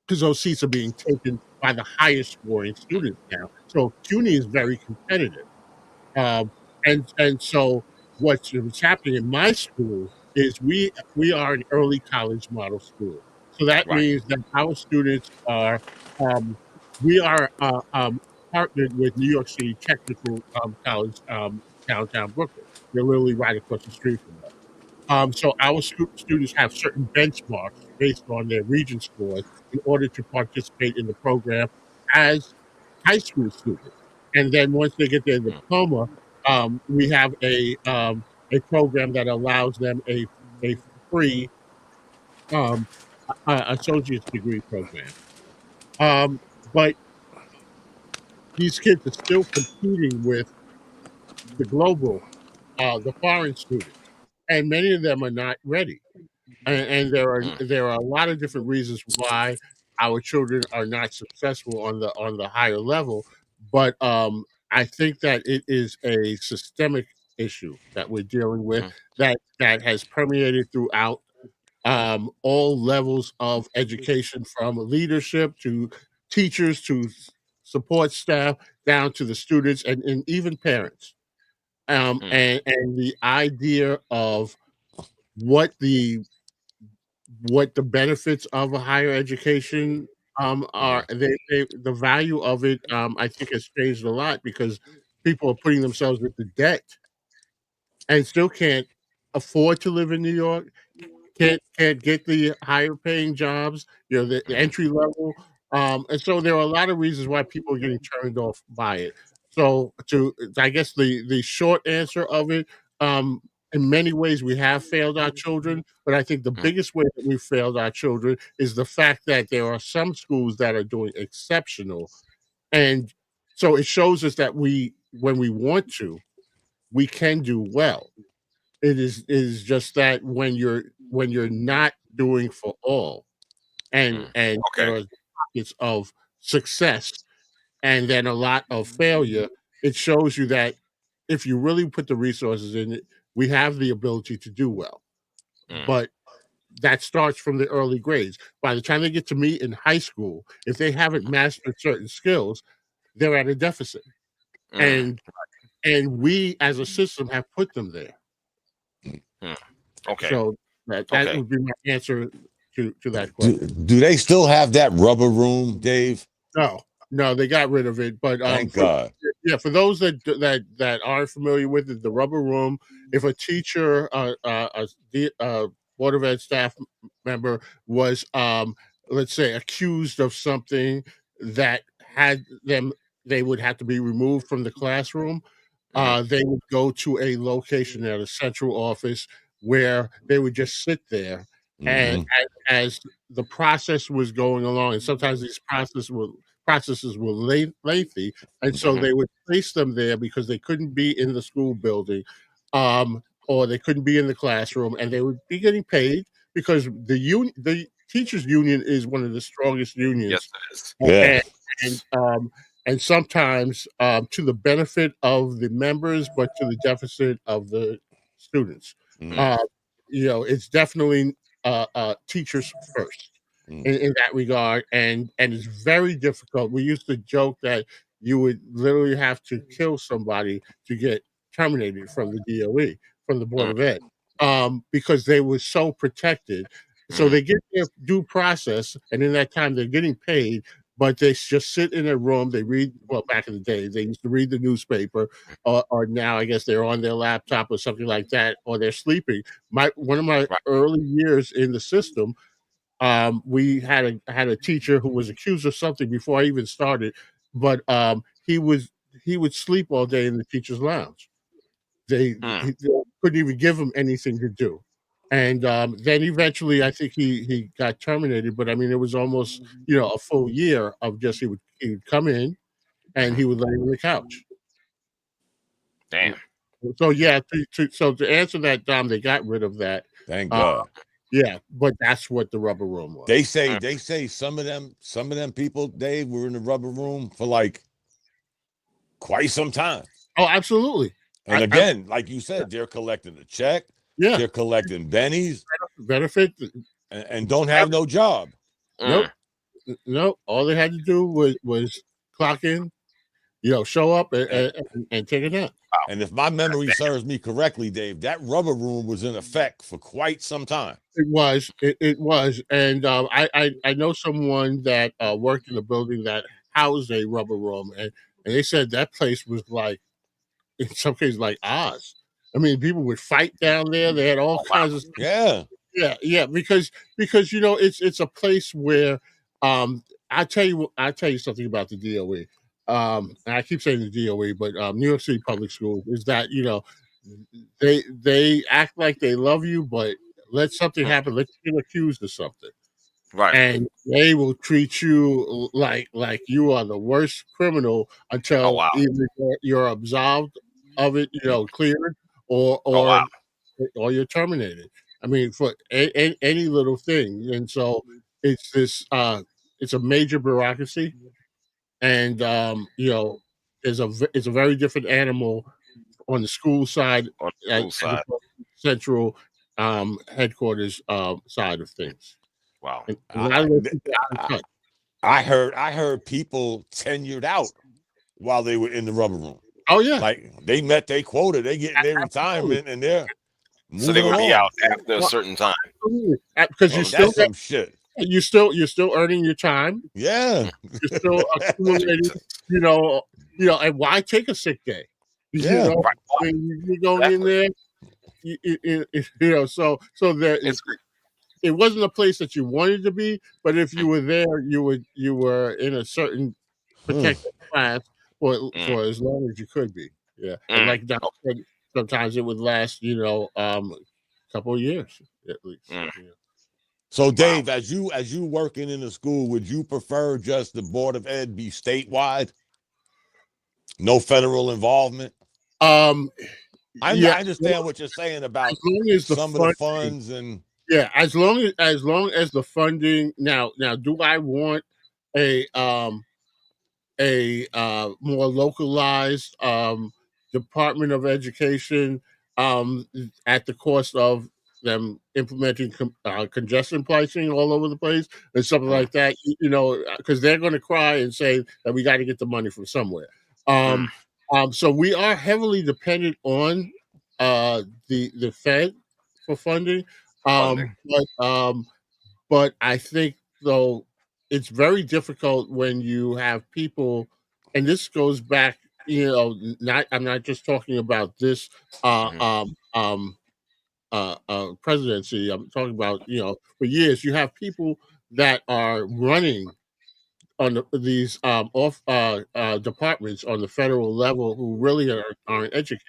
because those seats are being taken by the highest scoring students now. So CUNY is very competitive. And so what's happening in my school is we are an early college model school. So that means that our students are we are partnered with New York City Technical College, downtown Brooklyn. They're literally right across the street from us. So our students have certain benchmarks based on their region scores in order to participate in the program as high school students. And then once they get their diploma, we have a program that allows them a free associate's degree program. But these kids are still competing with the global, the foreign students, and many of them are not ready. And there are a lot of different reasons why our children are not successful on the higher level, but I think that it is a systemic issue that we're dealing with that has permeated throughout all levels of education, from leadership to teachers to support staff down to the students and even parents. And the idea of what the benefits of a higher education are, the value of it, I think has changed a lot, because people are putting themselves into debt and still can't afford to live in New York, can't get the higher paying jobs, the entry level. And so there are a lot of reasons why people are getting turned off by it. So I guess the short answer of it, in many ways we have failed our children, but I think the biggest way that we failed our children is the fact that there are some schools that are doing exceptional. And so it shows us that when we want to, we can do well. It is just that when you're not doing for all, and there are pockets of success and then a lot of failure, it shows you that if you really put the resources in it, we have the ability to do well. But that starts from the early grades. By the time they get to me in high school, if they haven't mastered certain skills, they're at a deficit. And we as a system have put them there. Okay. So that would be my answer to that question. Do they still have that rubber room, Dave? No, they got rid of it. But thank God. Yeah, for those that aren't familiar with it, the rubber room. If a teacher, a Board of Ed staff member was, let's say, accused of something that had them, they would have to be removed from the classroom. They would go to a location at a central office where they would just sit there. And as the process was going along, and sometimes these processes were lengthy, and so they would place them there because they couldn't be in the school building, or they couldn't be in the classroom, and they would be getting paid because the teachers union is one of the strongest unions. Yes, it is. And sometimes to the benefit of the members, but to the deficit of the students. It's definitely teachers first. in that regard, and it's very difficult. We used to joke that you would literally have to kill somebody to get terminated from the DOE, from the Board of Ed, because they were so protected. So they get their due process, and in that time they're getting paid, but they just sit in a room. They read. Well, back in the day, they used to read the newspaper, or now I guess they're on their laptop or something like that, or they're sleeping. One of my early years in the system, we had a teacher who was accused of something before I even started, but he would sleep all day in the teacher's lounge. They couldn't even give him anything to do. And then eventually, I think he got terminated. But I mean, it was almost a full year of just he would come in and he would lay on the couch. Damn. So yeah, to answer that, Dom, they got rid of that. Thank God. Yeah, but that's what the rubber room was. They say some of them people, Dave, were in the rubber room for like quite some time. Oh, absolutely. And again, like you said, they're collecting a check. Yeah, they're collecting bennies, benefit, and don't have no job. Nope. All they had to do was clock in, show up and take it out. And if my memory serves me correctly, Dave, that rubber room was in effect for quite some time. It was, and I know someone that worked in a building that housed a rubber room, and they said that place was like, in some cases, like Oz. I mean, people would fight down there. They had all kinds of yeah, because it's a place where I tell you something about the DOE. And I keep saying the DOE, but New York City Public Schools is that they act like they love you, but let something happen, let's get accused of something, right? And they will treat you like you are the worst criminal until either you're absolved of it, cleared, or you're terminated. I mean, for any little thing, and so it's this. It's a major bureaucracy, and it's a very different animal on the school side, central headquarters side of things. Wow. I heard people tenured out while they were in the rubber room. Oh yeah, like they met their quota, they getting their retirement, and they're so they would be out after a certain time. Because you still some shit. You're still earning your time. Yeah, you're still accumulating. And why take a sick day? Yeah, I mean, you go in there. So there it wasn't a place that you wanted to be, but if you were there, you were in a certain protected class for as long as you could be. Yeah, and like Doc said, sometimes it would last, a couple of years at least. So, Dave, as you working in the school, would you prefer just the Board of Ed be statewide? No federal involvement? I understand what you're saying about some of the funds and as long as the funding. Now, do I want a more localized Department of Education at the cost of them implementing congestion pricing all over the place and something like that, because they're going to cry and say that we got to get the money from somewhere. So we are heavily dependent on the Fed for funding. But I think though it's very difficult when you have people, and this goes back, I'm not just talking about this presidency. I'm talking about, for years you have people that are running on these departments on the federal level who really aren't educated,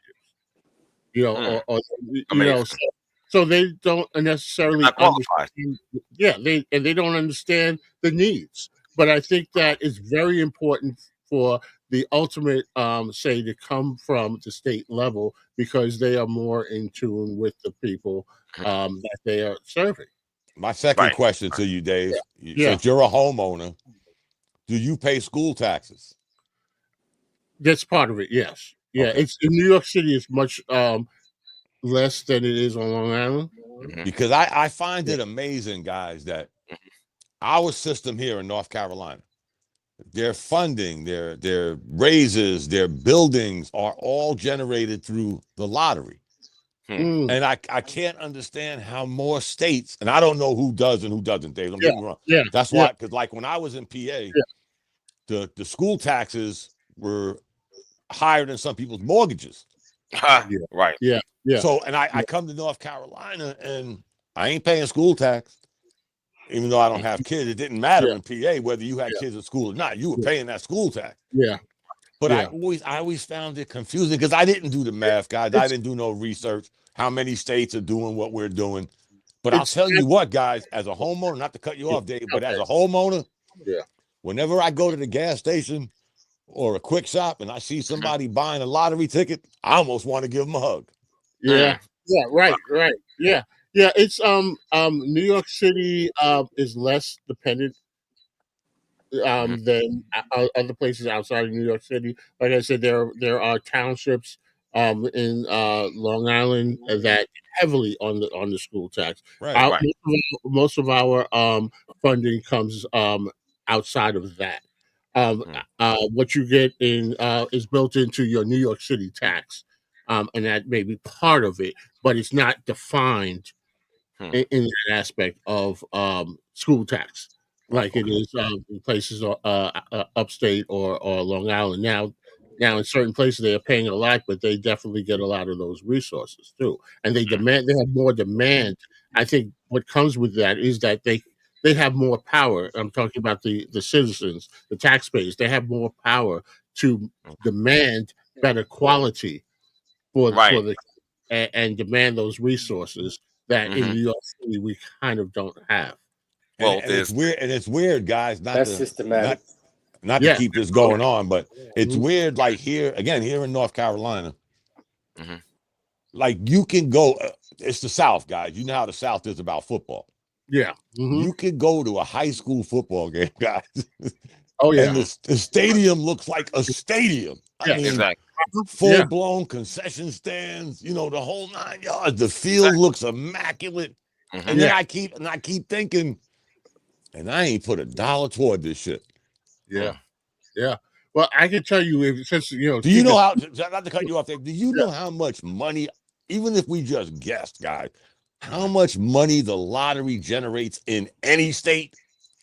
so they don't necessarily understand. Yeah, they don't understand the needs. But I think that is very important for the ultimate say to come from the state level, because they are more in tune with the people that they are serving. My second question to you, Dave, since you're a homeowner, do you pay school taxes? That's part of it, yes. Yeah, okay. It's in New York City, it's much less than it is on Long Island. Because I find it amazing, guys, that our system here in North Carolina, their funding, their raises, their buildings are all generated through the lottery. And I can't understand how more states, and I don't know who does and who doesn't, Dave. Don't get me wrong. That's why, because like when I was in PA, the school taxes were higher than some people's mortgages. Right. Yeah. So, and I come to North Carolina and I ain't paying school tax, even though I don't have kids. It didn't matter in PA whether you had kids at school or not. You were paying that school tax. Yeah. But I always found it confusing because I didn't do the math, guys. I didn't do no research. How many states are doing what we're doing? But I'll tell you what, guys, as a homeowner, not to cut you off, Dave, but as a homeowner, whenever I go to the gas station or a quick shop and I see somebody buying a lottery ticket, I almost want to give them a hug. Yeah. Yeah. Right. Yeah. Yeah. It's New York City is less dependent than other places outside of New York City. Like I said, there are townships in Long Island that heavily on the school tax. Right. Most of our funding comes outside of that. What you get in is built into your New York City tax, and that may be part of it, but it's not defined in that aspect of school tax like it is in places upstate or Long Island. Now in certain places they are paying a lot, but they definitely get a lot of those resources too, and they have more demand. I think what comes with that is that they have more power. I'm talking about the citizens, the taxpayers. They have more power to demand better quality for the and demand those resources that in New York City we kind of don't have. Well, and it's weird. And it's weird, guys. That's systematic. Not to keep this going on, but it's weird. Like here in North Carolina, like you can go. It's the South, guys. You know how the South is about football. Yeah, you can go to a high school football game, guys. Oh yeah, and the stadium looks like a stadium. I mean, full blown concession stands. You know, the whole 9 yards. The field looks immaculate. And then I keep thinking, and I ain't put $1 toward this shit. Yeah. Well, I can tell you, since you know, do you know how? Not to cut you off there. Do you know how much money? Even if we just guessed, guys, how much money the lottery generates in any state?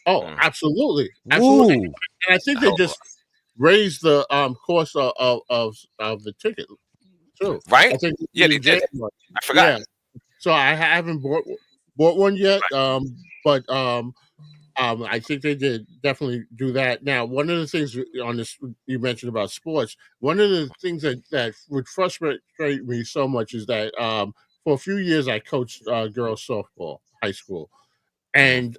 Oh, absolutely. And I think they just raised the cost of the ticket too. Right? I think they did. I forgot. Yeah. So I haven't bought one yet. But I think they did definitely do that. Now, one of the things on this you mentioned about sports, one of the things that would frustrate me so much is that for a few years I coached girls softball, high school, and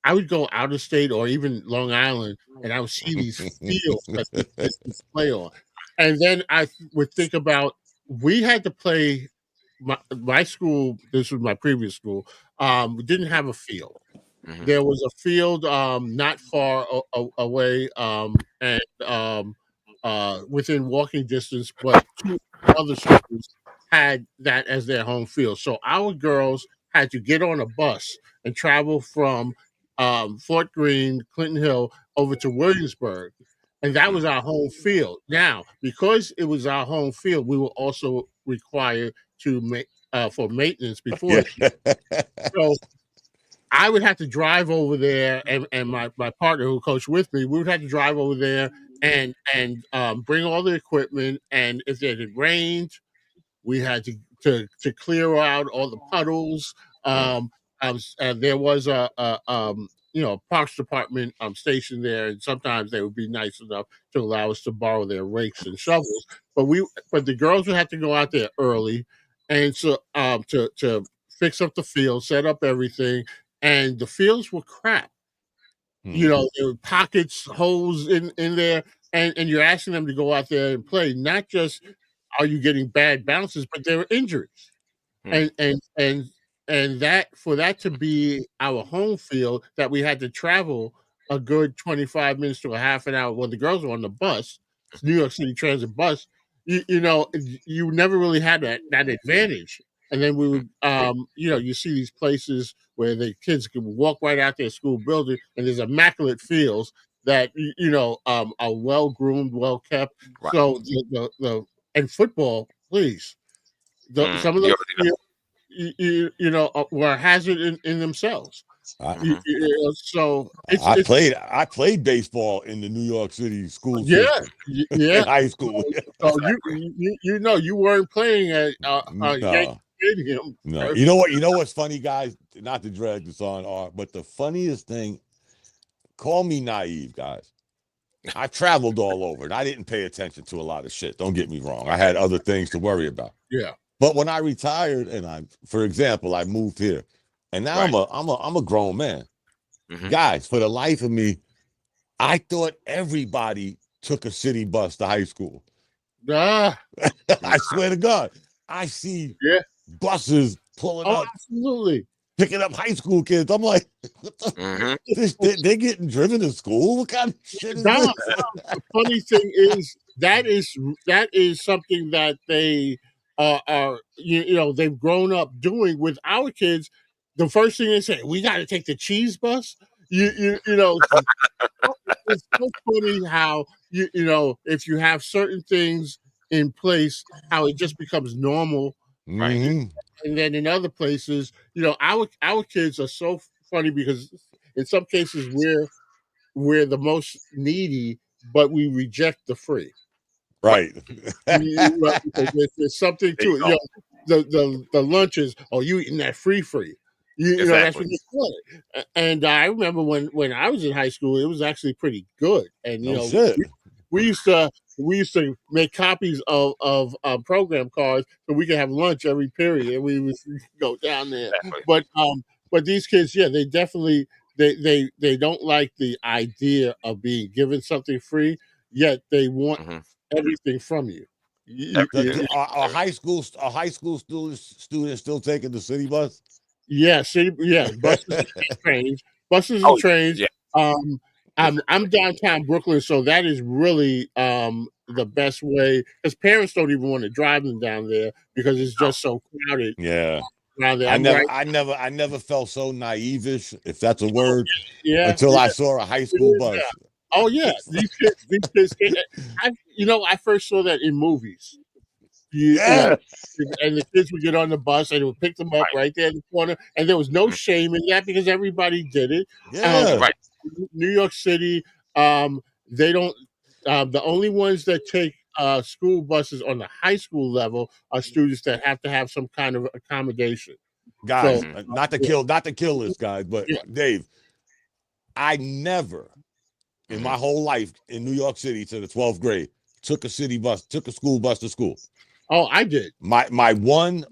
I would go out of state or even Long Island, and I would see these fields that they play on, and then I would think about we had to play. My school, this was my previous school, didn't have a field. There was a field not far away and within walking distance, but two other schools had that as their home field. So our girls had to get on a bus and travel from Fort Greene, Clinton Hill, over to Williamsburg. And that was our home field. Now, because it was our home field, we were also required to make for maintenance before. So I would have to drive over there, and my partner who coached with me, we would have to drive over there and bring all the equipment. And if it had rained, we had to clear out all the puddles. There was a parks department stationed there, and sometimes they would be nice enough to allow us to borrow their rakes and shovels. But the girls would have to go out there early, and so to fix up the field, set up everything, and the fields were crap. You know, there were pockets, holes in there, and you're asking them to go out there and play. Not just are you getting bad bounces, but there were injuries, and that for that to be our home field, that we had to travel a good 25 minutes to a half an hour when the girls were on the bus, New York City Transit bus. You know, you never really had that advantage. And then we would, you see these places where the kids can walk right out their school building, and there's immaculate fields that are well groomed, well kept. Right. So and football, please, some of those were a hazard in themselves. So I played baseball in the New York City school system. Yeah, in high school. So you weren't playing at Yankee Stadium. No, you know what's funny, guys? Not to drag this on, but the funniest thing, call me naive, guys. I've traveled all over, and I didn't pay attention to a lot of shit. Don't get me wrong. I had other things to worry about. Yeah. But when I retired, and for example, I moved here, and now I'm a grown man. Mm-hmm. Guys, for the life of me, I thought everybody took a city bus to high school. I swear to God, I see buses pulling up, absolutely, picking up high school kids. I'm like, what the? They're getting driven to school. What kind of shit is this? The funny thing is that is something that they are they've grown up doing with our kids. The first thing they say, we got to take the cheese bus. You know, it's so funny how if you have certain things in place, how it just becomes normal, right? And then in other places, our kids are so funny because in some cases we're the most needy, but we reject the free. Right. There's something to it. The lunches, you eating that free. You know, that's what they call it. And I remember when I was in high school, it was actually pretty good. And we used to make copies of program cards so we could have lunch every period, and we would go down there. But these kids, they definitely they don't like the idea of being given something free, yet they want everything from you. Are high school students still taking the city bus? Yeah, buses and trains. Buses and trains. Yeah. I'm downtown Brooklyn, so that is really the best way, because parents don't even want to drive them down there because it's just so crowded. Yeah. I never felt so naive-ish, if that's a word, until I saw a high school bus. Oh yeah, these kids. I first saw that in movies. And the kids would get on the bus and it would pick them up right there in the corner, and there was no shame in that because everybody did it. New York City, they don't. The only ones that take school buses on the high school level are students that have to have some kind of accommodation. Guys, not to kill this, guys, but Dave, I never in my whole life in New York City to the 12th grade took a school bus to school. Oh, I did. My 1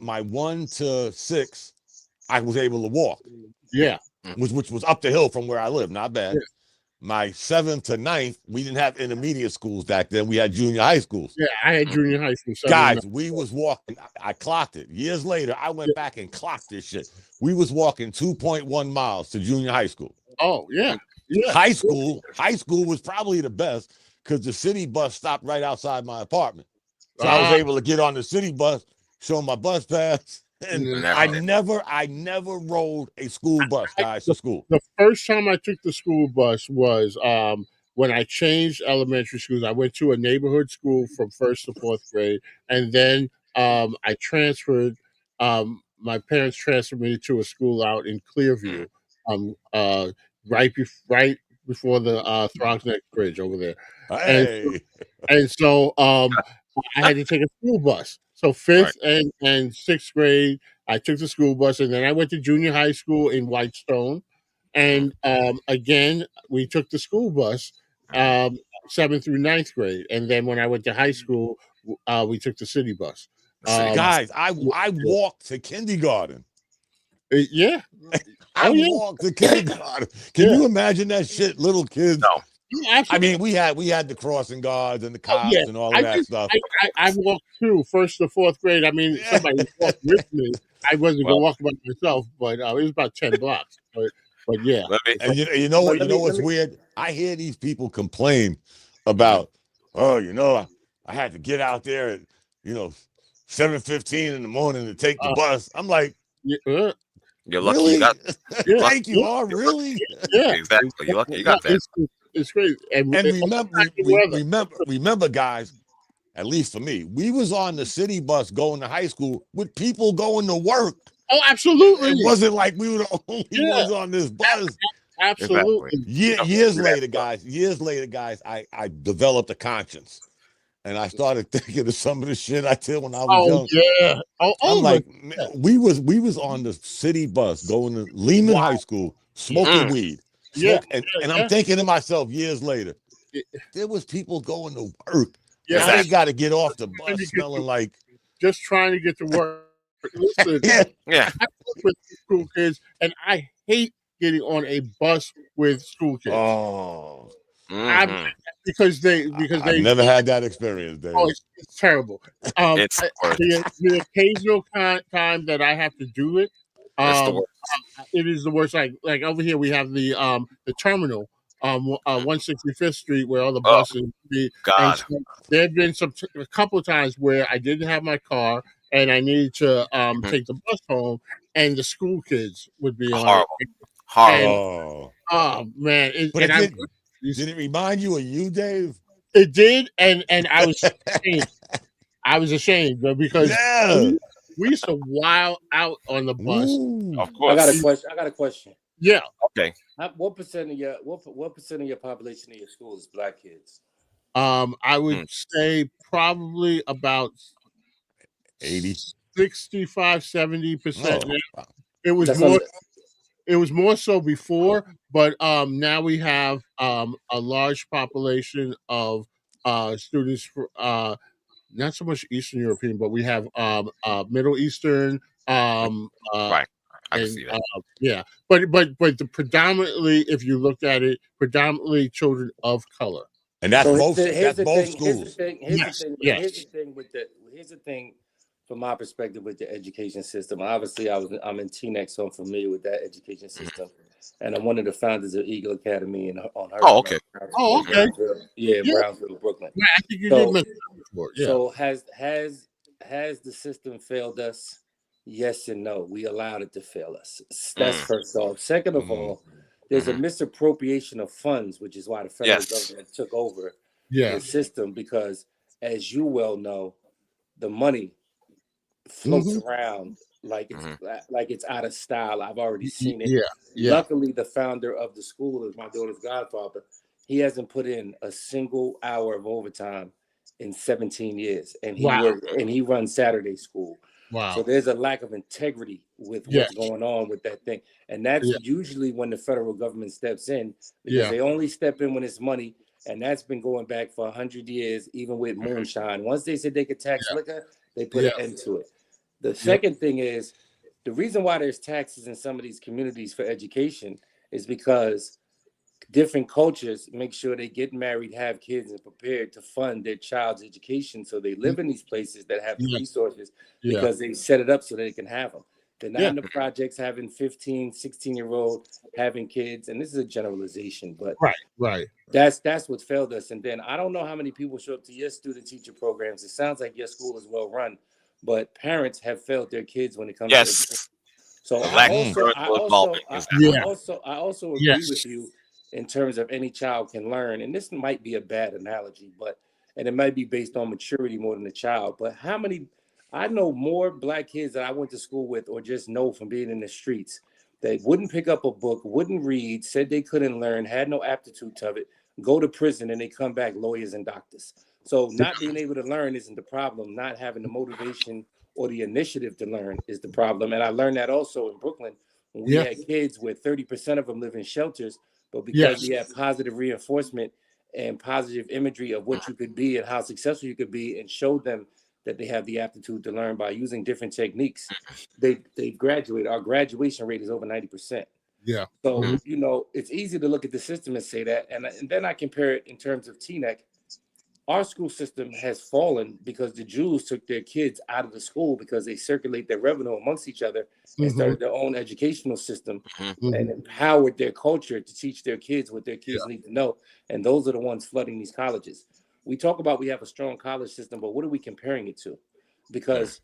to 6, I was able to walk. Yeah. Which was up the hill from where I live. Not bad. Yeah. My 7th to 9th, we didn't have intermediate schools back then. We had junior high schools. Yeah, I had junior high school. Guys, we was walking. I clocked it. Years later, I went back and clocked this shit. We was walking 2.1 miles to junior high school. Oh, yeah. High school was probably the best because the city bus stopped right outside my apartment. So I was able to get on the city bus, show my bus pass, and I never rode a school bus, guys, to school. The first time I took the school bus was when I changed elementary schools. I went to a neighborhood school from 1st to 4th grade, and then I transferred. My parents transferred me to a school out in Clearview, right before the Throgs Neck Bridge over there. Hey. And so I had to take a school bus. So 5th and 6th grade, I took the school bus, and then I went to junior high school in Whitestone. And again, we took the school bus 7th through 9th grade. And then when I went to high school, we took the city bus. Guys, I walked to kindergarten. Yeah. I walked to kindergarten. Can you imagine that shit, little kids? No. I mean, we had the crossing guards and the cops and all of that stuff. I walked through 1st to 4th grade. I mean, somebody walked with me. I wasn't gonna walk by myself, but it was about 10 blocks. But yeah. And you know what's weird? I hear these people complain about, I had to get out there and 7:15 in the morning to take the bus. I'm like, you're lucky really? you got. Thank you, all really? Exactly. You're lucky you got that. It's crazy. And remember, guys. At least for me, we was on the city bus going to high school with people going to work. Oh, absolutely. It wasn't like we were the only ones on this bus. Absolutely. Years later, guys, I developed a conscience. And I started thinking of some of the shit I did when I was young. Yeah. I'm like, man, we was on the city bus going to Lehman High School, smoking weed. And I'm thinking to myself years later, there was people going to work. Yeah, now they got to get off the bus smelling like just trying to get to work. Listen, yeah. I work with school kids, and I hate getting on a bus with school kids. Oh, because they I've never had that experience, Dave. Oh, it's terrible. It's the occasional time that I have to do it, it is the worst. Like over here, we have the terminal. 165th Street, where all the buses be. God. So there have been a couple of times where I didn't have my car and I needed to take the bus home, and the school kids would be on it. Horrible. Oh man! Did it remind you of you, Dave? It did, and I was ashamed. I was ashamed because we used to wild out on the bus. Ooh. Of course. I got a question. Yeah. Okay. What percent of your population in your school is black kids? I would say probably about 65-70%. Wow. It was more so before, but now we have a large population of students not so much Eastern European, but we have Middle Eastern. Right. I can see that. Yeah, but predominantly, if you looked at it, predominantly children of color. And that's both schools. Here's the thing from my perspective with the education system. Obviously, I'm in TNEC, so I'm familiar with that education system. And I'm one of the founders of Eagle Academy on her. Oh, okay. Brownsville, Brooklyn. Yeah, I think you did mention that before. Yeah. So has the system failed us? Yes and no. We allowed it to fail us. That's first off. Second of all, there's a misappropriation of funds, which is why the federal government took over the system, because as you well know, the money floats around like it's out of style. I've already seen it. Luckily, the founder of the school is my daughter's godfather. He hasn't put in a single hour of overtime in 17 years, and he runs Saturday school. Wow. So there's a lack of integrity with what's going on with that thing. And that's usually when the federal government steps in, because they only step in when it's money. And that's been going back for 100 years, even with moonshine. Once they said they could tax liquor, they put an end to it. The second thing is, the reason why there's taxes in some of these communities for education is because different cultures make sure they get married, have kids, and prepared to fund their child's education. So they live in these places that have the resources because they set it up so they can have them. They're not in the projects having 15, 16-year-old having kids. And this is a generalization, but that's what failed us. And then I don't know how many people show up to your student teacher programs. It sounds like your school is well run, but parents have failed their kids when it comes to education. So I also agree with you in terms of any child can learn. And this might be a bad analogy, and it might be based on maturity more than the child. But I know more black kids that I went to school with or just know from being in the streets that wouldn't pick up a book, wouldn't read, said they couldn't learn, had no aptitude to it, go to prison, and they come back lawyers and doctors. So not being able to learn isn't the problem. Not having the motivation or the initiative to learn is the problem. And I learned that also in Brooklyn when we had kids where 30% of them live in shelters, but because we have positive reinforcement and positive imagery of what you could be and how successful you could be, and showed them that they have the aptitude to learn by using different techniques, they graduate. Our graduation rate is over 90%. Yeah. So, it's easy to look at the system and say that. And then I compare it in terms of TNEC. Our school system has fallen because the Jews took their kids out of the school because they circulate their revenue amongst each other and started their own educational system and empowered their culture to teach their kids what their kids need to know. And those are the ones flooding these colleges. We talk about we have a strong college system, but what are we comparing it to? because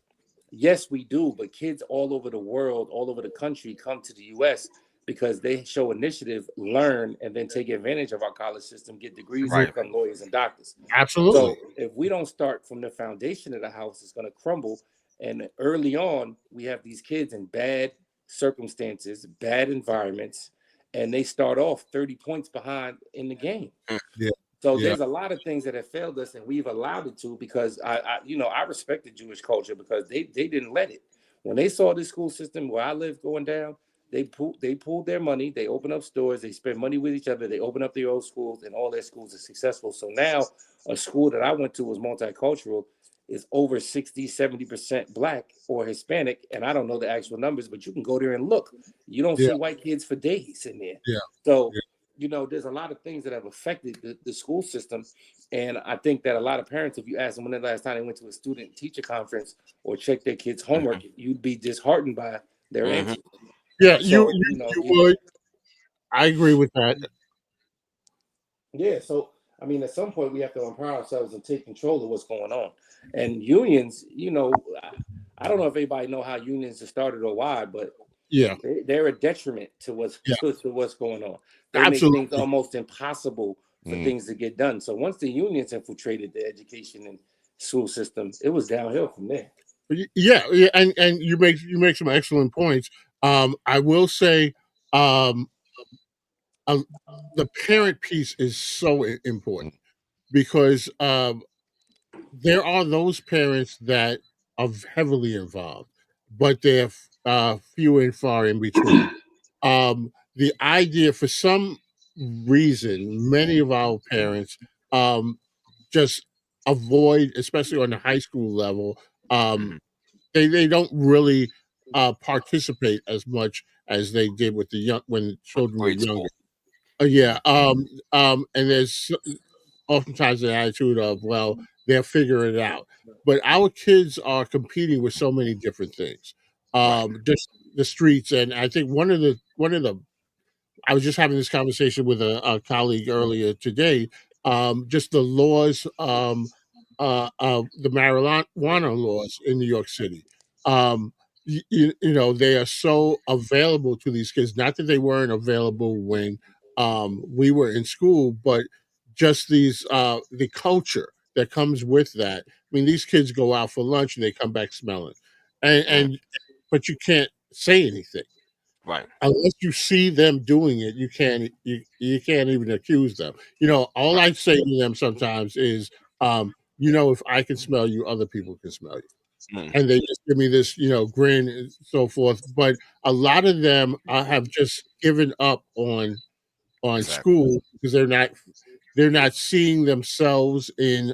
yes, we do, but kids all over the world, all over the country come to the U.S. because they show initiative, learn, and then take advantage of our college system, get degrees, and become lawyers and doctors. Absolutely. So if we don't start from the foundation of the house, it's going to crumble. And early on, we have these kids in bad circumstances, bad environments, and they start off 30 points behind in the game. Yeah. So there's a lot of things that have failed us, and we've allowed it to, because I respect the Jewish culture, because they didn't let it. When they saw this school system where I live going down, they pulled their money, they opened up stores, they spent money with each other, they opened up their own schools, and all their schools are successful. So now a school that I went to was multicultural, is over 60-70% Black or Hispanic, and I don't know the actual numbers, but you can go there and look. You don't see white kids for days in there. So there's a lot of things that have affected the school system. And I think that a lot of parents, if you ask them when the last time they went to a student teacher conference or checked their kids' homework, you'd be disheartened by their answers. Yeah, you would. I agree with that. Yeah, so I mean, at some point we have to empower ourselves and take control of what's going on. And unions, I don't know if everybody know how unions are started or why, but they're a detriment to what's going on. They make things almost impossible for things to get done. So once the unions infiltrated the education and school system, it was downhill from there. Yeah, and you make some excellent points. I will say, the parent piece is so important, because there are those parents that are heavily involved, but they're few and far in between. The idea, for some reason, many of our parents just avoid, especially on the high school level. They don't really participate as much as they did with when the children were younger. And there's oftentimes the attitude of, well, they'll figure it out. But our kids are competing with so many different things. Just the streets, and I think one of the I was just having this conversation with a colleague earlier today. Just the laws, the marijuana laws in New York City. They are so available to these kids. Not that they weren't available when we were in school, but just the culture that comes with that. I mean, these kids go out for lunch and they come back smelling, but you can't say anything. Right. Unless you see them doing it, you can't even accuse them. All I say to them sometimes is, if I can smell you, other people can smell you. And they just give me this, grin and so forth. But a lot of them have just given up on school, because they're not seeing themselves in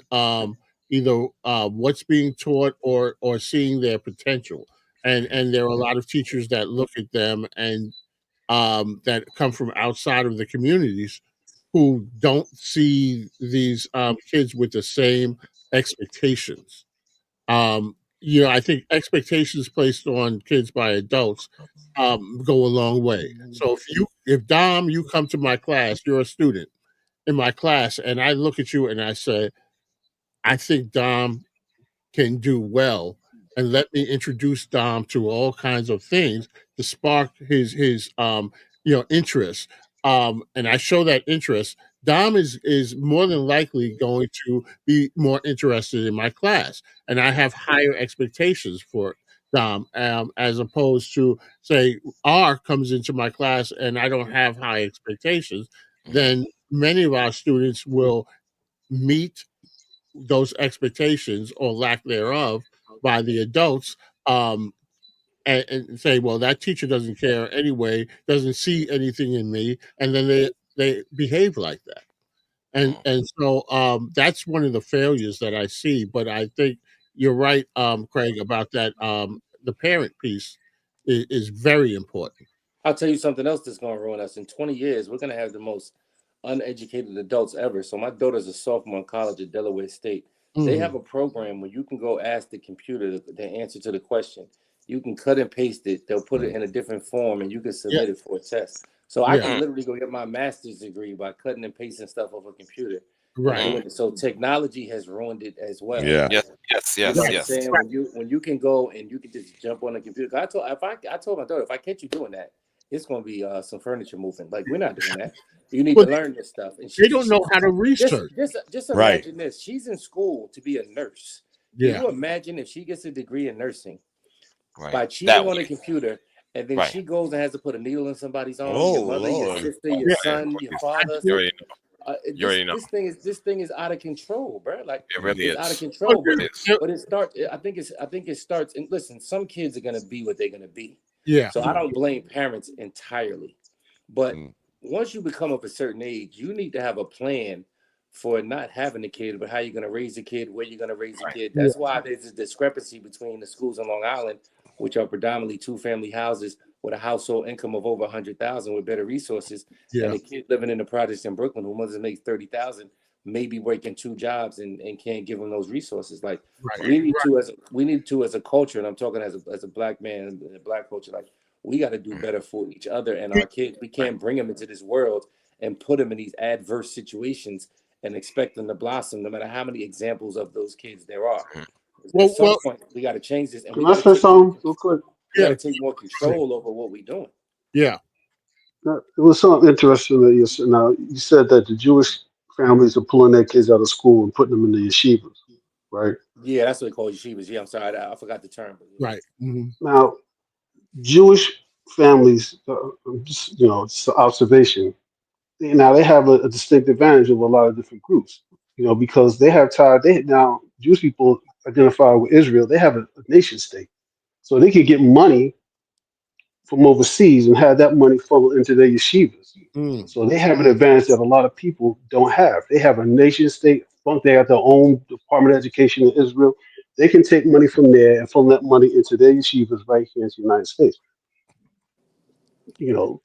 either what's being taught or seeing their potential. And there are a lot of teachers that look at them and that come from outside of the communities, who don't see these kids with the same expectations. I think expectations placed on kids by adults go a long way. So if Dom, you come to my class, you're a student in my class, and I look at you and I say, I think Dom can do well, and let me introduce Dom to all kinds of things to spark his interest. And I show that interest. Dom is more than likely going to be more interested in my class, and I have higher expectations for Dom, as opposed to, say, R comes into my class and I don't have high expectations. Then many of our students will meet those expectations, or lack thereof, by the adults, and say, well, that teacher doesn't care anyway, doesn't see anything in me, and then they behave like that. And so that's one of the failures that I see. But I think you're right, Craig, about that. The parent piece is very important. I'll tell you something else that's going to ruin us. In 20 years, we're going to have the most uneducated adults ever. So my daughter's a sophomore in college at Delaware State. They have a program where you can go ask the computer the answer to the question. You can cut and paste it. They'll put it in a different form, and you can submit it for a test. So I can literally go get my master's degree by cutting and pasting stuff off a computer. Right. So technology has ruined it as well. Yeah. Yes. You know what I'm saying? When you can go and you can just jump on the computer. I told my daughter, if I catch you doing that, it's going to be some furniture moving. Like, we're not doing that. You need to learn this stuff. And they don't know how to research. Just imagine this. She's in school to be a nurse. Yeah. Can you imagine if she gets a degree in nursing by cheating on a computer, and then she goes and has to put a needle in somebody's arm? Your mother, your sister, your son, your father. This thing is out of control, bro. Like, it really is out of control. But it starts. I think it starts. And listen, some kids are gonna be what they're gonna be. Yeah. So I don't blame parents entirely, but once you become of a certain age, you need to have a plan for not having a kid, but how you're gonna raise a kid, where you're gonna raise a kid. That's why there's a discrepancy between the schools in Long Island, which are predominantly 2-family houses with a household income of over 100,000 with better resources, and a kid living in the projects in Brooklyn who mother makes 30,000, maybe working 2 jobs and can't give them those resources. Like, we need to as a culture, and I'm talking as a black man in a black culture, like, we got to do better for each other and our kids. We can't bring them into this world and put them in these adverse situations and expect them to blossom, no matter how many examples of those kids there are. At some point, we got to change this. And we got to take more control over what we're doing. Yeah. It was something interesting that you said. Now, you said that the Jewish families are pulling their kids out of school and putting them in the yeshivas, right? Yeah, that's what they call yeshivas. Yeah, I'm sorry, I forgot the term. Right. Mm-hmm. Now, Jewish families, just, it's an observation. Now they have a distinct advantage over a lot of different groups, because they have now Jewish people identify with Israel. They have a nation state, so they could get money from overseas and have that money funnel into their yeshivas. So they have an advantage that a lot of people don't have. They have a nation state fund. They have their own Department of Education in Israel. They can take money from there and funnel that money into their yeshivas right here in the United States.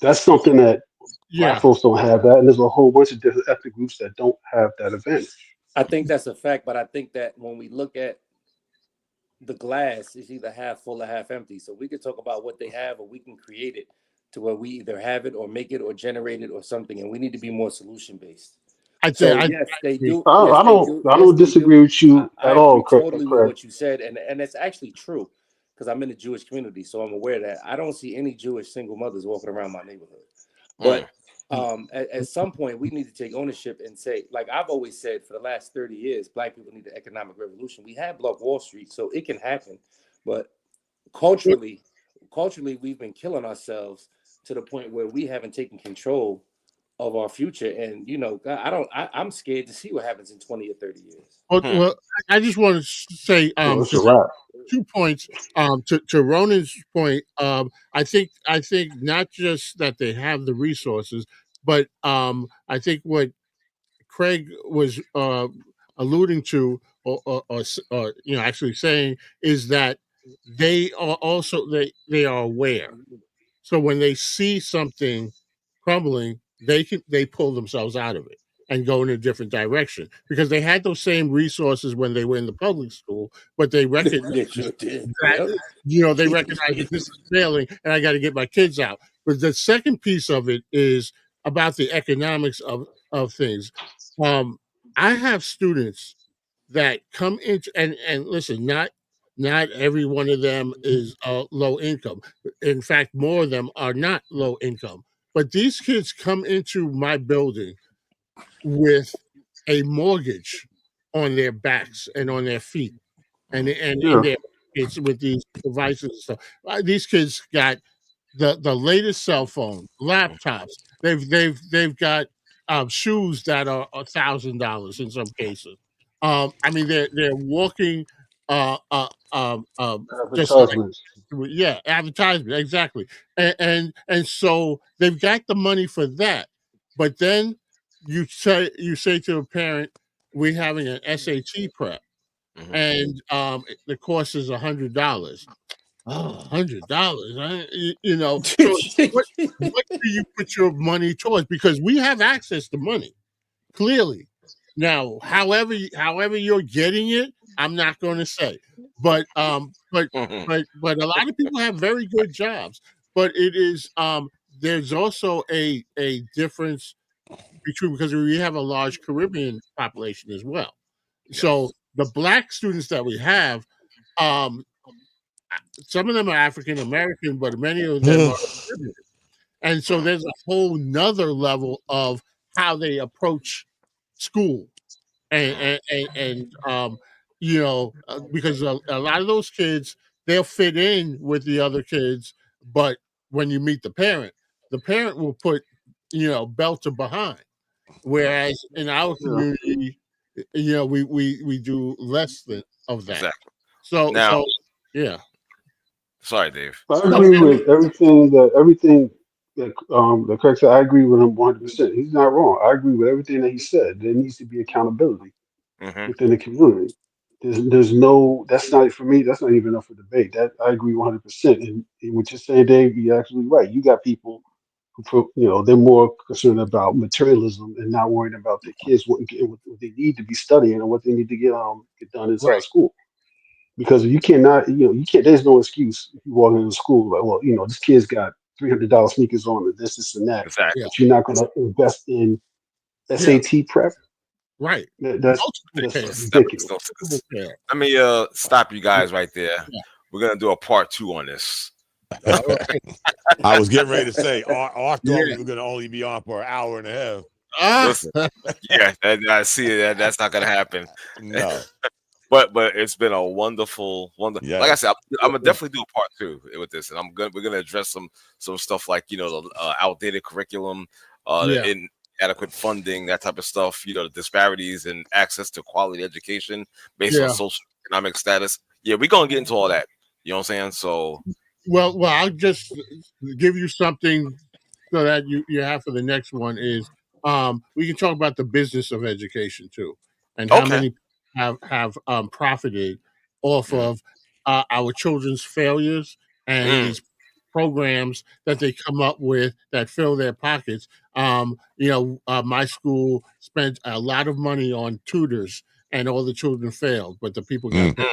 That's something that black folks don't have that, and there's a whole bunch of different ethnic groups that don't have that advantage. I think that's a fact, but I think that when we look at the glass, it's either half full or half empty. So we could talk about what they have, or we can create it to where we either have it or make it or generate it or something, and we need to be more solution based. Yes, they do. I don't disagree with you at all. I agree totally with what you said, and it's actually true, because I'm in the Jewish community, so I'm aware that I don't see any Jewish single mothers walking around my neighborhood. But at some point, we need to take ownership and say, like I've always said, for the last 30 years, black people need the economic revolution. We had Block Wall Street, so it can happen. But culturally, we've been killing ourselves to the point where we haven't taken control of our future. And I'm scared to see what happens in 20 or 30 years. Well, I just want to say 2 points. To Ronan's point, I think not just that they have the resources, but I think what Craig was alluding to, or actually saying, is that they are also they are aware. So when they see something crumbling, they pull themselves out of it and go in a different direction, because they had those same resources when they were in the public school, but they recognized they recognize that this is failing and I got to get my kids out. But the second piece of it is about the economics of things. I have students that come into and listen, not every one of them is low income. In fact, more of them are not low income. But these kids come into my building with a mortgage on their backs and on their feet, and in their it's with these devices and stuff. These kids got the latest cell phone, laptops. They've got shoes that are $1,000 in some cases. I mean, they're walking just advertisement, exactly. And so they've got the money for that, but then you say to a parent, we're having an SAT prep, and the course is $100. $100, So what do you put your money towards? Because we have access to money, clearly. Now, however you're getting it, I'm not going to say, but a lot of people have very good jobs. But it is there's also a difference be true because we have a large Caribbean population as well. Yes. So the black students that we have, some of them are African American, but many of them are Caribbean. And so there's a whole nother level of how they approach school. And because a lot of those kids, they'll fit in with the other kids, but when you meet the parent will put, belt to behind. Whereas in our community, we do less of that. Exactly. So yeah. Sorry, Dave. I agree with everything that Craig said. I agree with him 100%. He's not wrong. I agree with everything that he said. There needs to be accountability within the community. There's no, that's not, for me, that's not even up for debate. That I agree 100%. And what you're saying, Dave, you're absolutely right. You got people who, they're more concerned about materialism and not worrying about their kids, what they need to be studying and what they need to get done inside school. Because you cannot, you can't. There's no excuse if you walk into school like, well, this kid's got $300 sneakers on, and this, and that. Exactly. But you're not going to invest in SAT prep. Right. That's ridiculous. Let me stop you guys right there. Yeah. We're gonna do a part 2 on this. I was getting ready to say, our thought we were gonna only be on for an hour and a half. Listen, I see that. That's not gonna happen. No. But it's been a wonderful. Yeah. Like I said, I'm gonna definitely do a part 2 with this, and we're gonna address some stuff like the outdated curriculum, inadequate funding, that type of stuff. The disparities in access to quality education based on social economic status. Yeah, we're gonna get into all that. You know what I'm saying? So, well, I'll just give you something so that you have for the next one is we can talk about the business of education too, and how many have profited off of our children's failures and these programs that they come up with that fill their pockets. My school spent a lot of money on tutors, and all the children failed, but the people got paid.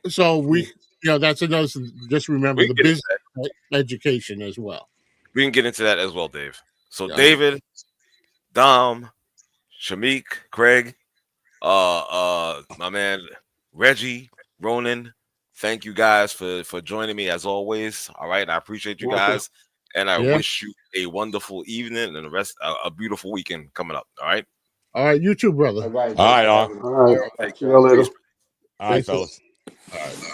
So we, that's another. Just remember the business education as well. We can get into that as well, Dave. So David, Dom, Shamik, Craig, my man Reggie, Ronan, thank you guys for joining me as always. All right, I appreciate you guys, and I wish you a wonderful evening and the rest a beautiful weekend coming up. All right. All right, you too, brother. All right. See y'all later. All right, fellas. All right.